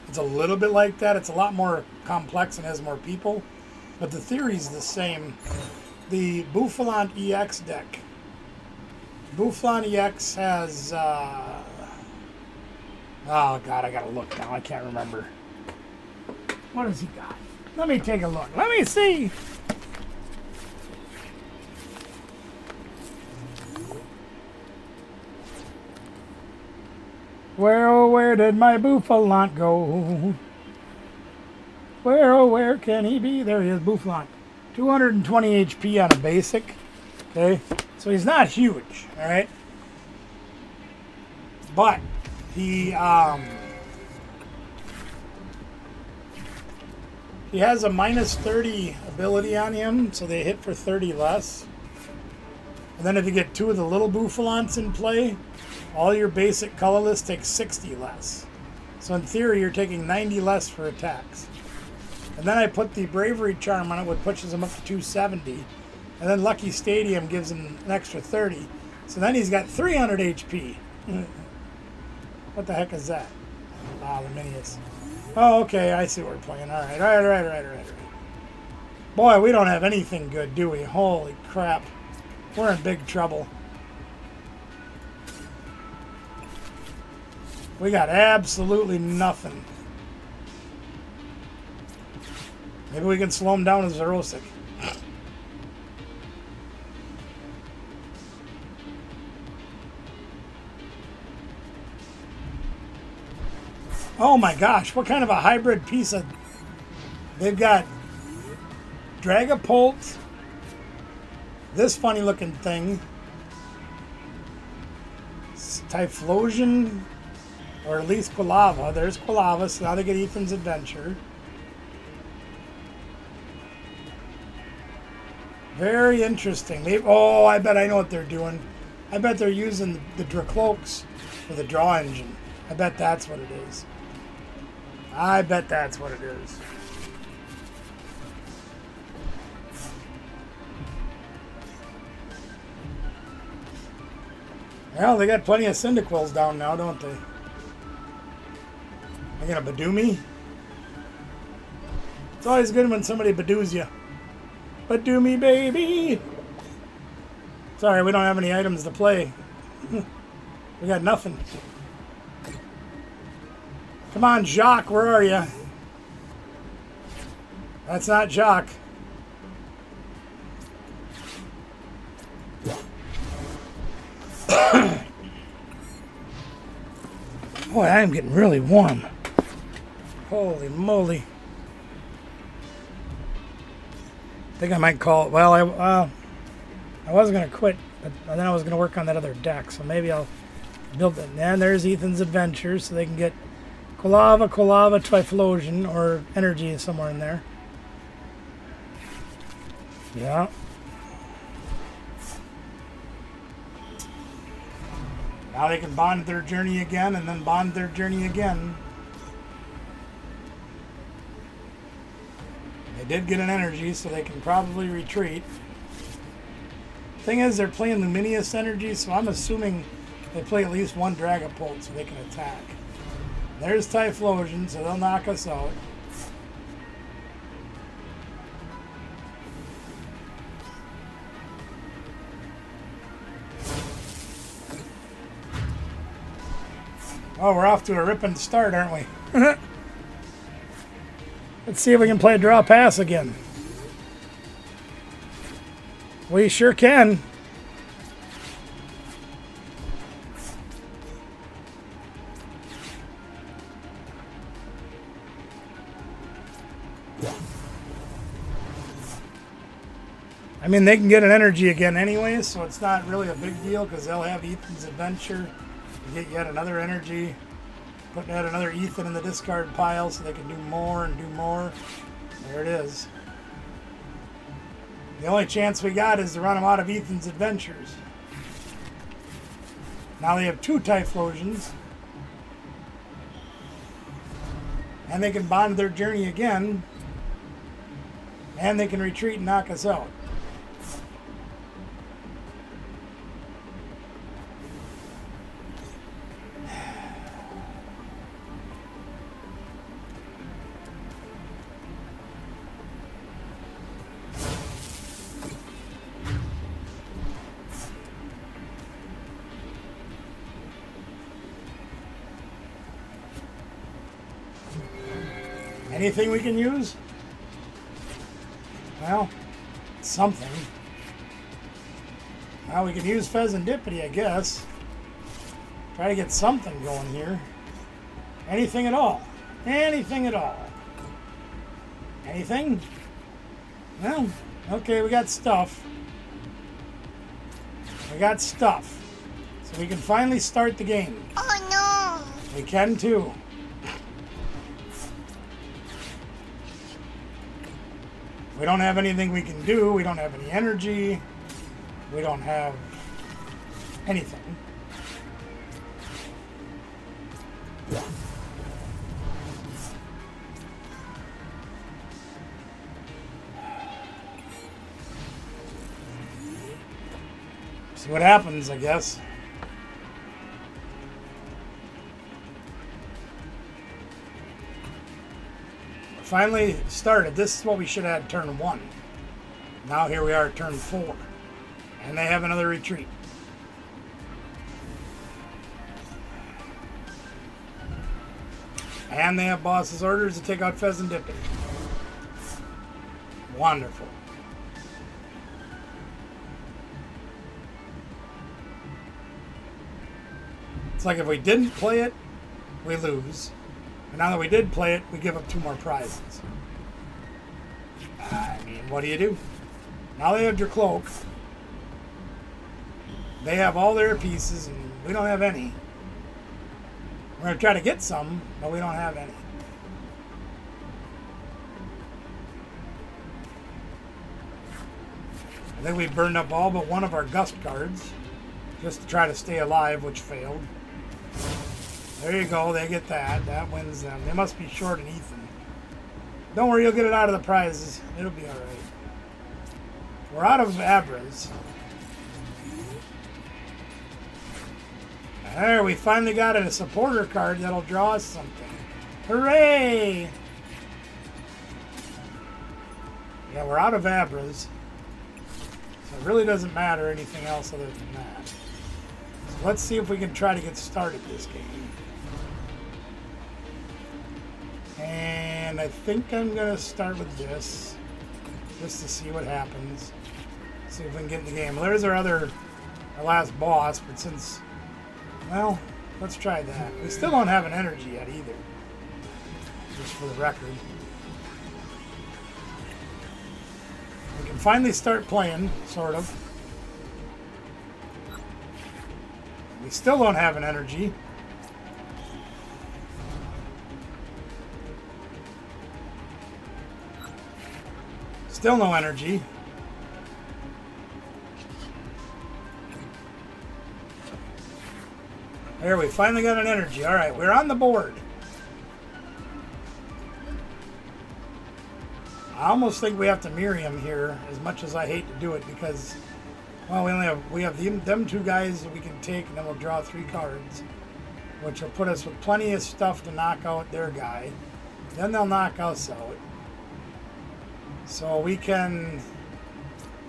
it's a little bit like that. It's a lot more complex and has more people, but the theory's the same. The Bouffalant EX deck. Bouffalant EX has, oh God, I gotta look now. I can't remember. What has he got? Let me take a look. Let me see. Where, oh, where did my Bouffalant go? Where, oh, where can he be? There he is, Bouffalant. 220 HP on a basic. Okay, so he's not huge, all right? But he has a minus 30 ability on him, so they hit for 30 less. And then if you get 2 of the little Bouffalants in play, all your basic colorless takes 60 less. So in theory, you're taking 90 less for attacks. And then I put the Bravery Charm on it, which pushes him up to 270. And then Lucky Stadium gives him an extra 30. So then he's got 300 HP. What the heck is that? Ah, the Minius. Oh, okay, I see what we're playing. All right. Boy, we don't have anything good, do we? Holy crap. We're in big trouble. We got absolutely nothing. Maybe we can slow him down as Zerosic. Oh my gosh, what kind of a hybrid piece of... They've got Dragapult, this funny looking thing, Typhlosion, or at least Quilava. There's Quilava, so now they get Ethan's Adventure. Very interesting. Oh, I bet I know what they're doing. I bet they're using the Dracloaks for the draw engine. I bet that's what it is. I bet that's what it is. Well, they got plenty of Cyndaquils down now, don't they? They got a Badoomy. It's always good when somebody Badoos you. Badoomy, baby! Sorry, we don't have any items to play. We got nothing. Come on, Jacques, where are you? That's not Jacques. Boy, I am getting really warm. Holy moly. I think I might call it. Well, I was going to quit, but then I was going to work on that other deck, so maybe I'll build it. And there's Ethan's Adventure, so they can get Quilava, Typhlosion, or Energy somewhere in there. Yeah. Now they can bond their journey again, and then bond their journey again. They did get an energy, so they can probably retreat. Thing is, they're playing Luminous Energy, so I'm assuming they play at least one Dragapult so they can attack. There's Typhlosion, so they'll knock us out. Oh, we're off to a ripping start, aren't we? Let's see if we can play draw pass again. We sure can. I mean, they can get an energy again anyway, so it's not really a big deal because they'll have Ethan's Adventure. Get yet another energy. Putting out another Ethan in the discard pile so they can do more and do more. There it is. The only chance we got is to run them out of Ethan's Adventures. Now they have 2 Typhlosions. And they can bond their journey again. And they can retreat and knock us out. Anything we can use? Well, something. Well, we can use Pheasantipity, I guess. Try to get something going here. Anything at all. Anything at all. Anything? Well, okay, we got stuff. We got stuff. So we can finally start the game. Oh no! We can too. We don't have anything we can do. We don't have any energy. We don't have anything. See what happens, I guess. Finally started. This is what we should have had turn 1. Now here we are at turn 4. And they have another retreat. And they have boss's orders to take out Pheasantipity. Wonderful. It's like if we didn't play it, we lose. And now that we did play it, we give up 2 more prizes. I mean, what do? Now they have your cloak. They have all their pieces, and we don't have any. We're going to try to get some, but we don't have any. I think we burned up all but one of our gust cards just to try to stay alive, which failed. There you go, they get that. That wins them. They must be short an Ethan. Don't worry, you'll get it out of the prizes. It'll be alright. We're out of Abras. There, we finally got a supporter card that'll draw us something. Hooray! Yeah, we're out of Abras. So it really doesn't matter anything else other than that. So let's see if we can try to get started this game. And I think I'm going to start with this. Just to see what happens. See if we can get in the game. Well, there's our last boss, but since... Well, let's try that. We still don't have an energy yet either. Just for the record. We can finally start playing, sort of. We still don't have an energy. Still no energy. There, we finally got an energy. All right, we're on the board. I almost think we have to Miriam here, as much as I hate to do it, because, well, we have them 2 guys that we can take, and then we'll draw 3 cards, which will put us with plenty of stuff to knock out their guy. Then they'll knock us out. So we can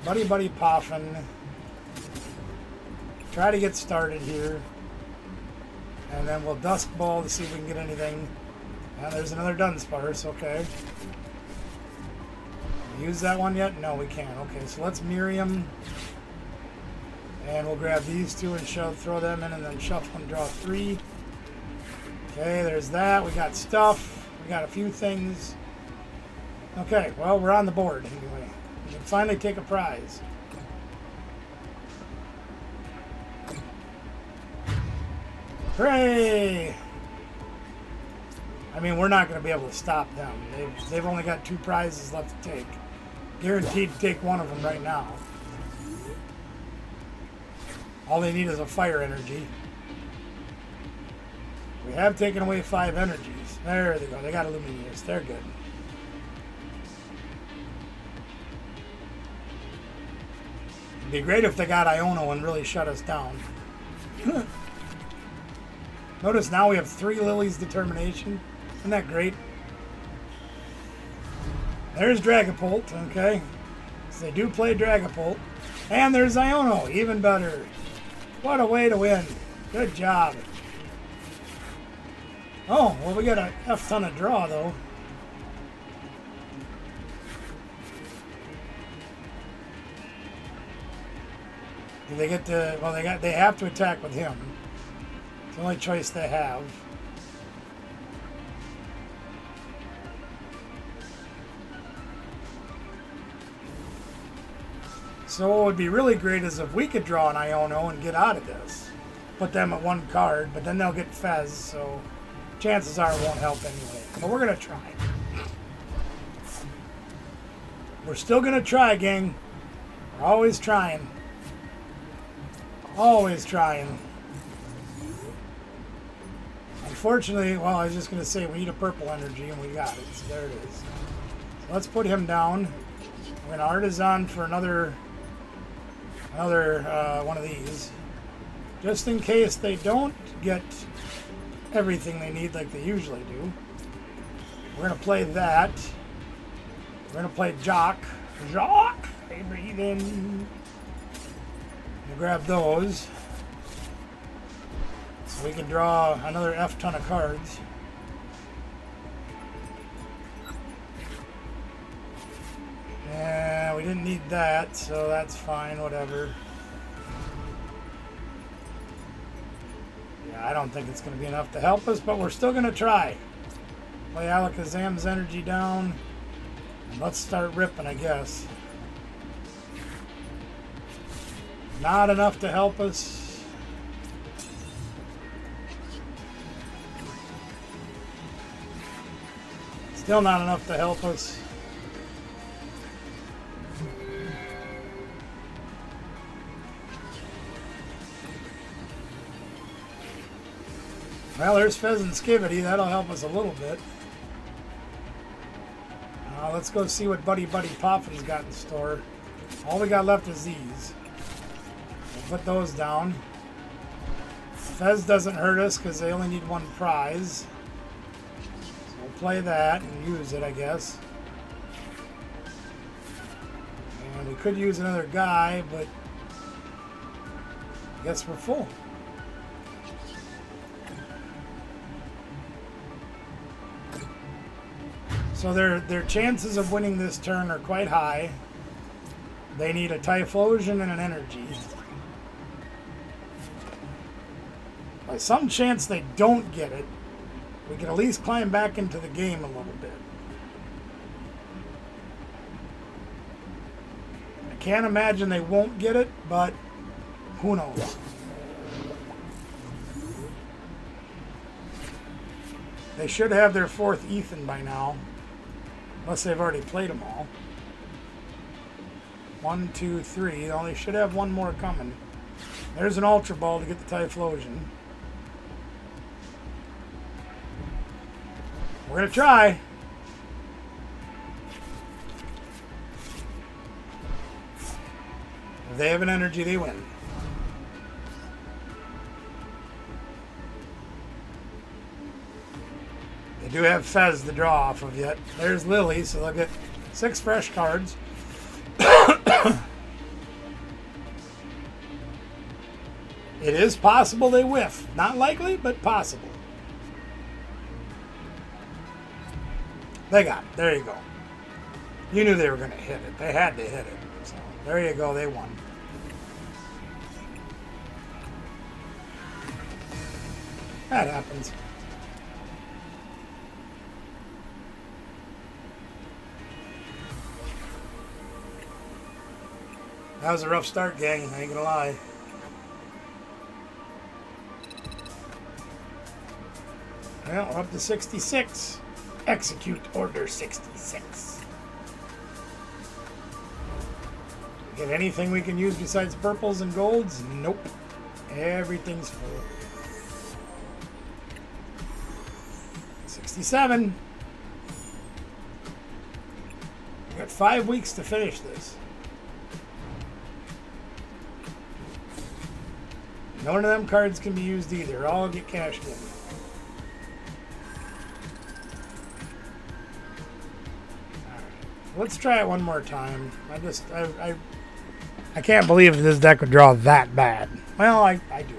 buddy poffin. Try to get started here. And then we'll Dusk Ball to see if we can get anything. And there's another Dunsparce, okay. Use that one yet? No, we can't. Okay, so let's Miriam. And we'll grab these 2 and throw them in and then shuffle and draw 3. Okay, there's that. We got stuff. We got a few things. Okay, well, we're on the board anyway. We can finally take a prize. Hooray! I mean, we're not going to be able to stop them. They've only got 2 prizes left to take. Guaranteed to take one of them right now. All they need is a fire energy. We have taken away 5 energies. There they go. They got Lumineous. They're good. It'd be great if they got Iono and really shut us down. Notice now we have 3 Lily's Determination. Isn't that great? There's Dragapult, okay. So they do play Dragapult. And there's Iono, even better. What a way to win. Good job. Oh, well, we got a F ton of draw, though. Do they get to? Well, they have to attack with him. It's the only choice they have. So what would be really great is if we could draw an Iono and get out of this. Put them at 1 card, but then they'll get Fez, so chances are it won't help anyway. But we're going to try. We're still going to try, gang. We're always trying. Always trying. Unfortunately, well, I was just going to say we need a purple energy, and we got it. So there it is. So let's put him down. We're going to Artisan for another one of these. Just in case they don't get everything they need like they usually do. We're going to play that. We're going to play Jock. Jock! Hey, breathe in. We'll grab those. So we can draw another F ton of cards. Yeah, we didn't need that, so that's fine, whatever. Yeah, I don't think it's going to be enough to help us, but we're still going to try. Play Alakazam's energy down. And let's start ripping, I guess. Not enough to help us. Still not enough to help us. Well, there's Pheasant Skivity. That'll help us a little bit. Let's go see what Buddy Poffin's got in store. All we got left is these. We'll put those down. Fez doesn't hurt us because they only need 1 prize. So we'll play that and use it, I guess. And we could use another guy, but I guess we're full. So their chances of winning this turn are quite high. They need a Typhlosion and an energy. By some chance they don't get it, we can at least climb back into the game a little bit. I can't imagine they won't get it, but who knows? They should have their 4th Ethan by now. Unless they've already played them all. 1, 2, 3. Oh, they should have 1 more coming. There's an Ultra Ball to get the Typhlosion. We're going to try. If they have an energy, they win. They do have Fez to draw off of yet. There's Lily, so they'll get 6 fresh cards. It is possible they whiff. Not likely, but possible. They got it. There you go. You knew they were going to hit it. They had to hit it. So there you go. They won. That happens. That was a rough start, gang. I ain't gonna lie. Well, we're up to 66. Execute Order 66. Get anything we can use besides purples and golds? Nope. Everything's full. 67. We got 5 weeks to finish this. None of them cards can be used either. All get cashed in. Alright. Let's try it one more time. I can't believe this deck would draw that bad. Well, I do.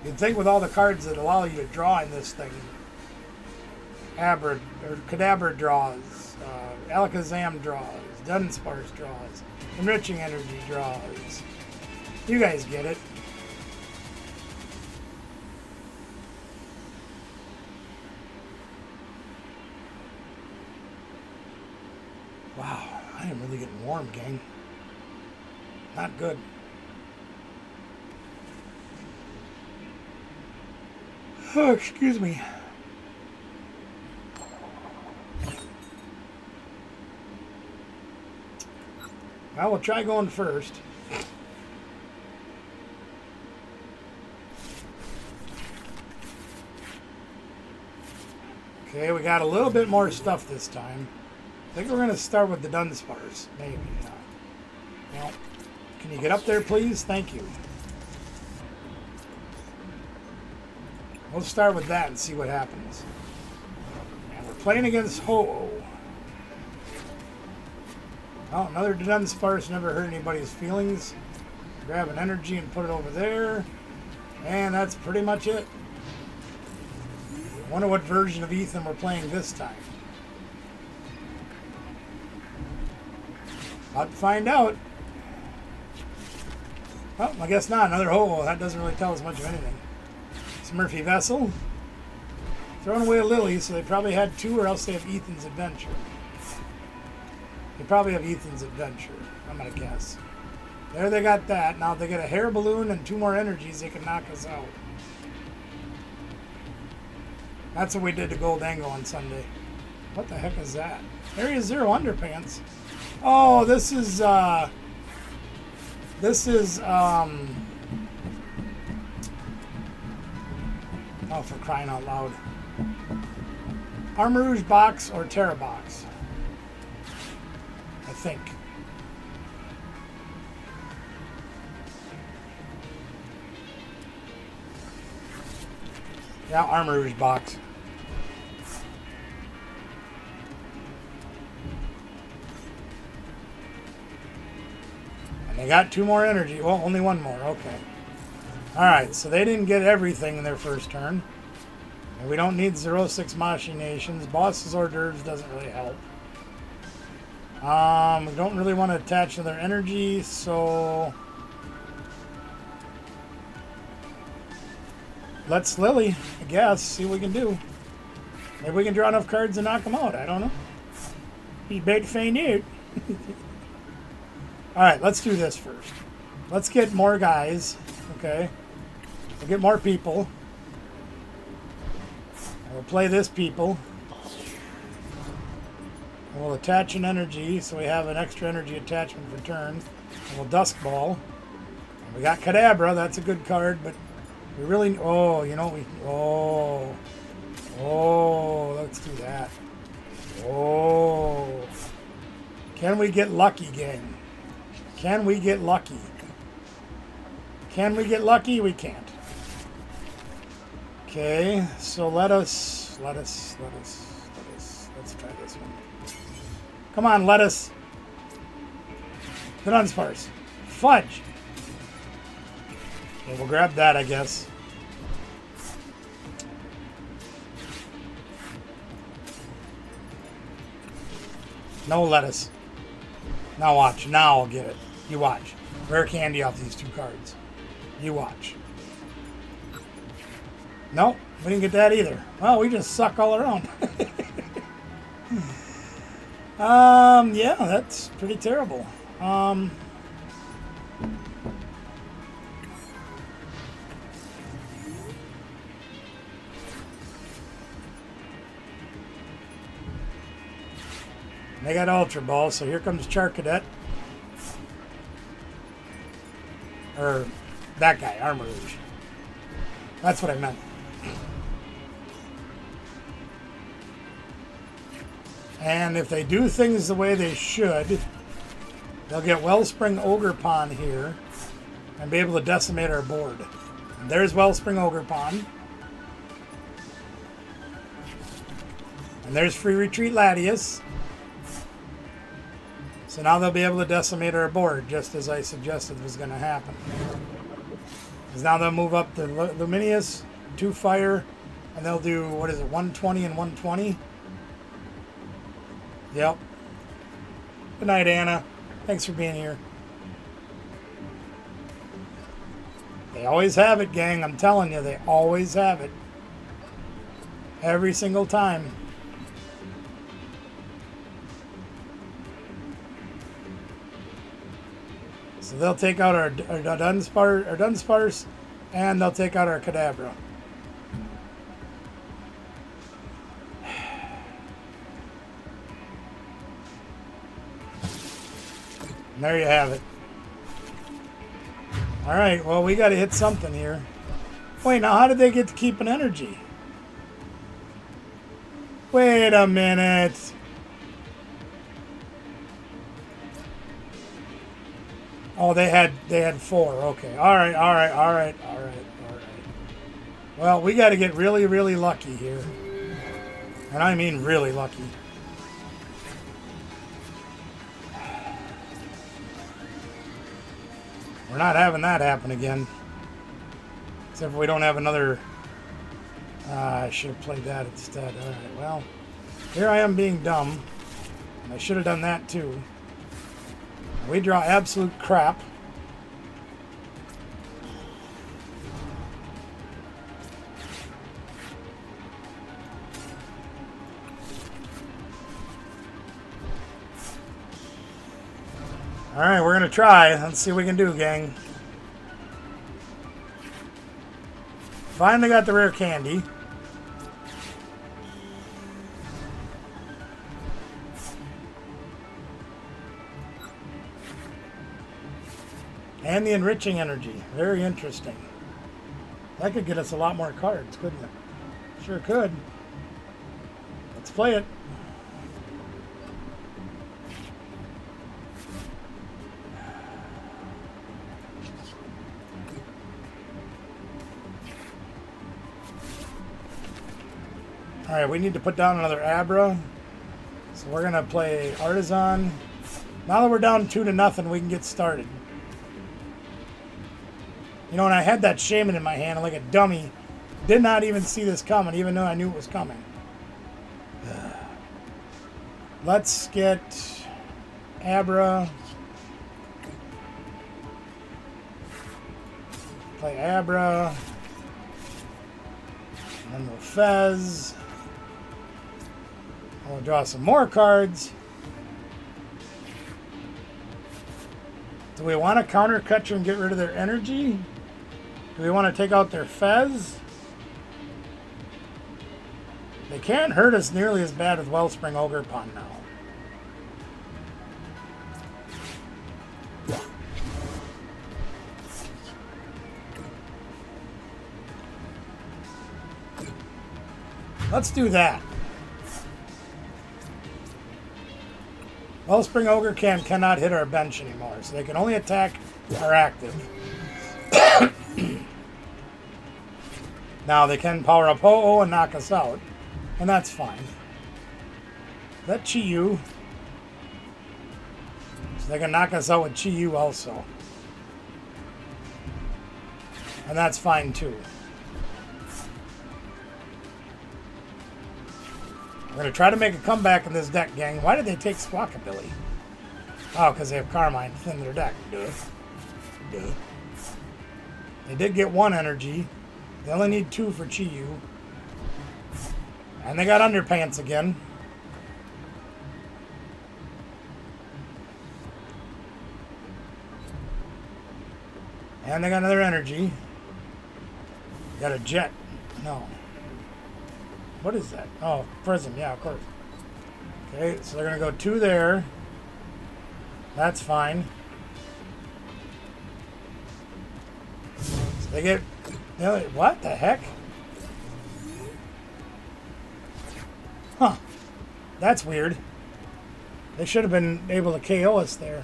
You'd think with all the cards that allow you to draw in this thing, Kadabra draws, Alakazam draws, Dunsparce draws, Enriching Energy draws. You guys get it. Wow, I am really getting warm, gang. Not good. Oh, excuse me. Well, we'll try going first. Okay, we got a little bit more stuff this time. I think we're going to start with the Dunsparce. Maybe. Well, can you get up there, please? Thank you. We'll start with that and see what happens. And we're playing against Ho-Oh. Oh, another Dunsparce. Never hurt anybody's feelings. Grab an energy and put it over there. And that's pretty much it. I wonder what version of Ethan we're playing this time. About to find out. Well, I guess not. Another Ho-Oh. That doesn't really tell us much of anything. Smurfy Vessel. Throwing away a Lily, so they probably had two, or else they have Ethan's Adventure. They probably have Ethan's Adventure, I'm going to guess. There they got that. Now if they get a Hair Balloon and 2 more energies, they can knock us out. That's what we did to Goldango on Sunday. What the heck is that? Area Zero Underpants. Oh, this is, oh, for crying out loud. Armarouge box or Terra box? I think. Yeah, Armarouge box. And they got 2 more energy. Well, only 1 more. Okay. Alright, so they didn't get everything in their first turn. And we don't need 0-6 Machinations. Boss's hors d'oeuvres doesn't really help. We don't really want to attach to their energy, so let's Lily, I guess, see what we can do. Maybe we can draw enough cards to knock them out. I don't know. Be bait feign it. Alright, let's do this first. Let's get more guys. Okay. We'll get more people. And we'll play this people. And we'll attach an energy, so we have an extra energy attachment for turn. And we'll Dusk Ball. And we got Kadabra, that's a good card, but we really, oh, you know, let's do that. Oh. Can we get lucky, gang? Can we get lucky? Can we get lucky? We can't. Okay, so let's try this one. Come on, lettuce. The Dunsparce. Fudge. Okay, we'll grab that, I guess. No lettuce. Now watch. Now I'll get it. You watch. Rare candy off these 2 cards. You watch. Nope, we didn't get that either. Well, we just suck all around. Yeah, that's pretty terrible. They got Ultra Ball, so here comes Charcadet. Or that guy, Armarouge. That's what I meant. And if they do things the way they should, they'll get Wellspring Ogerpon here and be able to decimate our board. And there's Wellspring Ogerpon. And there's Free Retreat Latias. So now they'll be able to decimate our board, just as I suggested was going to happen. Because now they'll move up the Luminous, 2 fire, And they'll do, what is it, 120 and 120? Yep. Good night, Anna. Thanks for being here. They always have it, gang. I'm telling you, they always have it. Every single time. So they'll take out our Dunsparce, and they'll take out our Kadabra. And there you have it. All right, well, we got to hit something here. Wait, now how did they get to keep an energy? Wait a minute. Oh, they had 4. Okay. All right. Well, we got to get really, really lucky here. And I mean really lucky. We're not having that happen again. Except for we don't have another... I should have played that instead. Alright, well. Here I am being dumb. And I should have done that too. We draw absolute crap. Alright, we're going to try. Let's see what we can do, gang. Finally got the rare candy. And the enriching energy. Very interesting. That could get us a lot more cards, couldn't it? Sure could. Let's play it. Alright, we need to put down another Abra. So we're going to play Artisan. Now that we're down 2-0, we can get started. You know, when I had that Shaman in my hand, like a dummy, did not even see this coming, even though I knew it was coming. Let's get Abra. Play Abra. And then we'll Fez. And we'll draw some more cards. Do we want to counter Catcher and get rid of their energy? Do we want to take out their Fez? They can't hurt us nearly as bad with Wellspring Ogerpon now. Let's do that. Wellspring Ogre cannot hit our bench anymore, so they can only attack our active. Now they can power up Ho-Oh and knock us out, and that's fine. That Chi-Yu. So they can knock us out with Chi-Yu also. And that's fine too. We're going to try to make a comeback in this deck, gang. Why did they take Squawkabilly? Oh, because they have Carmine in their deck. Duh. They did get 1 energy. They only need 2 for Chi-Yu. And they got Underpants again. And they got another energy. Got a Jet. No. What is that? Oh, Prism. Yeah, of course. Okay, so they're going to go 2 there. That's fine. So they get... What the heck? Huh. That's weird. They should have been able to KO us there.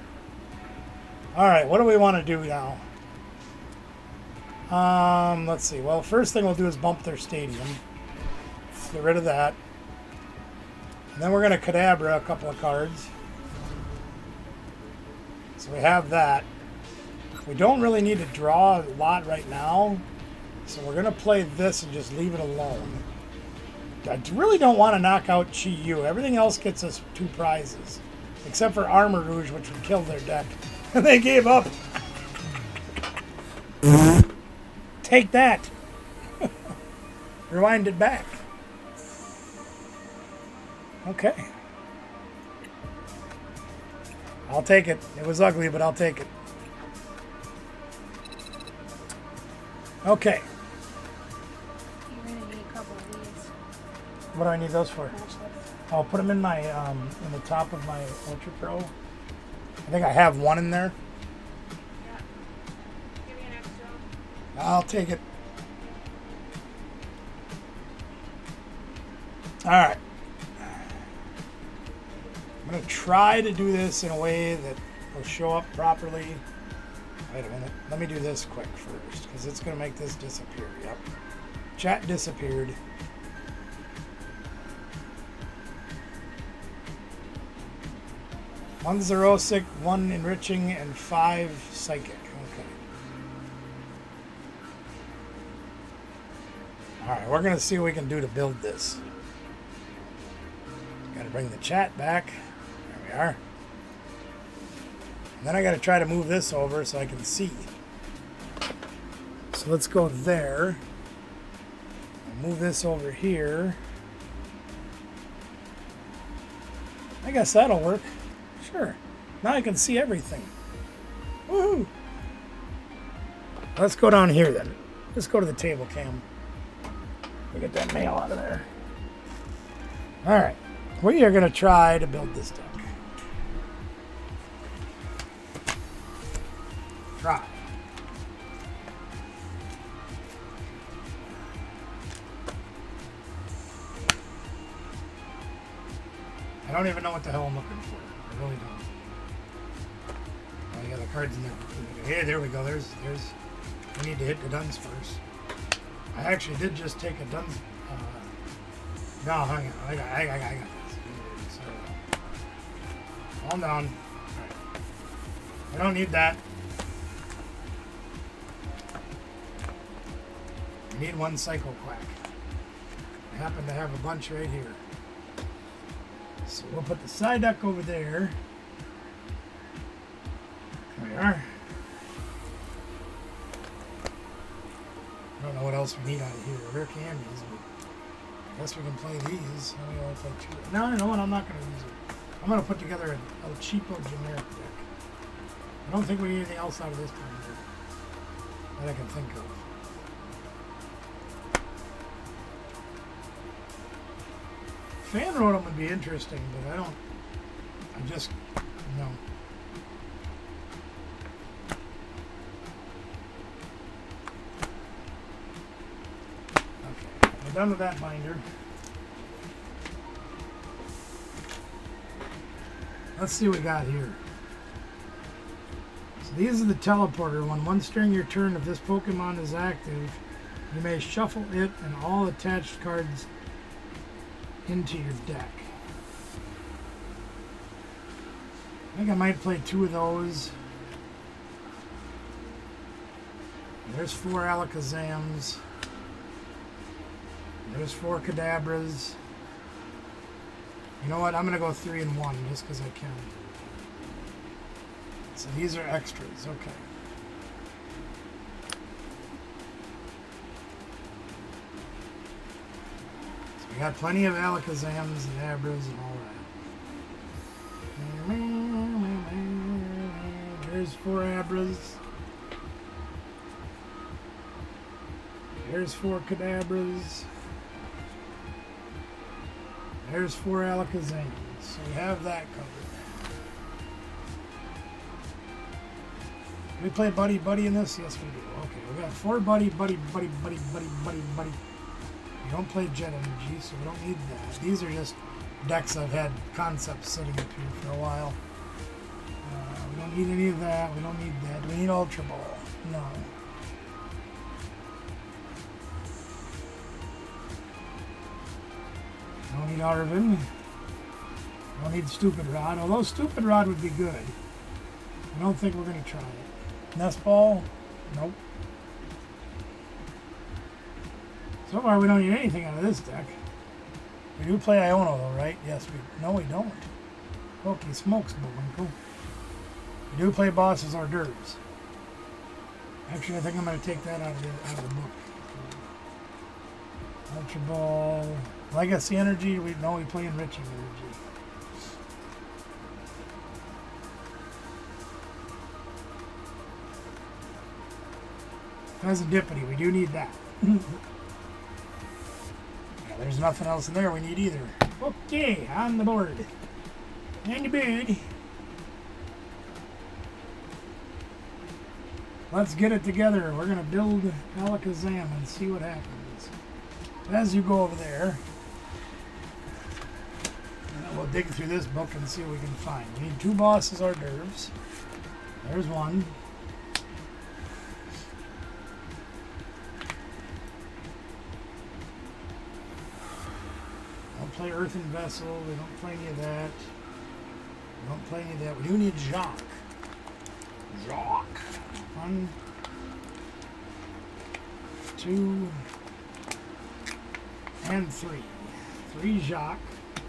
Alright, what do we want to do now? Let's see. Well, first thing we'll do is bump their stadium. Get rid of that. And then we're going to Kadabra a couple of cards. So we have that. We don't really need to draw a lot right now. So we're going to play this and just leave it alone. I really don't want to knock out Chi Yu. Everything else gets us 2 prizes. Except for Armor Rouge, which would kill their deck. And they gave up. Take that. Rewind it back. Okay. I'll take it. It was ugly, but I'll take it. Okay. You're gonna need a couple of these. What do I need those for? Match this. I'll put them in my in the top of my Ultra Pro. I think I have one in there. Yeah. Give me an extra. I'll take it. All right. I'm going to try to do this in a way that will show up properly. Wait a minute. Let me do this quick first, because it's going to make this disappear. Yep. Chat disappeared. One Xerosic, 1 Enriching, and 5 Psychic. Okay. Alright, we're going to see what we can do to build this. Got to bring the chat back. There we are. And then I got to try to move this over so I can see. So let's go there. I'll move this over here. I guess that'll work. Sure. Now I can see everything. Woohoo! Let's go down here then. Let's go to the table cam. We get that mail out of there. Alright. We are going to try to build this deck. Try. I don't even know what the hell I'm looking for. I really don't. Oh, yeah, the cards in there. Hey, there we go. There's. We need to hit the Duns first. I actually did just take a Duns. No, hang on. I got this. Calm down. Right. I don't need that. I need 1 Psycho Quack. I happen to have a bunch right here. So we'll put the side deck over there. There we are. I don't know what else we need out of here. Rare candies, but I guess we can play these. I only play 2. No, you know what? I'm not going to use it. I'm going to put together a cheapo generic deck. I don't think we need anything else out of this binder that I can think of. Fan Rotom would be interesting, but I just, no. Okay, we're done with that binder. Let's see what we got here. So these are the teleporter one. Once during your turn, if this Pokemon is active, you may shuffle it and all attached cards into your deck. I think I might play 2 of those. There's 4 Alakazams. There's 4 Kadabras. You know what? I'm going to go 3 and 1 just because I can. So these are extras. Okay. We got plenty of Alakazams and Abras and all that. There's 4 Abras. There's 4 Kadabras. There's 4 Alakazams. So we have that covered. We play Buddy Buddy in this? Yes, we do. Okay, we got 4 Buddy. We don't play Jet Energy, so we don't need that. These are just decks I've had concepts sitting up here for a while. We don't need any of that. We don't need that. Do we need Ultra Ball? No. I don't need Arvin. I don't need Stupid Rod, although Stupid Rod would be good. I don't think we're going to try it. Nest Ball? Nope. So far we don't need anything out of this deck. We do play Iono though, right? Yes, no we don't. Holy smokes, Bullwinkle. We do play bosses hors d'oeuvres. Actually, I think I'm going to take that out of the book. Ultra Ball, Legacy Energy. We play Enriching Energy. Pheasantipity, we do need that. Yeah, there's nothing else in there we need either. Okay, on the board. And the board. Let's get it together. We're going to build Alakazam and see what happens. As you go over there, we'll dig through this book and see what we can find. We need 2 bosses hors d'oeuvres. There's one. Don't play Earthen Vessel. We don't play any of that. We don't play any of that. We do need Jacques. Jacques. 1, 2, and 3. 3 Jacques.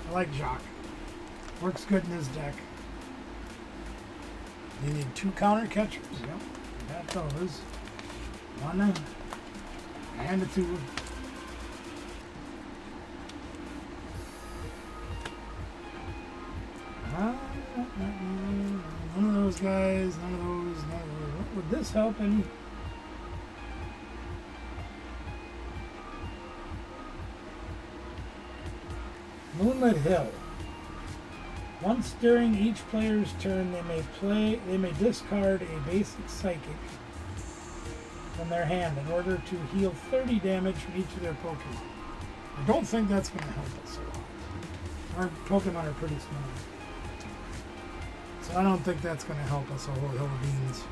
I like Jacques. Works good in this deck. You need 2 counter catchers. Yep, got those. 1 and a 2. None of those guys, none of those. What would this help any? Moonlit Hill. Once during each player's turn, they may discard a basic psychic from their hand in order to heal 30 damage from each of their Pokemon. I don't think that's going to help us a lot. Our Pokemon are pretty small. So I don't think that's going to help us a whole hill of beans.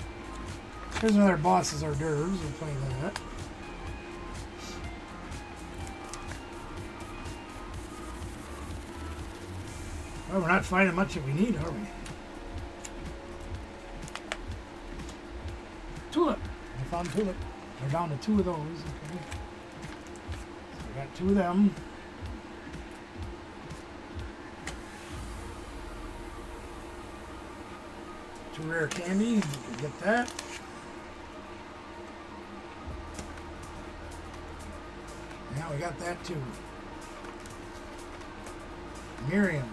Here's another boss's hors d'oeuvres. We'll play that. Well, we're not finding much that we need, are we? Tulip. I found Tulip. We're down to 2 of those. Okay. So we got 2 of them. Two rare candy. We can get that. Yeah, we got that too. Miriam.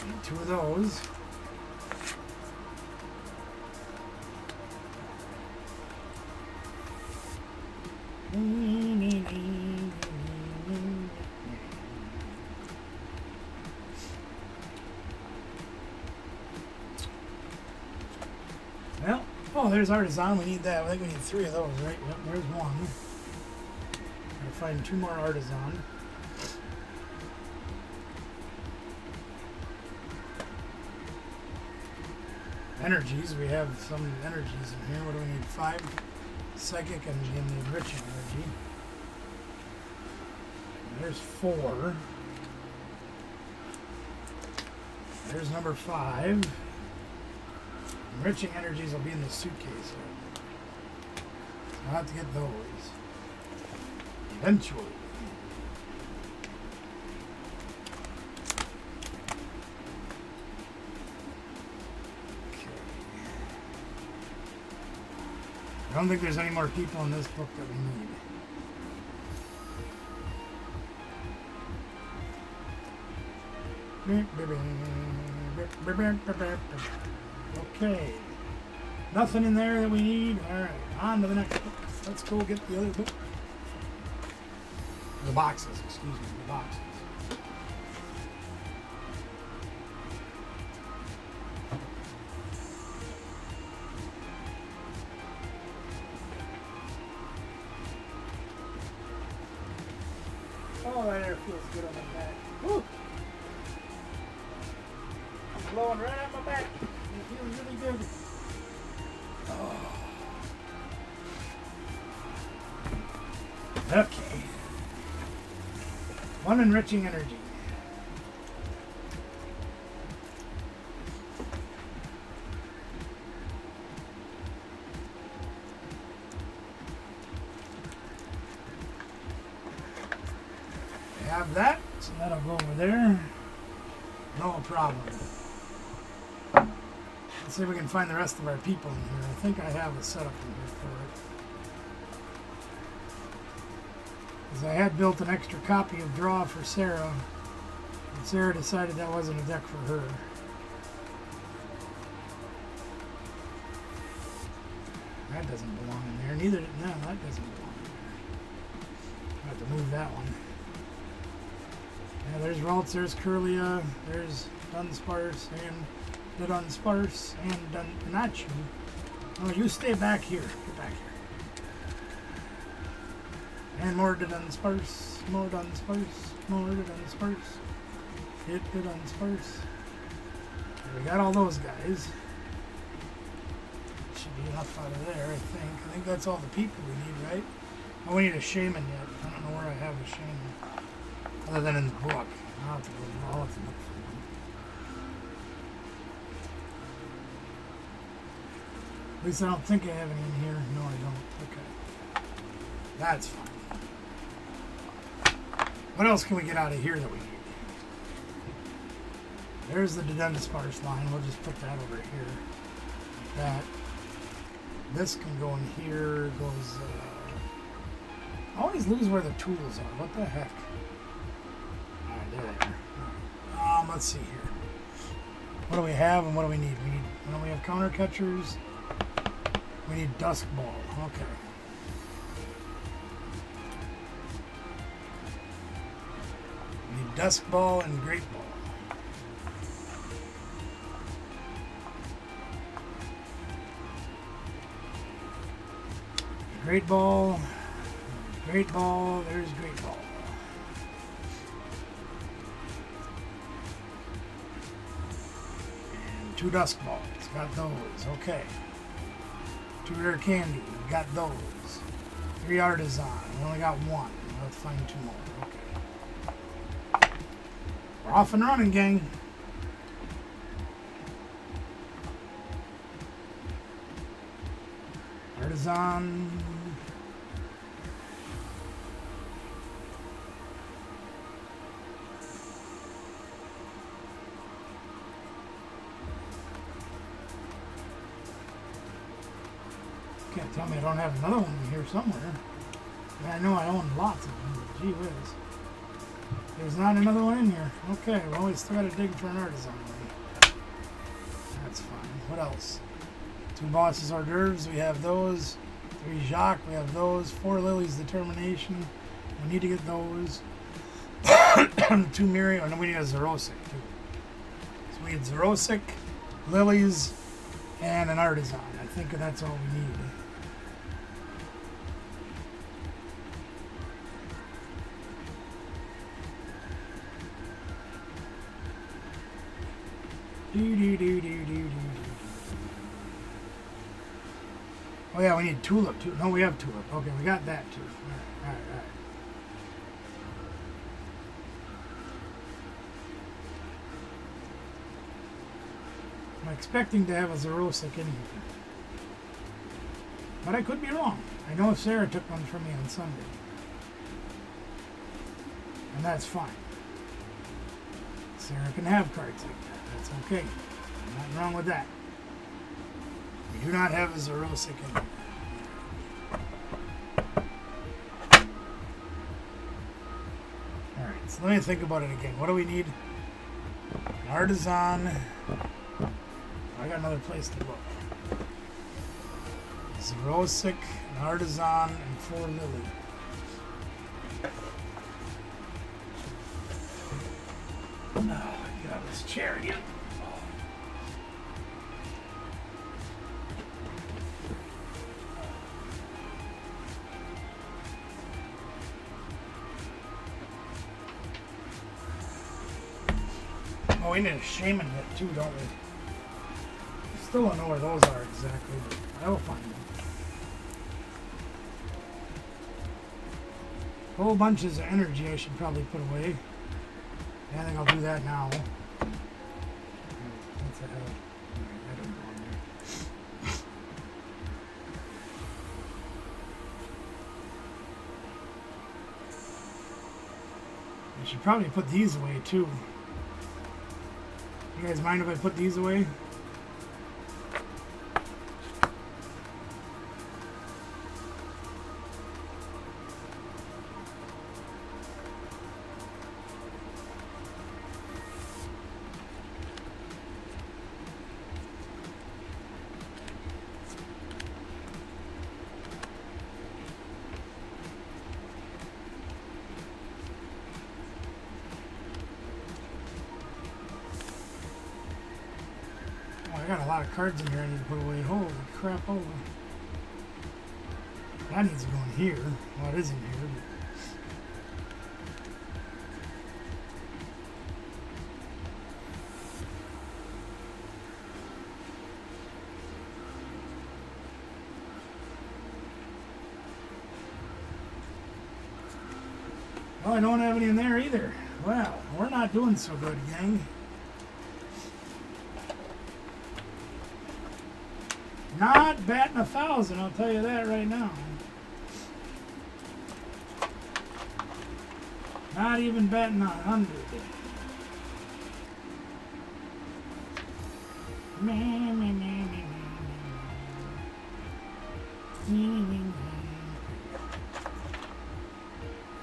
Need 2 of those. Well, oh, there's Artisan. We need that. I think we need 3 of those, right? Yep, there's 1. Gotta find 2 more Artisan. Energies. We have some energies in here. What do we need? 5 psychic energy and the enriching energy. And there's 4. There's number 5. Enriching energies will be in the suitcase. So I'll have to get those. Eventually. I don't think there's any more people in this book that we need. Okay. Nothing in there that we need. Alright, on to the next book. Let's go get the other book. The boxes, excuse me, the boxes. Oh, that air feels good on my back. Woo! I'm blowing right out my back. It feels really good. Oh. Okay. 1 enriching energy. Have that, so That'll go over there. No problem. Let's see if we can find the rest of our people in here. I think I have a setup in here for it. Because I had built an extra copy of Draw for Sarah. And Sarah decided that wasn't a deck for her. That doesn't belong in there. Neither, no, that doesn't belong in there. I have to move that one. Yeah, there's Ralts, there's Curlia, there's Dunsparce, and the Dunsparce, and not you. No, you stay back here. Get back here. And more to Dunsparce, more Dunsparce, more to Dunsparce. Hit the Dunsparce. We got all those guys. Should be enough out of there, I think. I think that's all the people we need, right? Oh, we need a shaman yet. I don't know where I have a shaman. Other than in the book. I'll have to look for one. At least I don't think I have any in here. No, I don't. Okay. That's fine. What else can we get out of here that we need? There's the Dunsparce line. We'll just put that over here. Like that. This can go in here. Goes. I always lose where the tools are. What the heck? Alright, there they are. Let's see here. What do we have and what do we need? We have counter catchers. We need Dusk Ball. Okay. We need Dusk Ball and Great Ball. Great Ball. Great Ball. There's Great Ball. And 2 Dusk Balls. Got those. Okay. 2 Rare Candy. We got those. 3 Artisan. We only got 1. Let's find 2 more. Okay. We're off and running, gang. Artisan. Can't tell me I don't have another one in here somewhere. I know I own lots of them, but gee whiz. There's not another one in here. Okay, well we still gotta dig for an Artisan one. That's fine. What else? 2 Bosses Hors d'oeuvres, we have those. 3 Jacques, we have those. 4 Lily's Determination, we need to get those. 2 Miriam, and then we need a Xerosic too. So we need Xerosic, Lily's, and an Artisan. I think that's all we need. Oh yeah, we need Tulip too. No, we have Tulip. Okay, we got that too. Alright. I'm expecting to have a Xerosic in here. But I could be wrong. I know Sarah took one from me on Sunday. And that's fine. Sarah can have cards like that. That's okay. Nothing wrong with that. We do not have a Xerosic in here. Alright, so let me think about it again. What do we need? An Artisan. I got another place to look. Xerosic, an Artisan, and 4 Lily. Oh, get out of this chair again. Oh, we need a shaman hit too, don't we? Still don't know where those are exactly, but I will find them. Whole bunches of energy I should probably put away. I think I'll do that now. What's the hell? I don't know there. I Should probably put these away too. You guys mind if I put these away? I got a lot of cards in here I need to put away. Holy crap, oh. That needs to go in here. Well, it is in here. Well, I don't have any in there either. Well, we're not doing so good, gang. Not batting 1,000, I'll tell you that right now. Not even batting 100.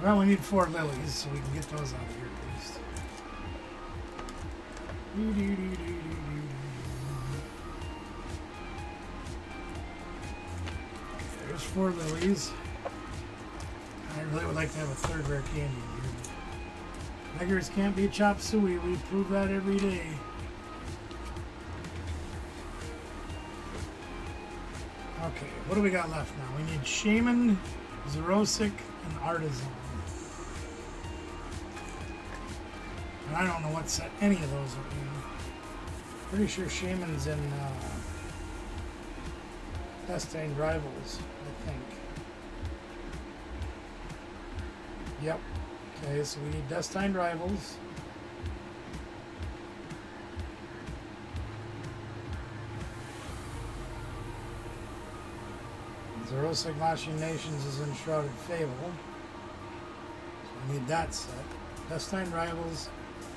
Well, we need 4 lilies, so we can get those out of here at least. There's 4 lilies. I really would like to have a 3rd rare candy in here. Beggars can't be chop suey. We prove that every day. Okay, what do we got left now? We need Shaman, Xerosic, and Artisan. And I don't know what set any of those are in. Pretty sure Shaman's in Destined Rivals, I think. Yep. Okay, so we need Destined Rivals. Xerosic Machinations is in Shrouded Fable. So we need that set. Destined Rivals,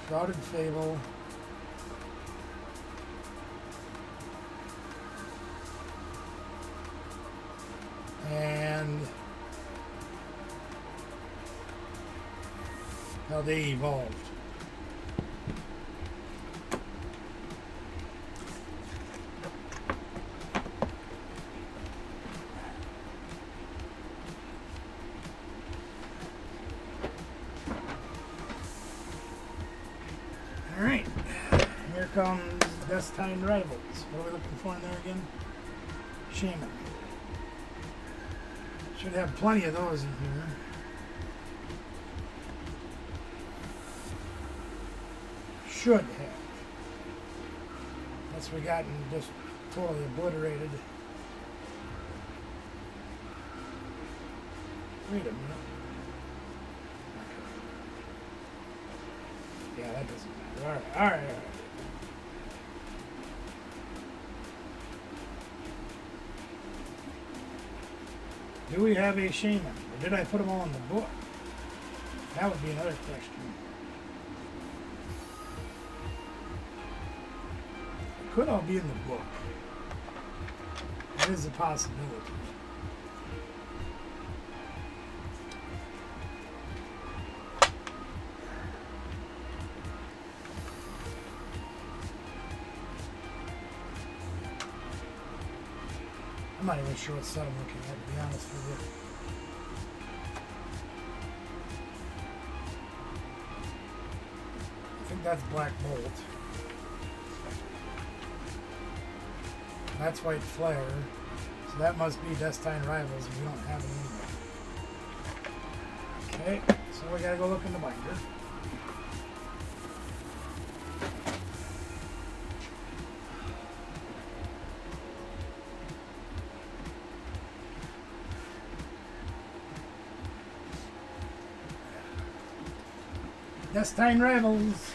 Shrouded Fable. And how they evolved. All right, here comes Destined Rivals. What are we looking for in there again? Shaman. Should have plenty of those in here. Should have. Unless we gotten just totally obliterated. Wait a minute. Okay. Yeah, that doesn't matter. Alright. Do we have a shaman? Or did I put them all in the book? That would be another question. It could all be in the book. That is a possibility. I'm not even sure what set I'm looking at, to be honest with you. I think that's Black Bolt. That's White Flare. So that must be Destined Rivals, and we don't have it anymore. Okay, so we gotta go look in the binder. Destined Rivals.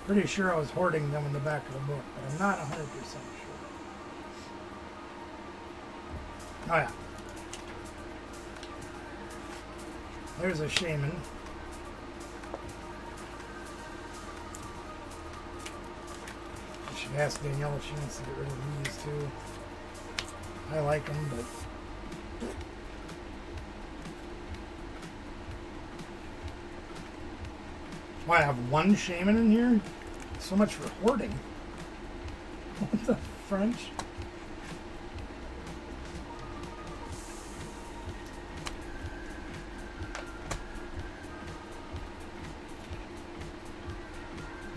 Pretty sure I was hoarding them in the back of the book, but I'm not 100% sure. Oh yeah. There's a shaman. I should ask Danielle if she wants to get rid of these too. I like them, but why I have one shaman in here? So much for hoarding. What the French?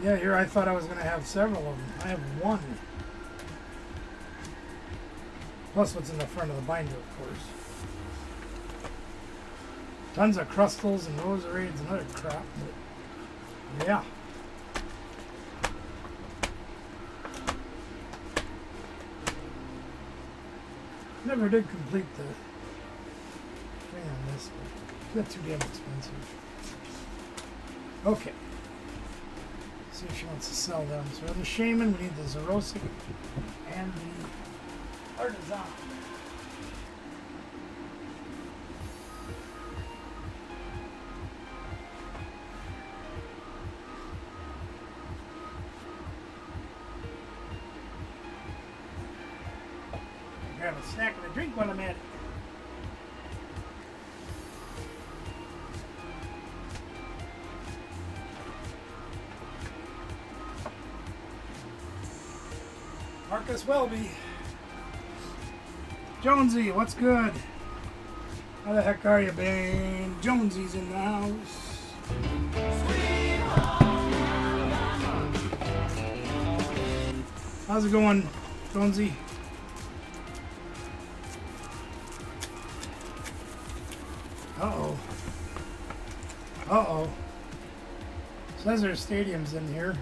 Yeah, here I thought I was going to have several of them. I have one. Plus what's in the front of the binder, of course. Tons of crustals and rosarades and other crap, but yeah. Never did complete the thing on this, but that's too damn expensive. Okay. See if she wants to sell them. So we have the shaman, we need the Zerosic, and the artisan. Grab a snack and a drink while I'm at it. Marcus Welby. Jonesy, what's good? How the heck are you, Bane? Jonesy's in the house. How's it going, Jonesy? Uh-oh. Uh-oh. Says there's stadiums in here.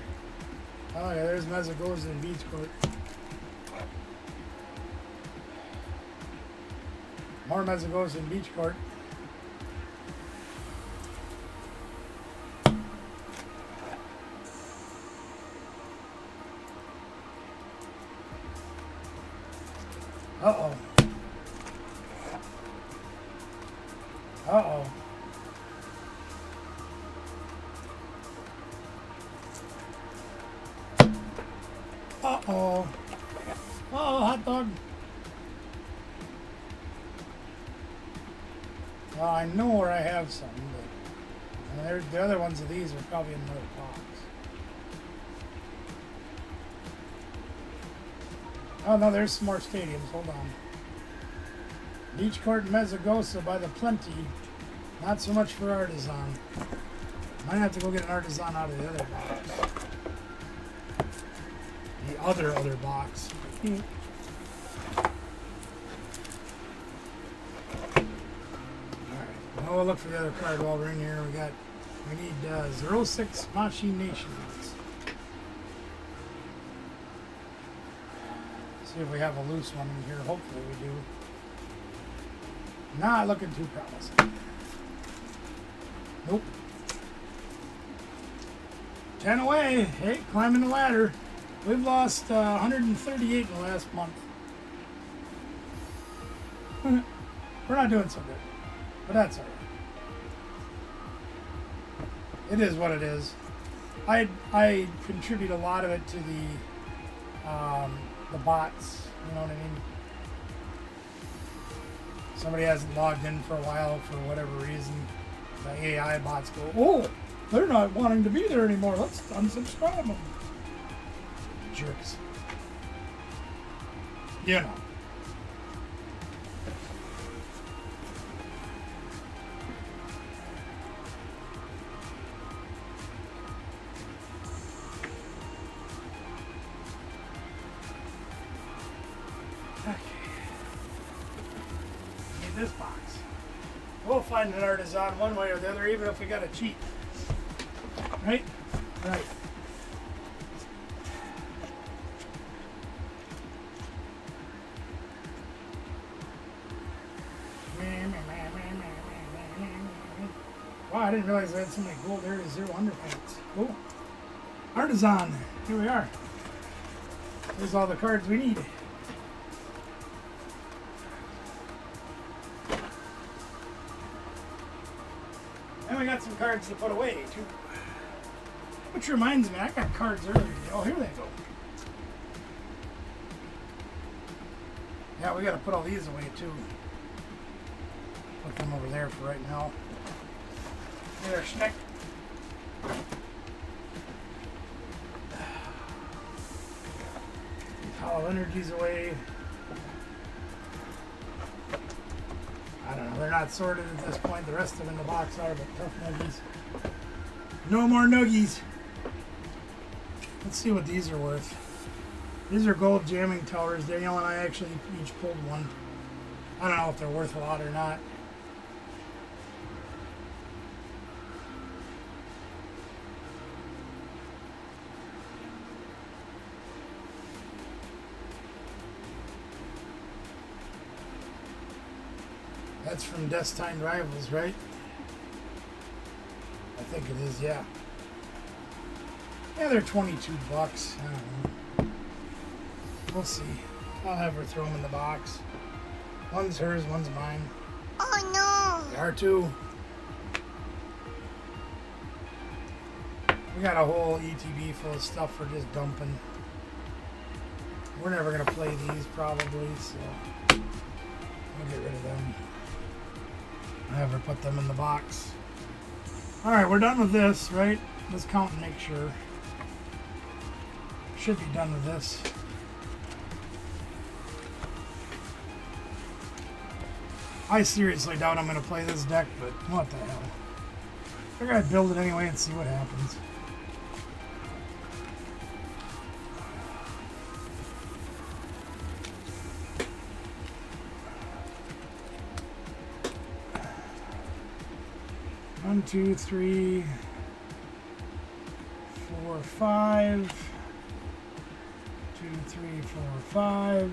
Oh yeah, there's Mezzagoza and Beach Court. More Mezzagoza and Beach Court. Uh-oh. Uh-oh. Uh-oh. Oh, hot dog. Well, I know where I have some, but the other ones of these are probably in another box. Oh, no, there's some more stadiums. Hold on. Beach Court and Mezzagoza by the plenty. Not so much for Artisan. Might have to go get an Artisan out of the other box. The other box. Alright, well, we'll look for the other card while we're in here. We need 06 Machi Nations. See if we have a loose one in here. Hopefully we do. Not looking too promising. Nope. 10 away. Hey, climbing the ladder. We've lost 138 in the last month. We're not doing so good, but that's all right. It is what it is. I contribute a lot of it to the bots. You know what I mean? Somebody hasn't logged in for a while for whatever reason. The AI bots go, oh, they're not wanting to be there anymore. Let's unsubscribe them. Jerks. You know. Okay. Need this box. We'll find an Artisan one way or the other, even if we gotta cheat. Right? Right. Wow, I didn't realize I had so many gold Area Zero underpants. Cool. Artisan. Here we are. There's all the cards we need. And we got some cards to put away too. Which reminds me, I got cards earlier today. Oh, here they go. Yeah, we got to put all these away too. Put them over there for right now. There, Schneck. Hollow Energies away. I don't know, they're not sorted at this point. The rest of them in the box are, but tough nuggies. No more nuggies. Let's see what these are worth. These are gold jamming towers. Danielle and I actually each pulled one. I don't know if they're worth a lot or not. That's from Destined Rivals, right? I think it is, yeah. Yeah, they're 22 bucks. I don't know. We'll see. I'll have her throw them in the box. One's hers, one's mine. Oh They are too. We got a whole ETB full of stuff for just dumping. We're never gonna play these probably, so we'll get rid of them. I'll have her put them in the box. Alright, we're done with this, right? Let's count and make sure. Should be done with this. I seriously doubt I'm going to play this deck, but what the hell. I gotta build it anyway and see what happens. One, two, three, 4, 5. 2, 3, 4, 5.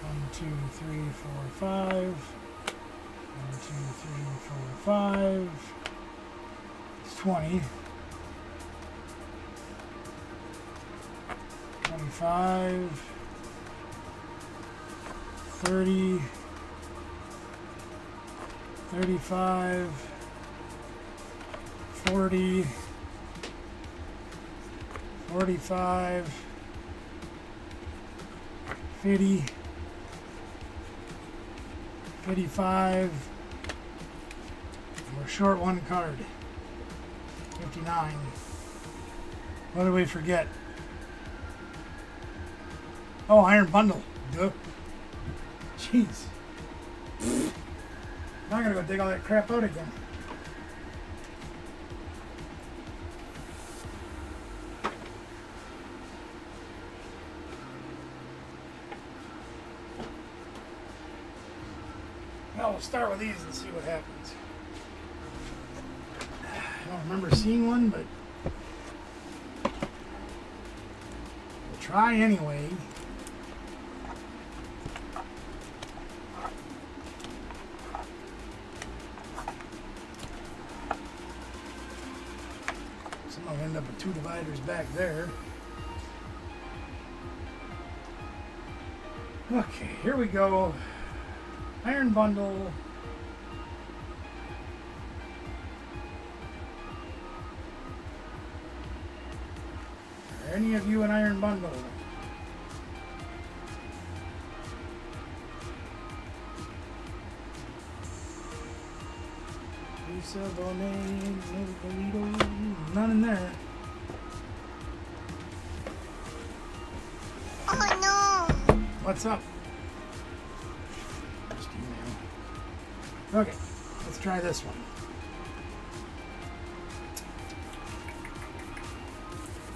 1, 2, 3, 4, 5. 1, 2, 3, 4, 5. It's 20. 25. 30. 35. 40. 45. 50. 55. We're short one card. 59. What did we forget? Oh, Iron Bundle. Duh. Jeez. Now I'm gonna go dig all that crap out again. Well, we'll start with these and see what happens. I don't remember seeing one, but we'll try anyway. So I'll end up with 2 dividers back there. Okay, here we go. Iron Bundle. Are any of you an Iron Bundle? Lisa Bonet, Burrito, none in there. Oh no! What's up? Okay, let's try this one.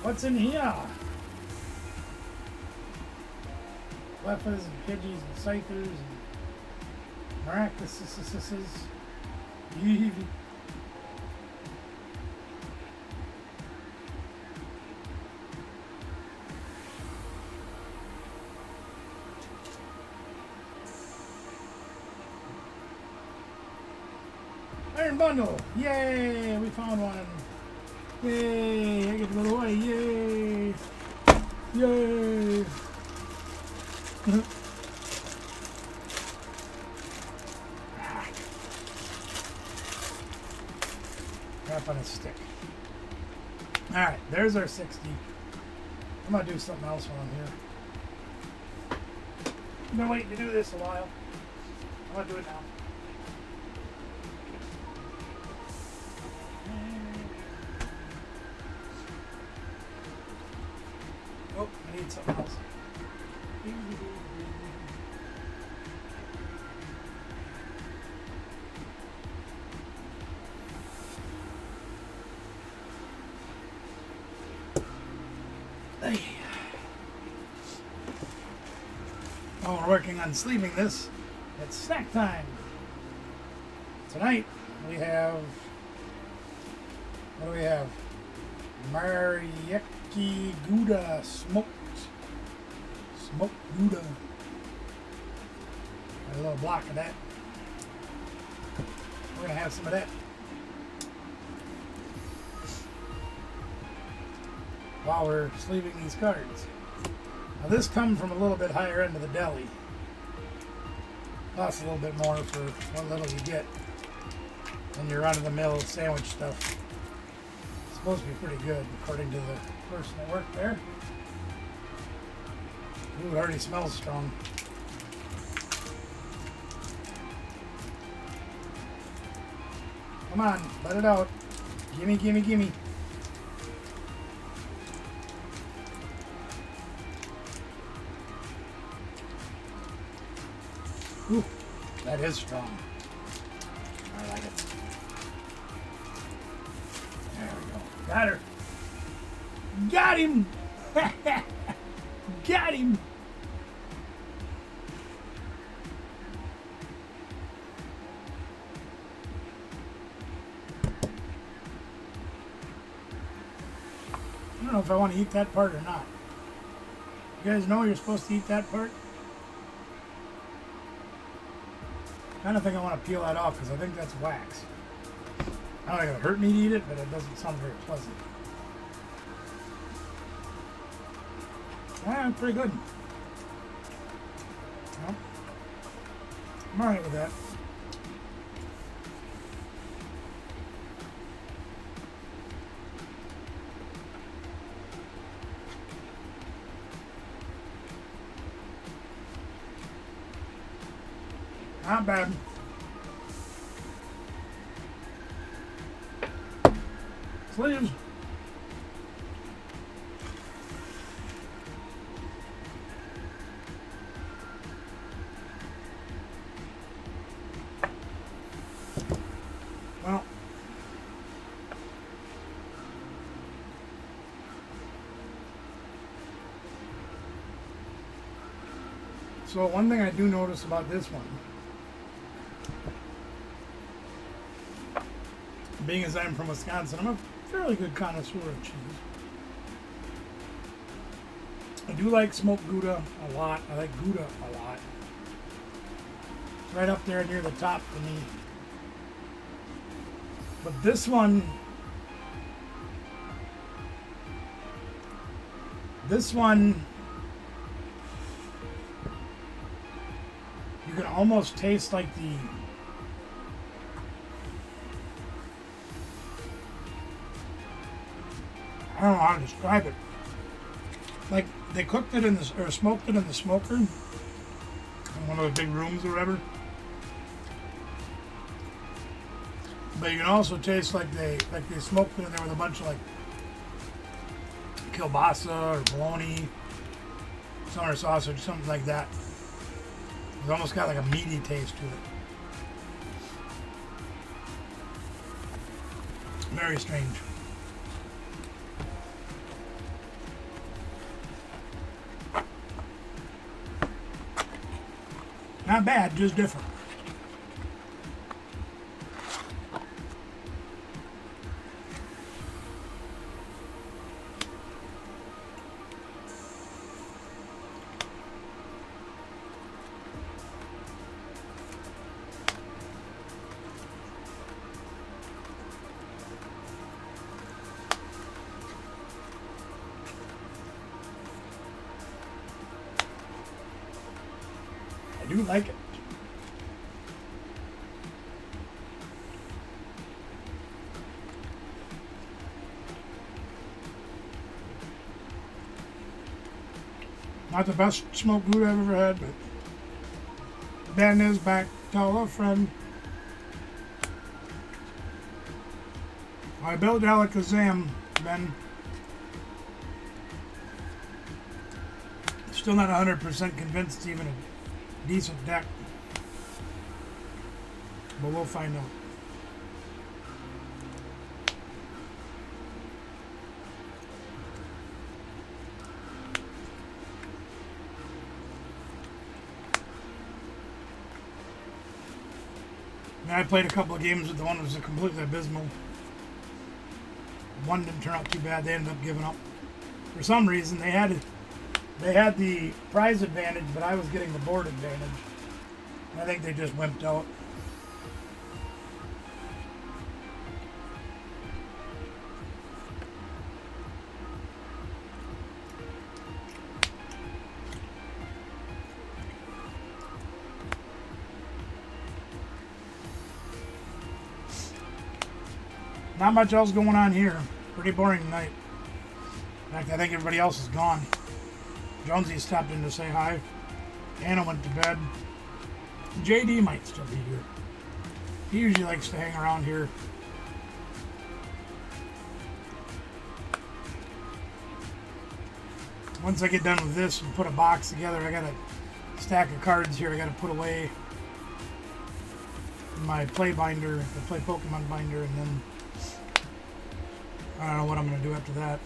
What's in here? Leffas and Pidgeys and Scythers and Miraculouses. Iron Bundle! Yay! We found one! Yay! I get to go away! Yay! Yay! Crap on a stick. Alright, there's our 60. I'm gonna do something else while I'm here. I've been waiting to do this a while. I'm gonna do it now. Oh, I need something else. Hey. While we're working on sleeving this, it's snack time. Tonight we have, what do we have? Mariaki Gouda smoked Gouda. Got a little block of that. We're gonna have some of that. While we're sleeving these cards. Now this comes from a little bit higher end of the deli. Costs a little bit more for what little you get than your run-of-the-mill sandwich stuff. It's supposed to be pretty good, according to the person that worked there. Ooh, it already smells strong. Come on, let it out. Gimme, gimme, gimme. Ooh, that is strong. I like it. There we go. Got her. Got him! Got him! I don't know if I want to eat that part or not. You guys know you're supposed to eat that part? I kind of think I want to peel that off because I think that's wax. I don't think it'll hurt me to eat it, but it doesn't sound very pleasant. Ah, pretty good. Well, I'm alright with that. Not bad. Sleeves. Well, so one thing I do notice about this one, being as I'm from Wisconsin, I'm a fairly good connoisseur of cheese. I do like smoked Gouda a lot. I like Gouda a lot. It's right up there near the top for me. But this one, you can almost taste like the, I don't know how to describe it. Like they cooked it in the, or smoked it in the smoker, in one of the big rooms or whatever. But you can also taste like they smoked it in there with a bunch of like kielbasa or bologna, summer sausage, something like that. It's almost got like a meaty taste to it. Very strange. Not bad, just different. I do like it. Not the best smoked gouda I've ever had, but Ben is back. Tell a friend. I built Alakazam, Ben. Still not 100% convinced it's even a decent deck. But we'll find out. And I played a couple of games with the one that was completely abysmal. One didn't turn out too bad. They ended up giving up. For some reason, they had the prize advantage, but I was getting the board advantage. I think they just wimped out. Not much else going on here. Pretty boring night. In fact, I think everybody else is gone. Jonesy stopped in to say hi. Anna went to bed. JD might still be here. He usually likes to hang around here. Once I get done with this and put a box together, I got a stack of cards here I got to put away in my play binder, the play Pokemon binder, and then I don't know what I'm going to do after that.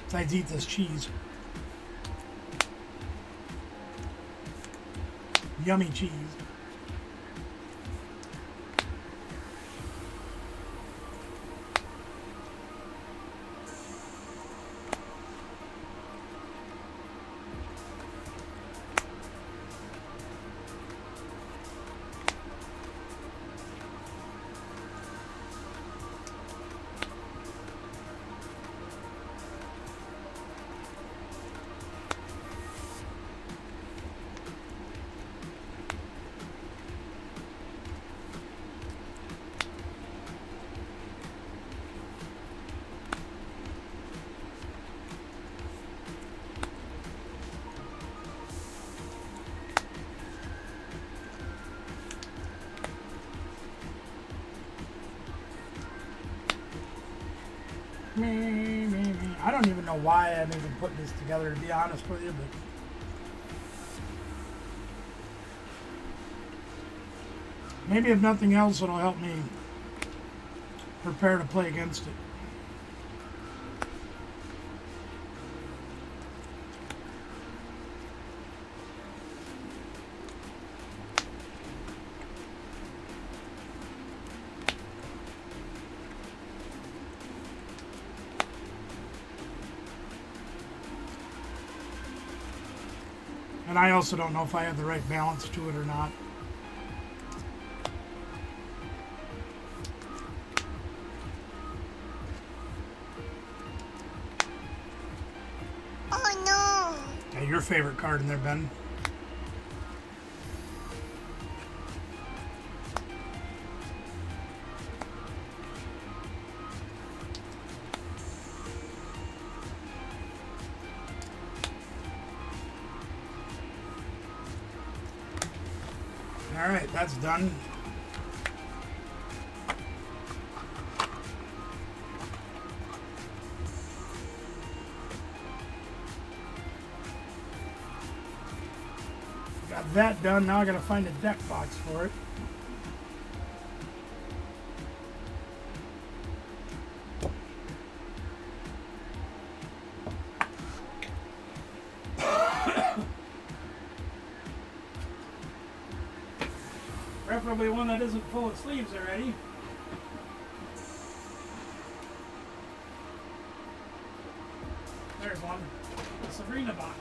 Besides eat this cheese. Yummy cheese. I don't even know why I'm even putting this together, to be honest with you, but maybe if nothing else, it'll help me prepare to play against it. And I also don't know if I have the right balance to it or not. Oh no! Yeah, your favorite card in there, Ben. Alright, that's done. Got that done. Now I gotta find a deck box for it. Preferably one that isn't full of sleeves already. There's one. The Sabrina box.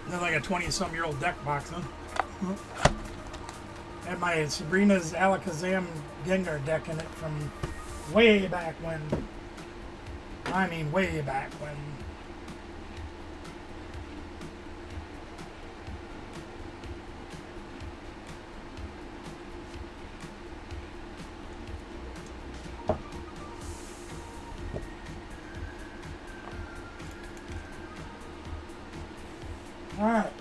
They're like a 20-some-year-old deck box, huh? Had my Sabrina's Alakazam Gengar deck in it from way back when. I mean, way back when. All right.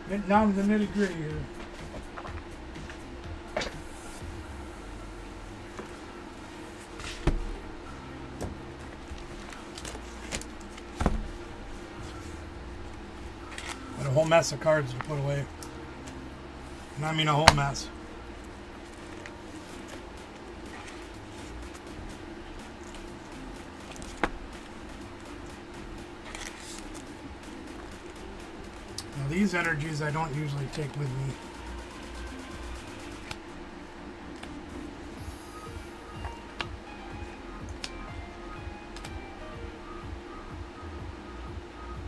Getting down to the nitty gritty here. Got a whole mess of cards to put away. And I mean a whole mess. Now these energies I don't usually take with me.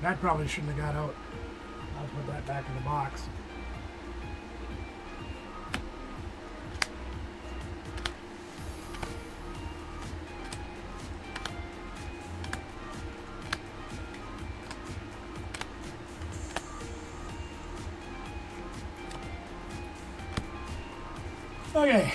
That probably shouldn't have got out. I'll put that back in the box. Okay.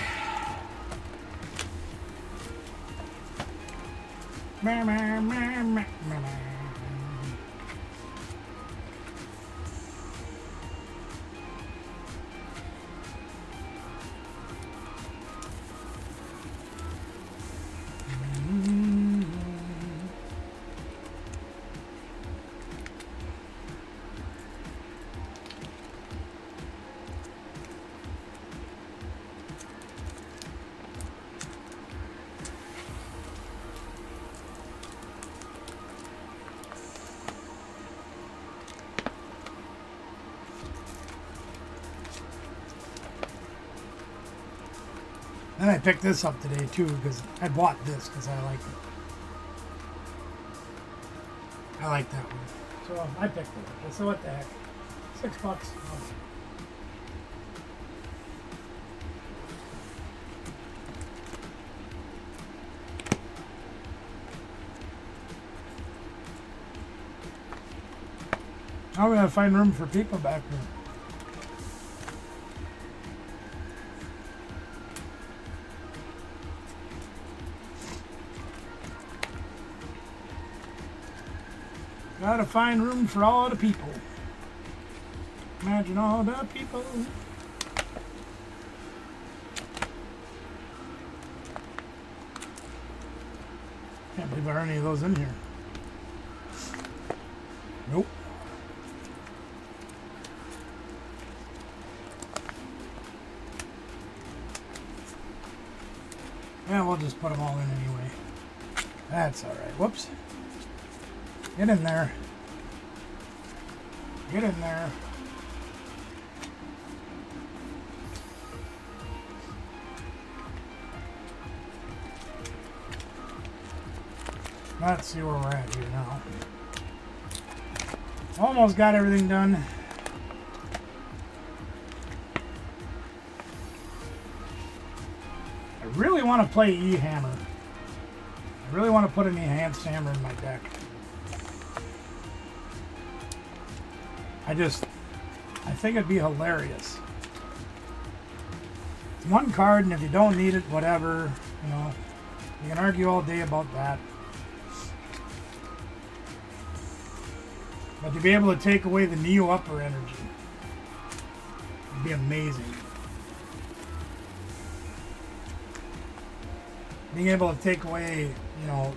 And I picked this up today too because I bought this because I like it. I like that one. So I picked it. So what the heck? $6. Oh. Now we gotta find room for people back there. Gotta find room for all the people. Imagine all the people. Can't believe there are any of those in here. Nope. Yeah, we'll just put them all in anyway. That's alright. Whoops. Get in there. Get in there. Let's see where we're at here now. Almost got everything done. I really want to play E-Hammer. I really want to put an enhanced hammer in my deck. I think it'd be hilarious. It's one card, and if you don't need it, whatever, you know, you can argue all day about that. But to be able to take away the Neo Upper energy would be amazing. Being able to take away, you know,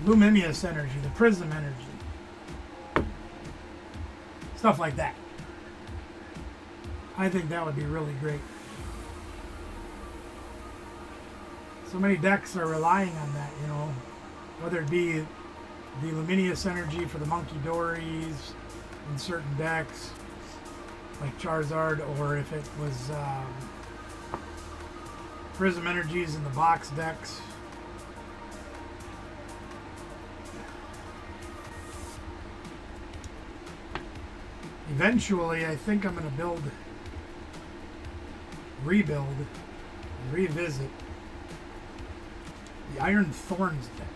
Luminous energy, the Prism energy. Stuff like that. I think that would be really great. So many decks are relying on that, you know, whether it be the Luminous energy for the Monkey Dories in certain decks, like Charizard, or if it was Prism energies in the box decks. Eventually, I think I'm going to rebuild, and revisit the Iron Thorns deck.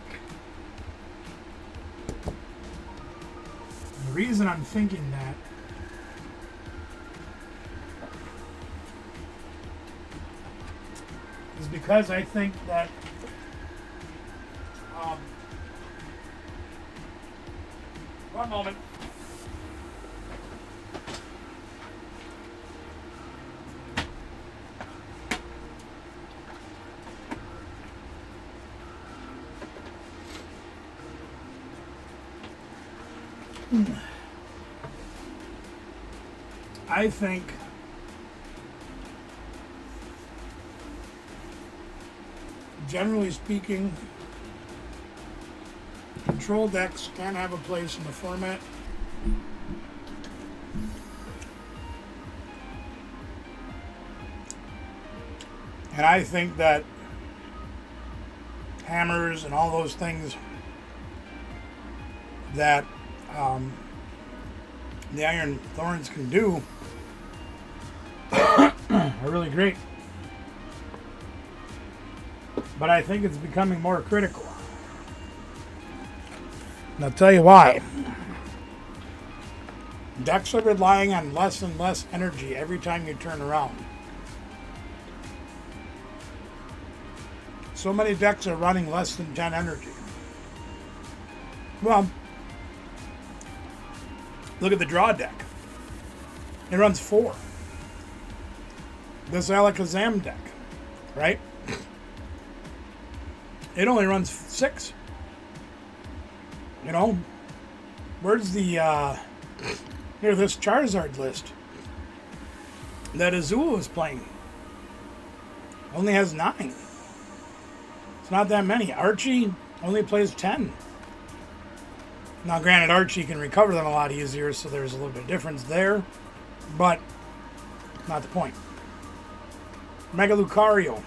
And the reason I'm thinking that is because I think that One moment. I think generally speaking, control decks can have a place in the format. And I think that hammers and all those things that the Iron Thorns can do are really great. But I think it's becoming more critical. And I'll tell you why. Decks are relying on less and less energy every time you turn around. So many decks are running less than 10 energy. Well, look at the draw deck. It runs 4. This Alakazam deck, right? It only runs 6. You know, where's the here this Charizard list that Azul is playing? Only has 9. It's not that many. Archie only plays 10. Now, granted, Archie can recover them a lot easier, so there's a little bit of difference there, but not the point. Mega Lucario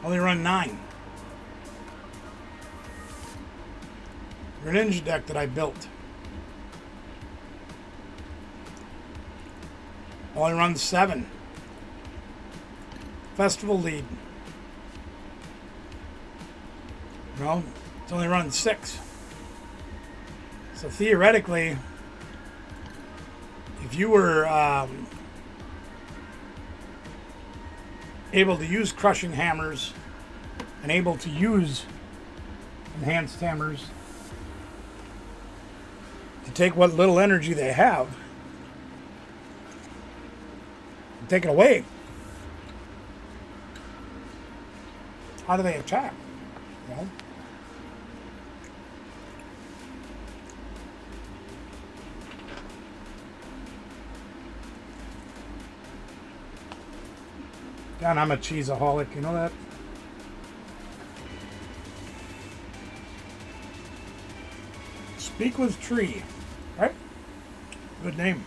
only run 9. Greninja deck that I built only runs 7. Festival Lead, no, it's only run 6. So theoretically, if you were able to use crushing hammers and able to use enhanced hammers to take what little energy they have and take it away, how do they attack? You know? God, I'm a cheeseaholic, you know that? Speak with Tree, right? Good name.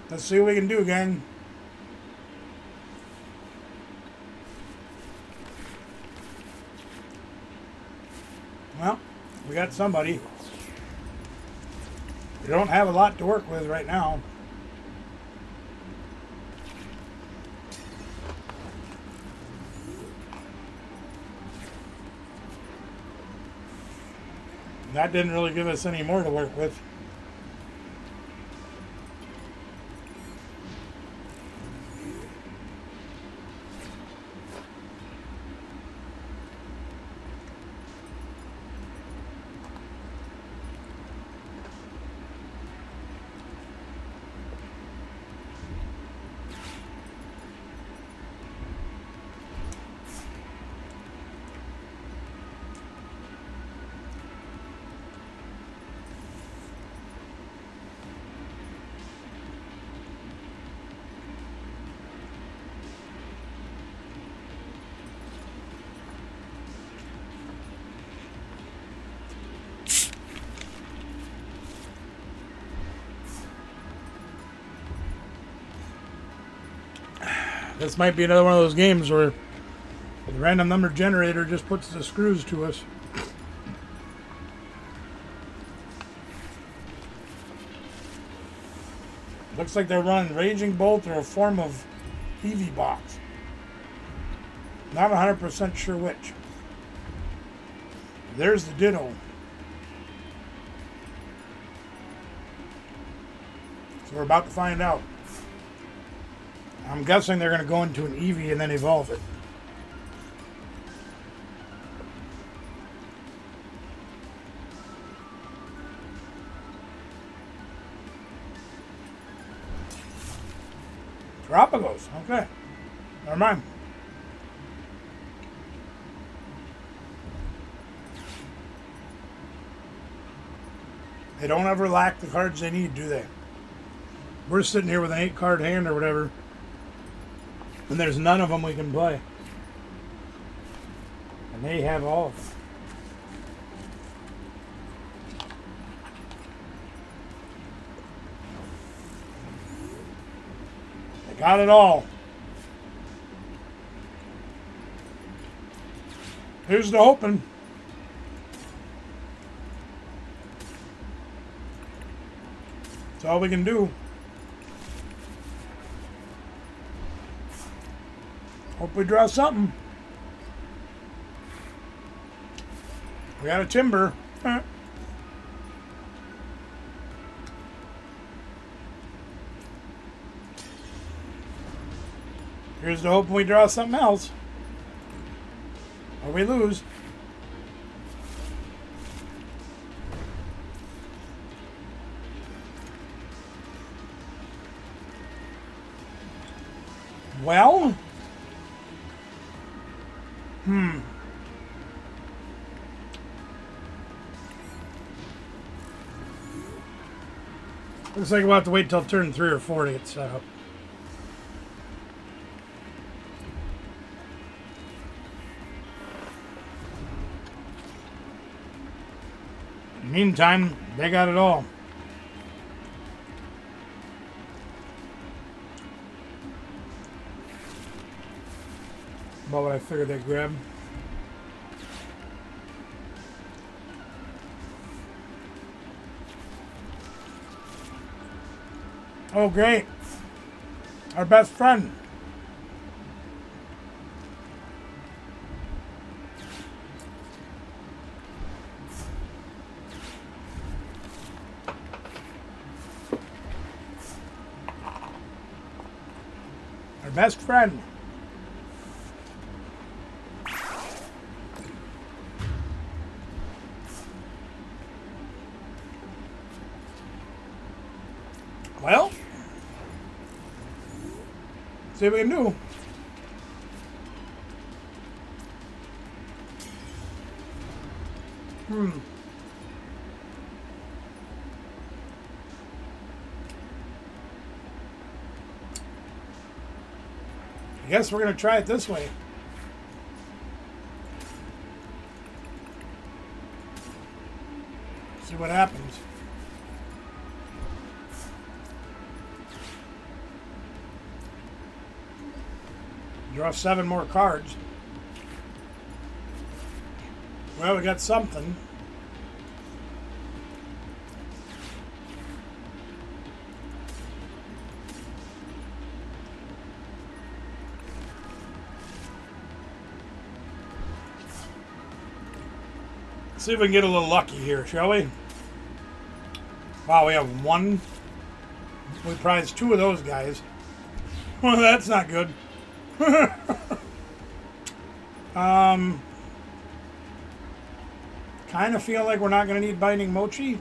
Let's see what we can do, gang. Well, we got somebody. We don't have a lot to work with right now. That didn't really give us any more to work with. This might be another one of those games where the random number generator just puts the screws to us. Looks like they're running Raging Bolt or a form of Eevee box. Not 100% sure which. There's the Ditto. So we're about to find out. I'm guessing they're going to go into an Eevee and then evolve it. Tropicals, okay. Never mind. They don't ever lack the cards they need, do they? We're sitting here with an 8-card hand or whatever, and there's none of them we can play. And they have all of them. They got it all. Here's the hoping. That's all we can do. Hope we draw something. We got a Timber. Here's the hope we draw something else. Or we lose. Well, looks like we'll have to wait till turn 3 or 4 to get set up. Meantime, they got it all. About what I figured they'd grab. Oh, great. Our best friend. Our best friend. Well, see what we can do. I guess we're going to try it this way. See what happens. Draw 7 more cards. Well, we got something. See if we can get a little lucky here, shall we? Wow, we have 1. We prized 2 of those guys. Well, that's not good. Kind of feel like we're not going to need Binding Mochi.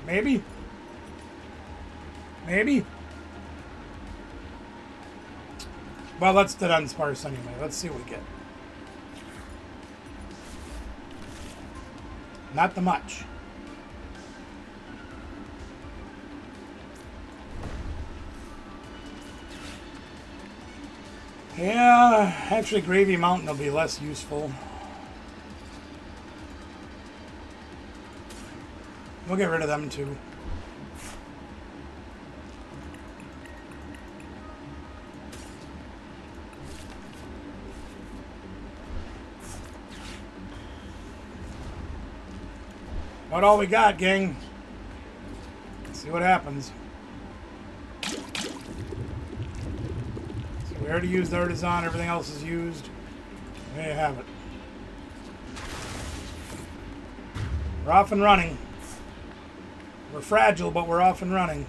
Maybe. Maybe. Well, let's do Unsparse anyway. Let's see what we get. Not the much. Yeah, actually Gravy Mountain will be less useful. We'll get rid of them too. What all we got, gang? Let's see what happens. So we already used Artisan, everything else is used. There you have it. We're off and running. We're fragile, but we're off and running.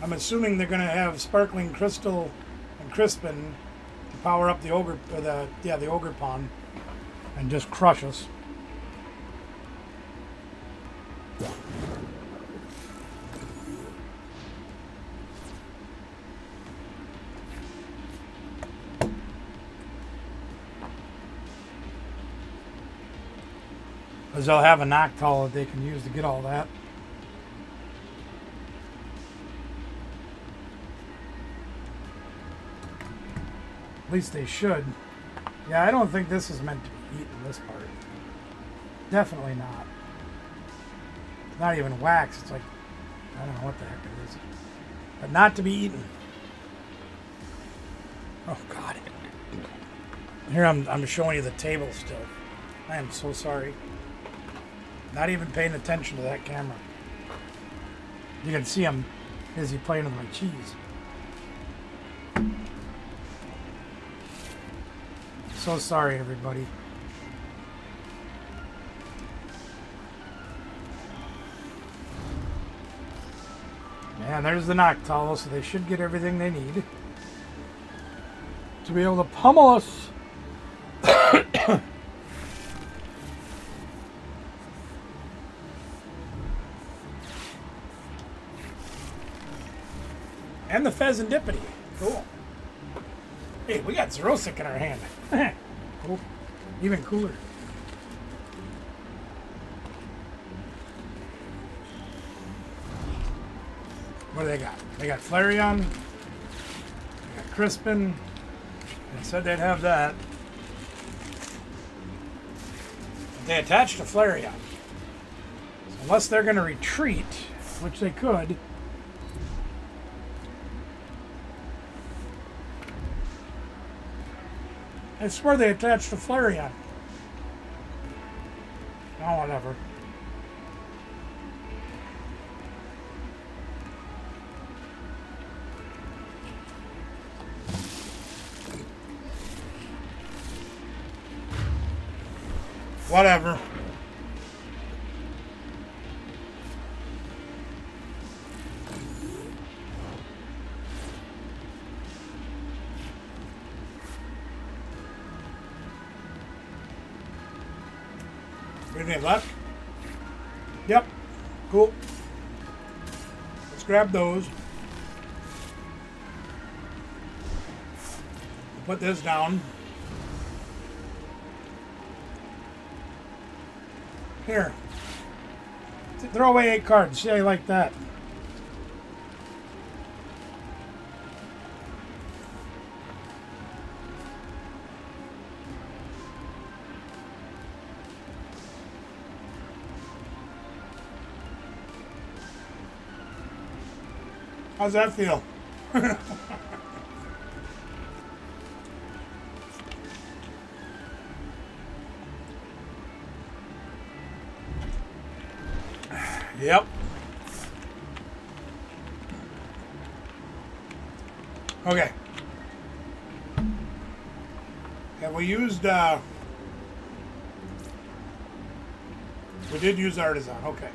I'm assuming they're going to have sparkling crystal and Crispin to power up the ogre, the ogre pond, and just crush us. Because they'll have a Noctowl that they can use to get all that. At least they should. Yeah, I don't think this is meant to be eaten, this part. Definitely not. It's not even wax. It's like, I don't know what the heck it is. But not to be eaten. Oh, God. Here I'm showing you the table still. I am so sorry. Not even paying attention to that camera. You can see I'm busy playing with my cheese. So sorry, everybody. And there's the Noctowl, so they should get everything they need to be able to pummel us. And the Pheasantipity. Cool. Hey, we got Xerosic in our hand. Cool. Even cooler. What do they got? They got Flareon. They got Crispin. They said they'd have that. They attached to Flareon. So unless they're going to retreat, which they could. I swear they attached to Flareon. Oh, whatever. Whatever. What do you have left? Yep. Cool. Let's grab those. Put this down. Here. Throw away 8 cards. See how you like that. How's that feel? Yep. Okay. Have we used, we did use Artisan, okay.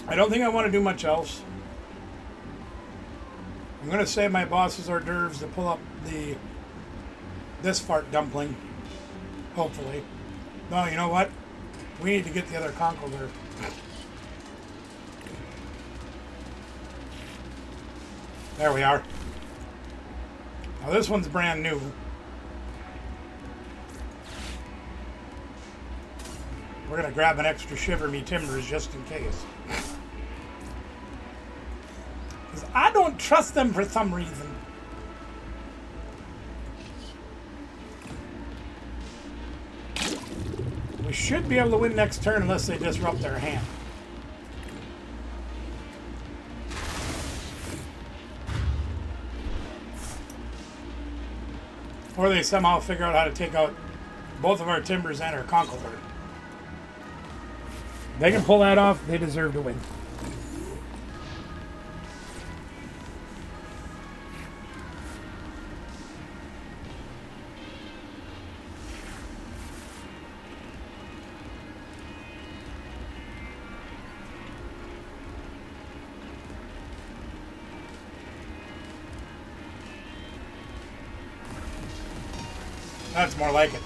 I don't think I want to do much else. I'm going to save my boss's hors d'oeuvres to pull up this fart dumpling. Hopefully. No, you know what? We need to get the other Conkeldurr. There we are. Now this one's brand new. We're going to grab an extra Shiver Me Timbers just in case. Because I don't trust them for some reason. We should be able to win next turn unless they disrupt their hand. Or they somehow figure out how to take out both of our Timbers and our Conkeldurr. They can pull that off, they deserve to win. That's more like it.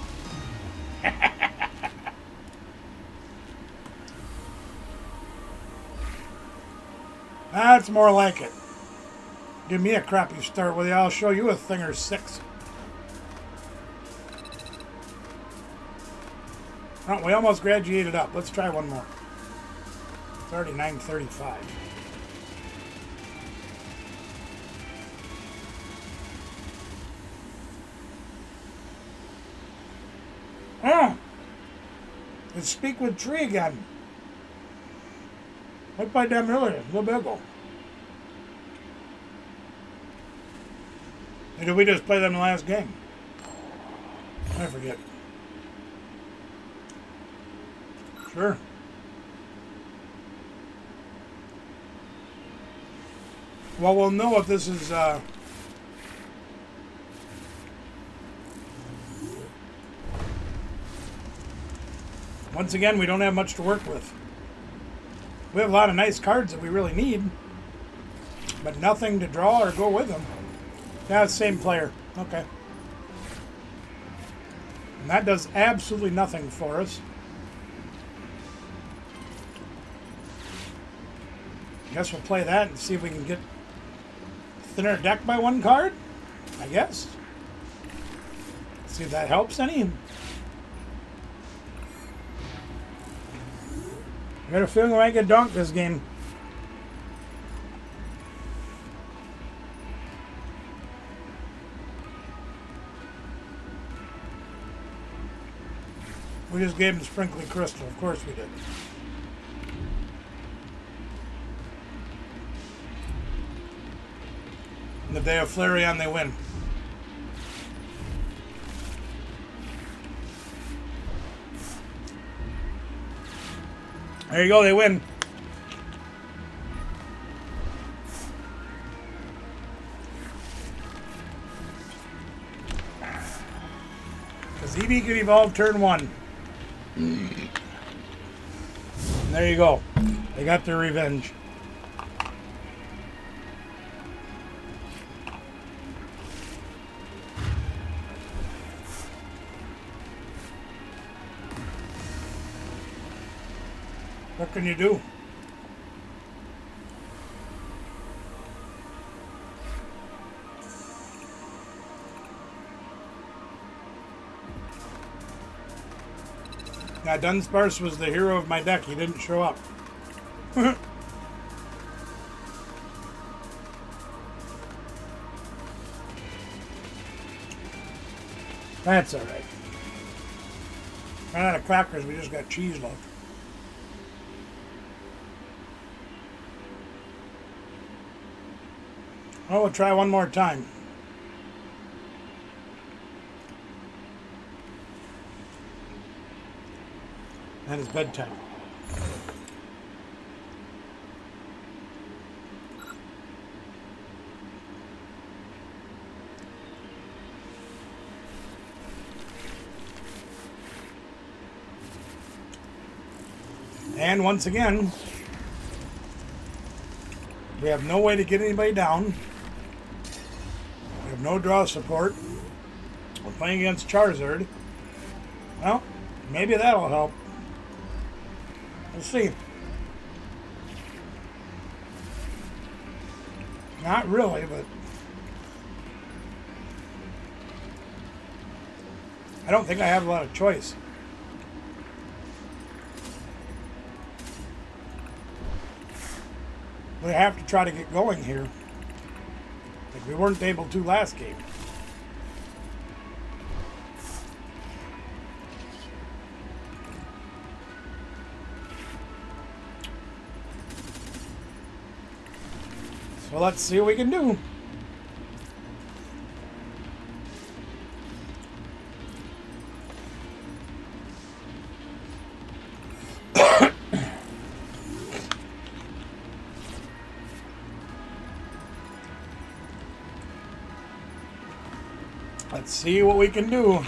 That's more like it. Give me a crappy start with you. I'll show you a thing or six. Oh, we almost graduated up. Let's try one more. It's already 9:35. Oh! Let's speak with Tree again. I played them earlier. No big one. Or did we just play them in the last game? I forget. Sure. Well, we'll know if this is, once again, we don't have much to work with. We have a lot of nice cards that we really need, but nothing to draw or go with them. Yeah, same player. Okay. And that does absolutely nothing for us. Guess we'll play that and see if we can get thinner deck by one card, I guess. See if that helps any. I got a feeling we might get donked this game. We just gave him Sprinkly Crystal. Of course we did. And if they have Flareon, they win. There you go, they win. Because Eevee could evolve turn 1. And there you go. They got their revenge. What can you do? Now, Dunsparce was the hero of my deck. He didn't show up. That's all right. Ran out of crackers. We just got cheese left. Oh, we'll try one more time. And it's bedtime. And once again, we have no way to get anybody down. We have no draw support. We're playing against Charizard. Well, maybe that'll help. We'll see. Not really, but I don't think I have a lot of choice. We have to try to get going here. Like we weren't able to last game. So let's see what we can do. Let's see what we can do.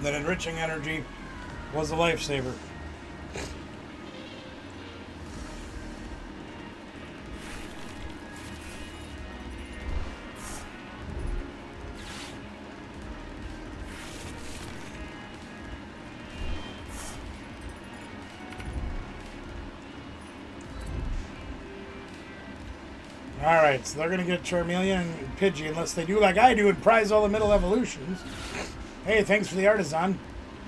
That enriching energy was a lifesaver. Alright, so they're going to get Charmeleon and Pidgey unless they do like I do and prize all the middle evolutions. Hey, thanks for the Artisan.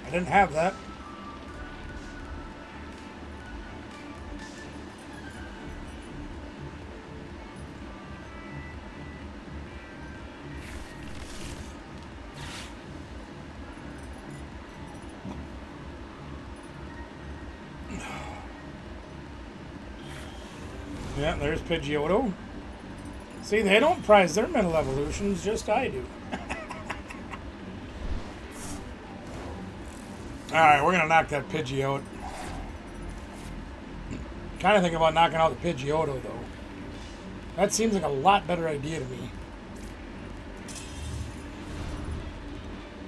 I didn't have that. Yeah, there's Pidgeotto. See, they don't prize their middle evolutions, just I do. Alright, we're going to knock that Pidgey out. Kind of thinking about knocking out the Pidgeotto, though. That seems like a lot better idea to me.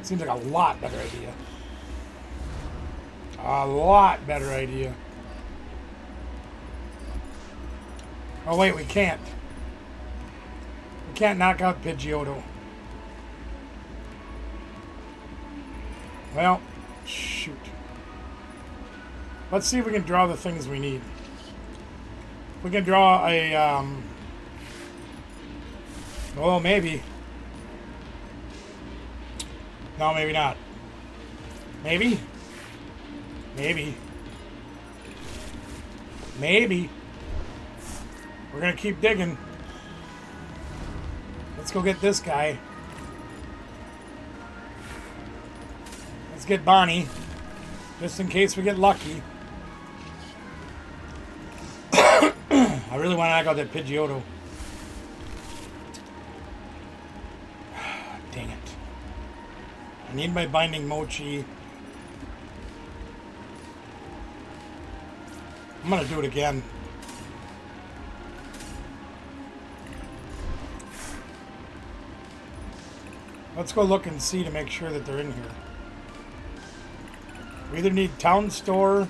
Seems like a lot better idea. A lot better idea. Oh, wait, we can't. We can't knock out Pidgeotto. Well, shoot. Let's see if we can draw the things we need. We can draw a, well, maybe. No, maybe not. Maybe? Maybe. Maybe. We're gonna keep digging. Let's go get this guy. Let's get Bonnie. Just in case we get lucky. I really want to knock out that Pidgeotto. Dang it. I need my Binding Mochi. I'm gonna do it again. Let's go look and see to make sure that they're in here. We either need Town Store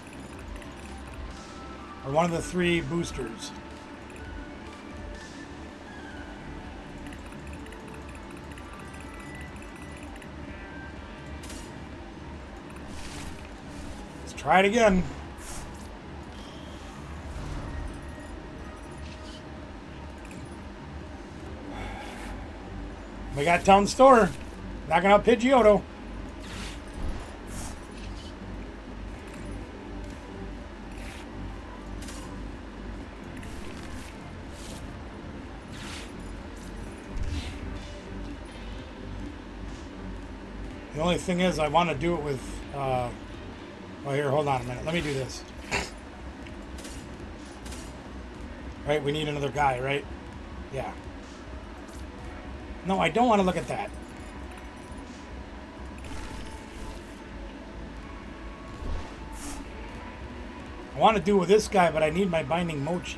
or one of the 3 boosters. Let's try it again. We got Town Store. Knocking out Pidgeotto. The only thing is I want to do it with... well, here, hold on a minute. Let me do this. Right, we need another guy, right? Yeah. No, I don't want to look at that. I want to do it with this guy, but I need my Binding Mochi.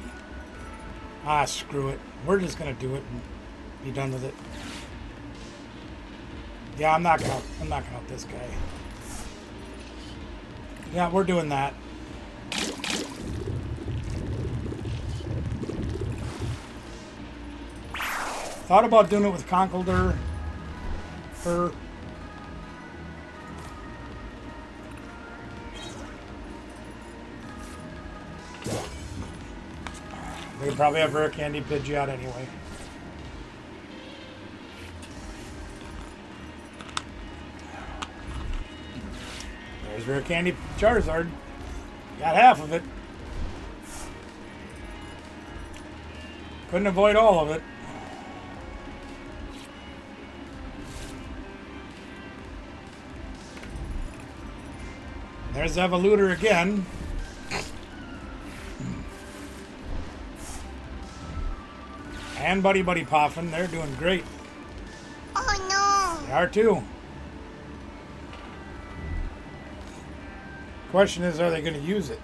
Ah, screw it. We're just going to do it and be done with it. Yeah, I'm knocking out this guy. Yeah, we're doing that. Thought about doing it with Conkeldurr. We could probably have Rare Candy Pidgeot anyway. There's Rare Candy Charizard. Got half of it. Couldn't avoid all of it. There's Evoluter again. And Buddy Poffin, they're doing great. Oh no! They are too. Question is, are they going to use it?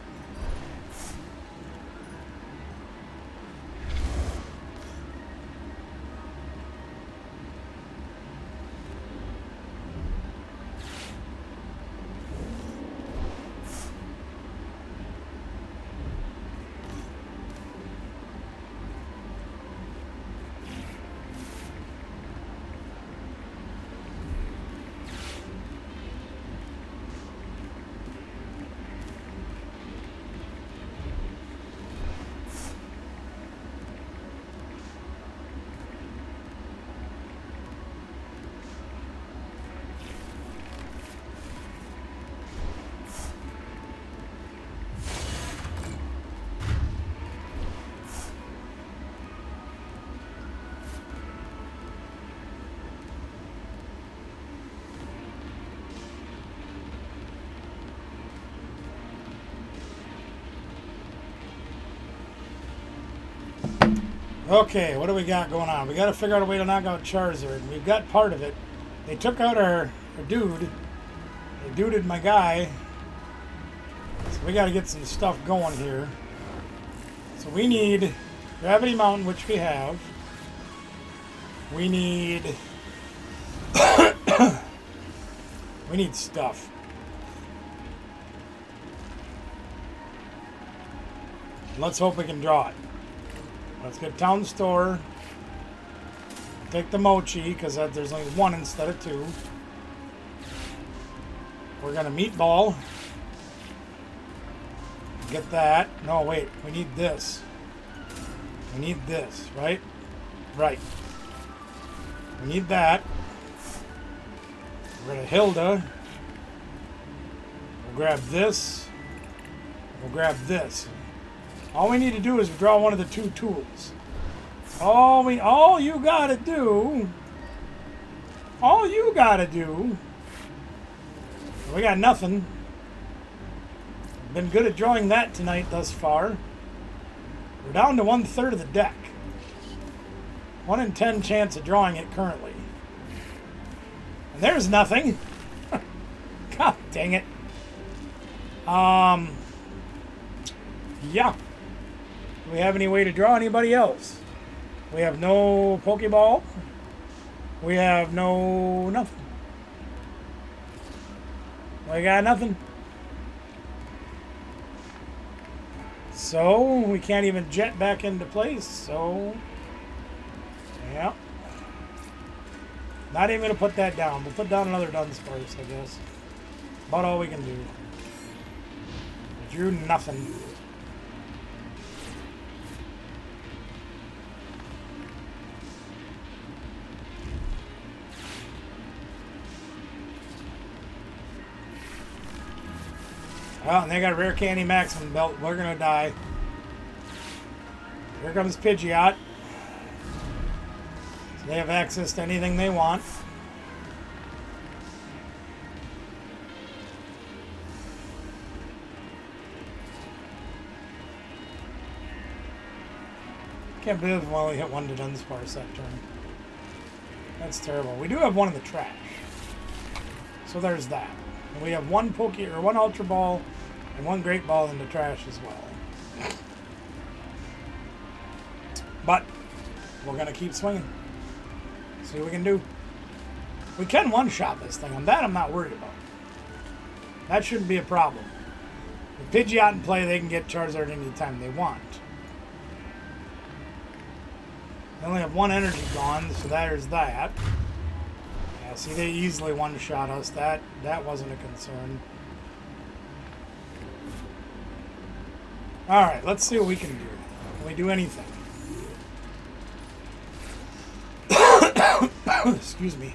Okay, what do we got going on? We got to figure out a way to knock out Charizard. We've got part of it. They took out our dude. They duded my guy. So we got to get some stuff going here. So we need Gravity Mountain, which we have. We need... we need stuff. Let's hope we can draw it. Let's get Town Store. Take the Mochi, because there's only one instead of two. We're going to Meatball. Get that. No, wait. We need this. We need this, right? Right. We need that. We're going to Hilda. We'll grab this. We'll grab this. All we need to do is draw one of the two tools. All you gotta do, we got nothing. Been good at drawing that tonight thus far. We're down to 1/3 of the deck. 1 in 10 chance of drawing it currently. And there's nothing. God dang it. Yeah. Do we have any way to draw anybody else? We have no Pokeball. We have no nothing. We got nothing. So we can't even jet back into place. So yeah. Not even gonna put that down. We'll put down another Dunsparce, I guess. About all we can do. Drew nothing. Oh, and they got a Rare Candy Maximum Belt. We're gonna die. Here comes Pidgeot. So they have access to anything they want. Can't believe we only hit one to Dunsparce that turn. That's terrible. We do have one in the trash. So there's that. And we have one one Ultra Ball and one Great Ball in the trash as well. But we're gonna keep swinging. See what we can do. We can one-shot this thing. On that, I'm not worried about. That shouldn't be a problem. With Pidgeot in play, they can get Charizard anytime they want. They only have one energy gone, so there's that. Yeah, see, they easily one-shot us. That wasn't a concern. Alright, let's see what we can do. Can we do anything? Excuse me.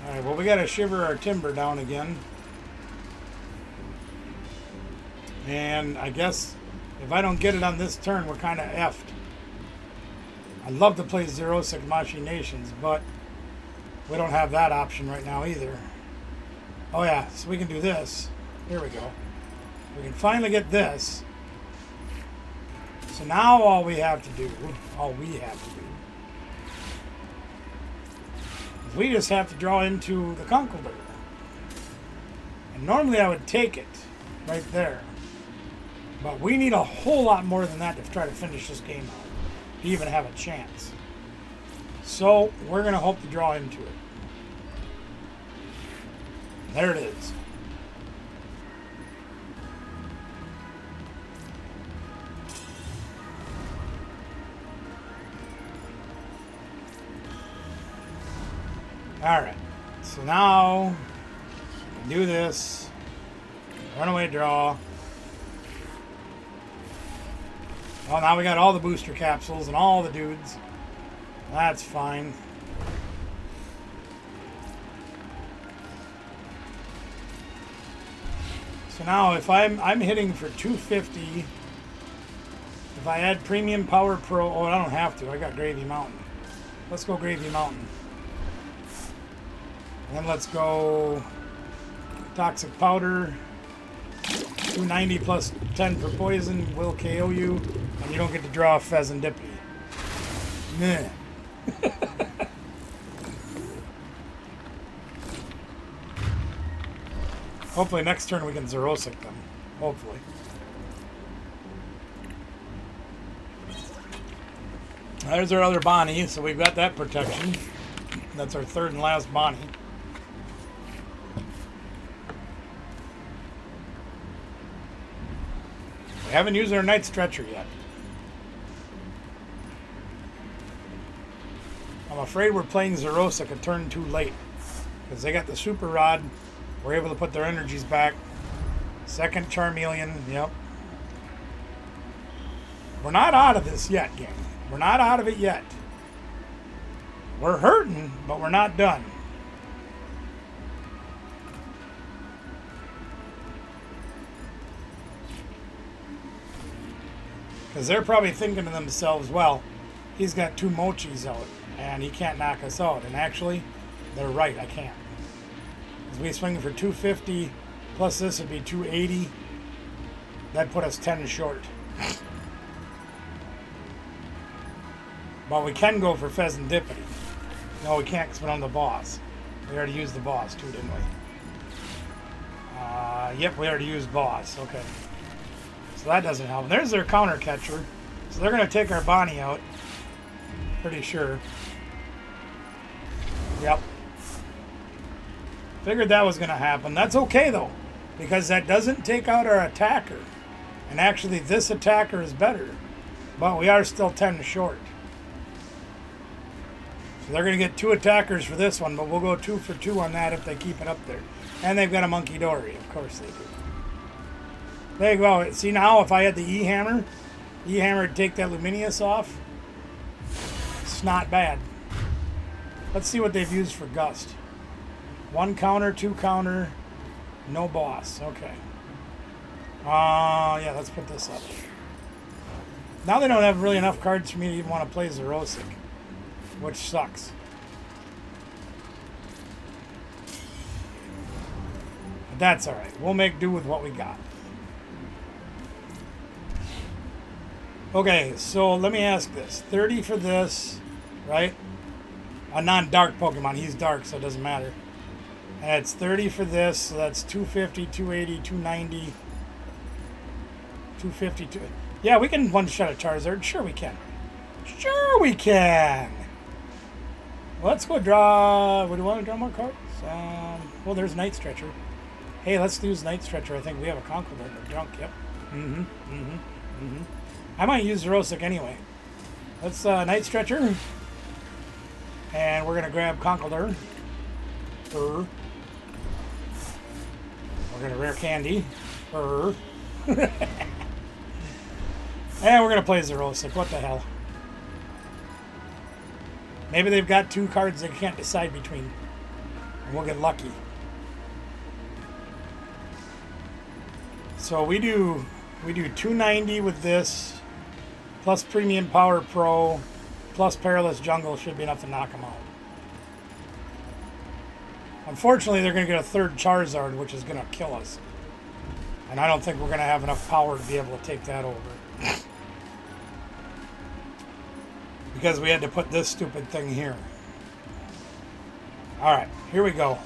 Alright, well, we gotta shiver our timber down again. And I guess if I don't get it on this turn, we're kind of effed. I'd love to play Xerosic Machinations, but we don't have that option right now either. Oh yeah, so we can do this. Here we go. We can finally get this. So now all we have to do is we just have to draw into the Conkeldurr. And normally I would take it right there. But we need a whole lot more than that to try to finish this game out. To even have a chance. So we're going to hope to draw into it. There it is. Alright. So now we can do this. Runaway draw. Oh, now we got all the booster capsules and all the dudes. That's fine. So now if I'm hitting for 250, if I add Premium Power Pro, oh, I don't have to. I got Gravy Mountain. Let's go Gravy Mountain. And then let's go Toxic Powder. 290 plus 10 for poison will KO you, and you don't get to draw a Fezzendippy. Yeah. Hopefully next turn we can Zerosic them. Hopefully. There's our other Bonnie, so we've got that protection. That's our third and last Bonnie. We haven't used our Night Stretcher yet. I'm afraid we're playing Zerosic a turn too late. Because they got the Super Rod. We're able to put their energies back. Second Charmeleon, yep. We're not out of this yet, gang. We're not out of it yet. We're hurting, but we're not done. Because they're probably thinking to themselves, well, he's got 2 Mochis out, and he can't knock us out. And actually, they're right, I can't. Because we swing for 250, plus this would be 280. That'd put us 10 short. But we can go for Pheasantipity. No, we can't because we don't have the boss. We already used the boss too, didn't we? Yep, we already used boss. Okay. So that doesn't help. There's their counter catcher. So they're going to take our Bonnie out. Pretty sure. Yep. Figured that was going to happen. That's okay though. Because that doesn't take out our attacker. And actually this attacker is better. But we are still 10 short. So they're going to get 2 attackers for this one, but we'll go 2 for 2 on that if they keep it up there. And they've got a Monkey Dory. Of course they do. There you go. See now, if I had the E-Hammer would take that Lumineous off. It's not bad. Let's see what they've used for Gust. 1 counter, 2 counter, no boss. Okay. Yeah, let's put this up. Now they don't have really enough cards for me to even want to play Zerosic. Which sucks. But that's alright. We'll make do with what we got. Okay, so let me ask this. 30 for this, right? A non-dark Pokemon. He's dark, so it doesn't matter. And it's 30 for this, so that's 250, 280, 290, 250. Yeah, we can one-shot a Charizard. Sure we can. Sure we can! Let's go draw. Would you want to draw more cards? Well, there's Night Stretcher. Hey, let's use Night Stretcher. I think we have a Conkeldurr in the junk. Yep. I might use Zerosic anyway. Let's Night Stretcher. And we're going to grab Conkeldurr. We're going to Rare Candy. And we're going to play Zerosic. What the hell? Maybe they've got 2 cards they can't decide between. And we'll get lucky. So we do 290 with this, plus Premium Power Pro, plus Perilous Jungle should be enough to knock them out. Unfortunately, they're going to get a 3rd Charizard, which is going to kill us. And I don't think we're going to have enough power to be able to take that over. Because we had to put this stupid thing here. Alright, here we go.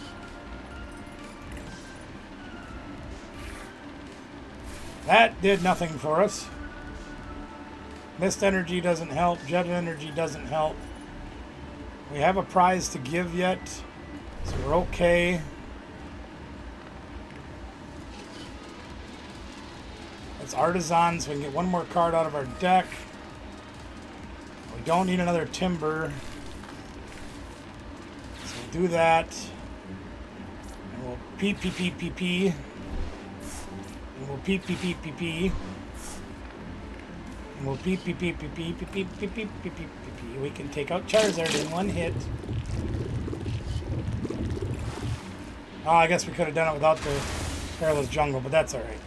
That did nothing for us. Mist Energy doesn't help. Jet Energy doesn't help. We have a prize to give yet, so we're okay. It's Artisan, so we can get 1 more card out of our deck. We don't need another Timber. So we'll do that. And we'll P. And we'll P. And we'll P. We can take out Charizard in 1 hit. Oh, I guess we could have done it without the Perilous Jungle, but that's alright.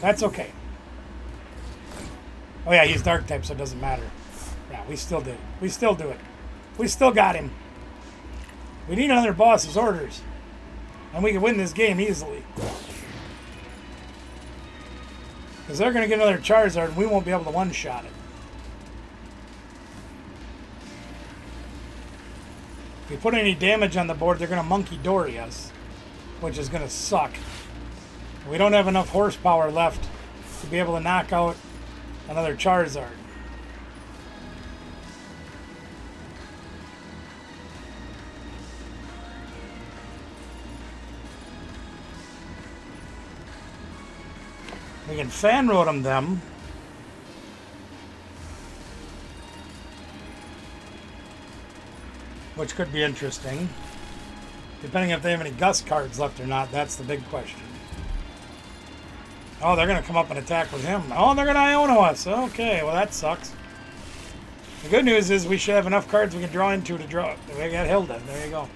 That's okay. Oh yeah, he's Dark type, so it doesn't matter. Yeah, we still did it. We still do it. We still got him. We need another boss's orders. And we can win this game easily. Because they're going to get another Charizard and we won't be able to one-shot it. If we put any damage on the board, they're going to monkey dory us, which is going to suck. We don't have enough horsepower left to be able to knock out another Charizard. We can fan rotom them. Which could be interesting. Depending if they have any Gust cards left or not, that's the big question. Oh, they're going to come up and attack with him. Oh, they're going to Iono us. Okay, well that sucks. The good news is we should have enough cards we can draw into to draw. We got Hilda. There you go.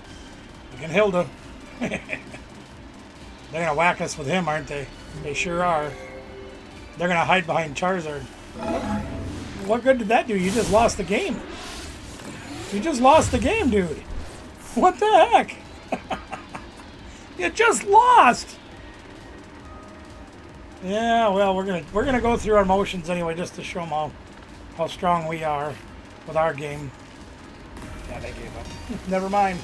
We can Hilda. They're going to whack us with him, aren't they? They sure are. They're going to hide behind Charizard. What good did that do? You just lost the game. You just lost the game, dude. What the heck? You just lost. Yeah, well, we're gonna go through our motions anyway, just to show them how strong we are with our game. Yeah, they gave up. Never mind.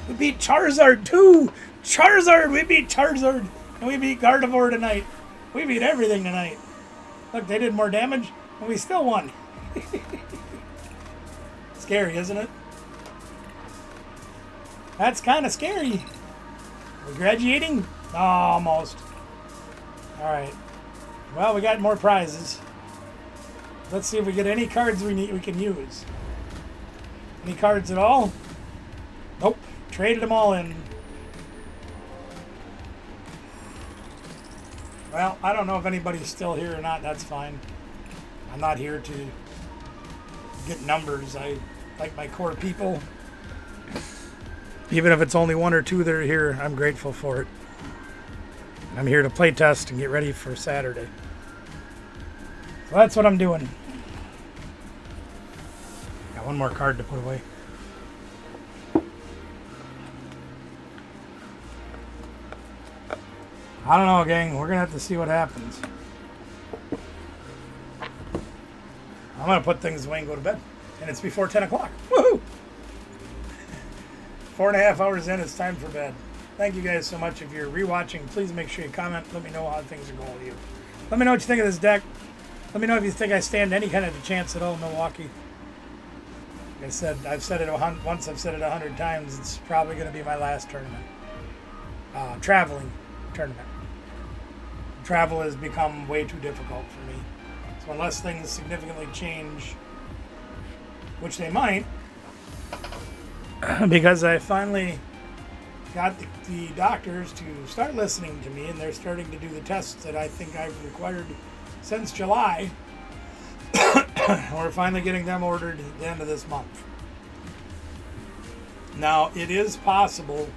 We beat Charizard too. Charizard. We beat Charizard, and we beat Gardevoir tonight. We beat everything tonight. Look, they did more damage, and we still won. Scary, isn't it? That's kind of scary. We're graduating? Almost. Alright. Well, we got more prizes. Let's see if we get any cards we can use. Any cards at all? Nope. Traded them all in. Well, I don't know if anybody's still here or not. That's fine. I'm not here to get numbers. I like my core people. Even if it's only one or two that are here, I'm grateful for it. I'm here to play test and get ready for Saturday. So that's what I'm doing. Got one more card to put away. I don't know, gang. We're going to have to see what happens. I'm going to put things away and go to bed. And it's before 10 o'clock. Woohoo! 4.5 hours in, it's time for bed. Thank you guys so much. If you're rewatching, please make sure you comment. Let me know how things are going with you. Let me know what you think of this deck. Let me know if you think I stand any kind of a chance at all in Milwaukee. Like I said, I've said it once, I've said it 100 times. It's probably going to be my last tournament. Traveling tournament. Travel has become way too difficult for me. So unless things significantly change, which they might, because I finally got the doctors to start listening to me, and they're starting to do the tests that I think I've required since July. We're finally getting them ordered at the end of this month. Now, it is possible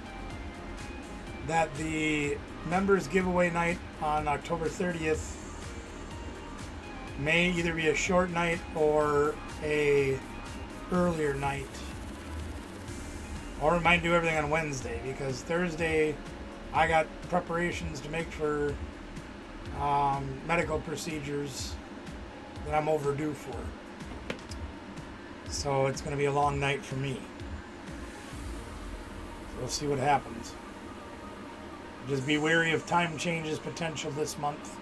that the members giveaway night on October 30th may either be a short night or a earlier night. Or we might do everything on Wednesday, because Thursday I got preparations to make for medical procedures that I'm overdue for. So it's going to be a long night for me. So we'll see what happens. Just be wary of time changes potential this month,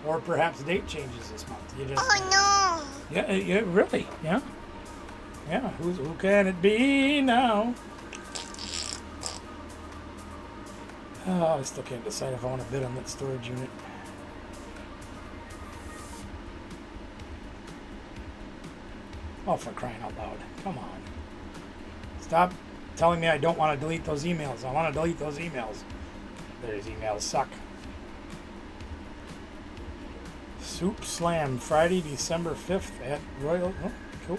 or perhaps date changes this month. You just yeah, really, yeah. Who can it be now? Oh, I still can't decide if I want to bid on that storage unit. Oh, for crying out loud. Come on. Stop telling me I don't want to delete those emails. I want to delete those emails. Those emails suck. Soup Slam, Friday, December 5th at Royal... Oh, cool.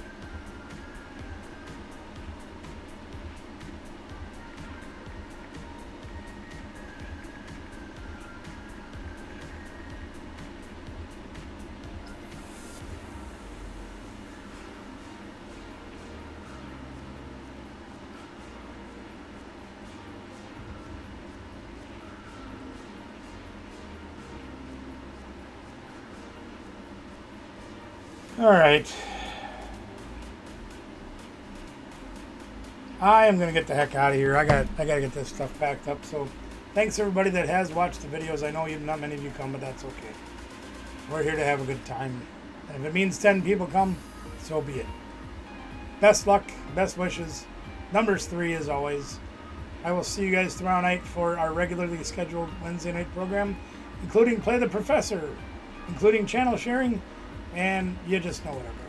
All right. I am gonna get the heck out of here. I gotta get this stuff packed up. So, thanks everybody that has watched the videos. I know not many of you come, but that's okay. We're here to have a good time, and if it means 10 people come, so be it. Best luck, best wishes. Numbers 3 as always. I will see you guys tomorrow night for our regularly scheduled Wednesday night program, including Play the Professor, including channel sharing, and you just know what I'm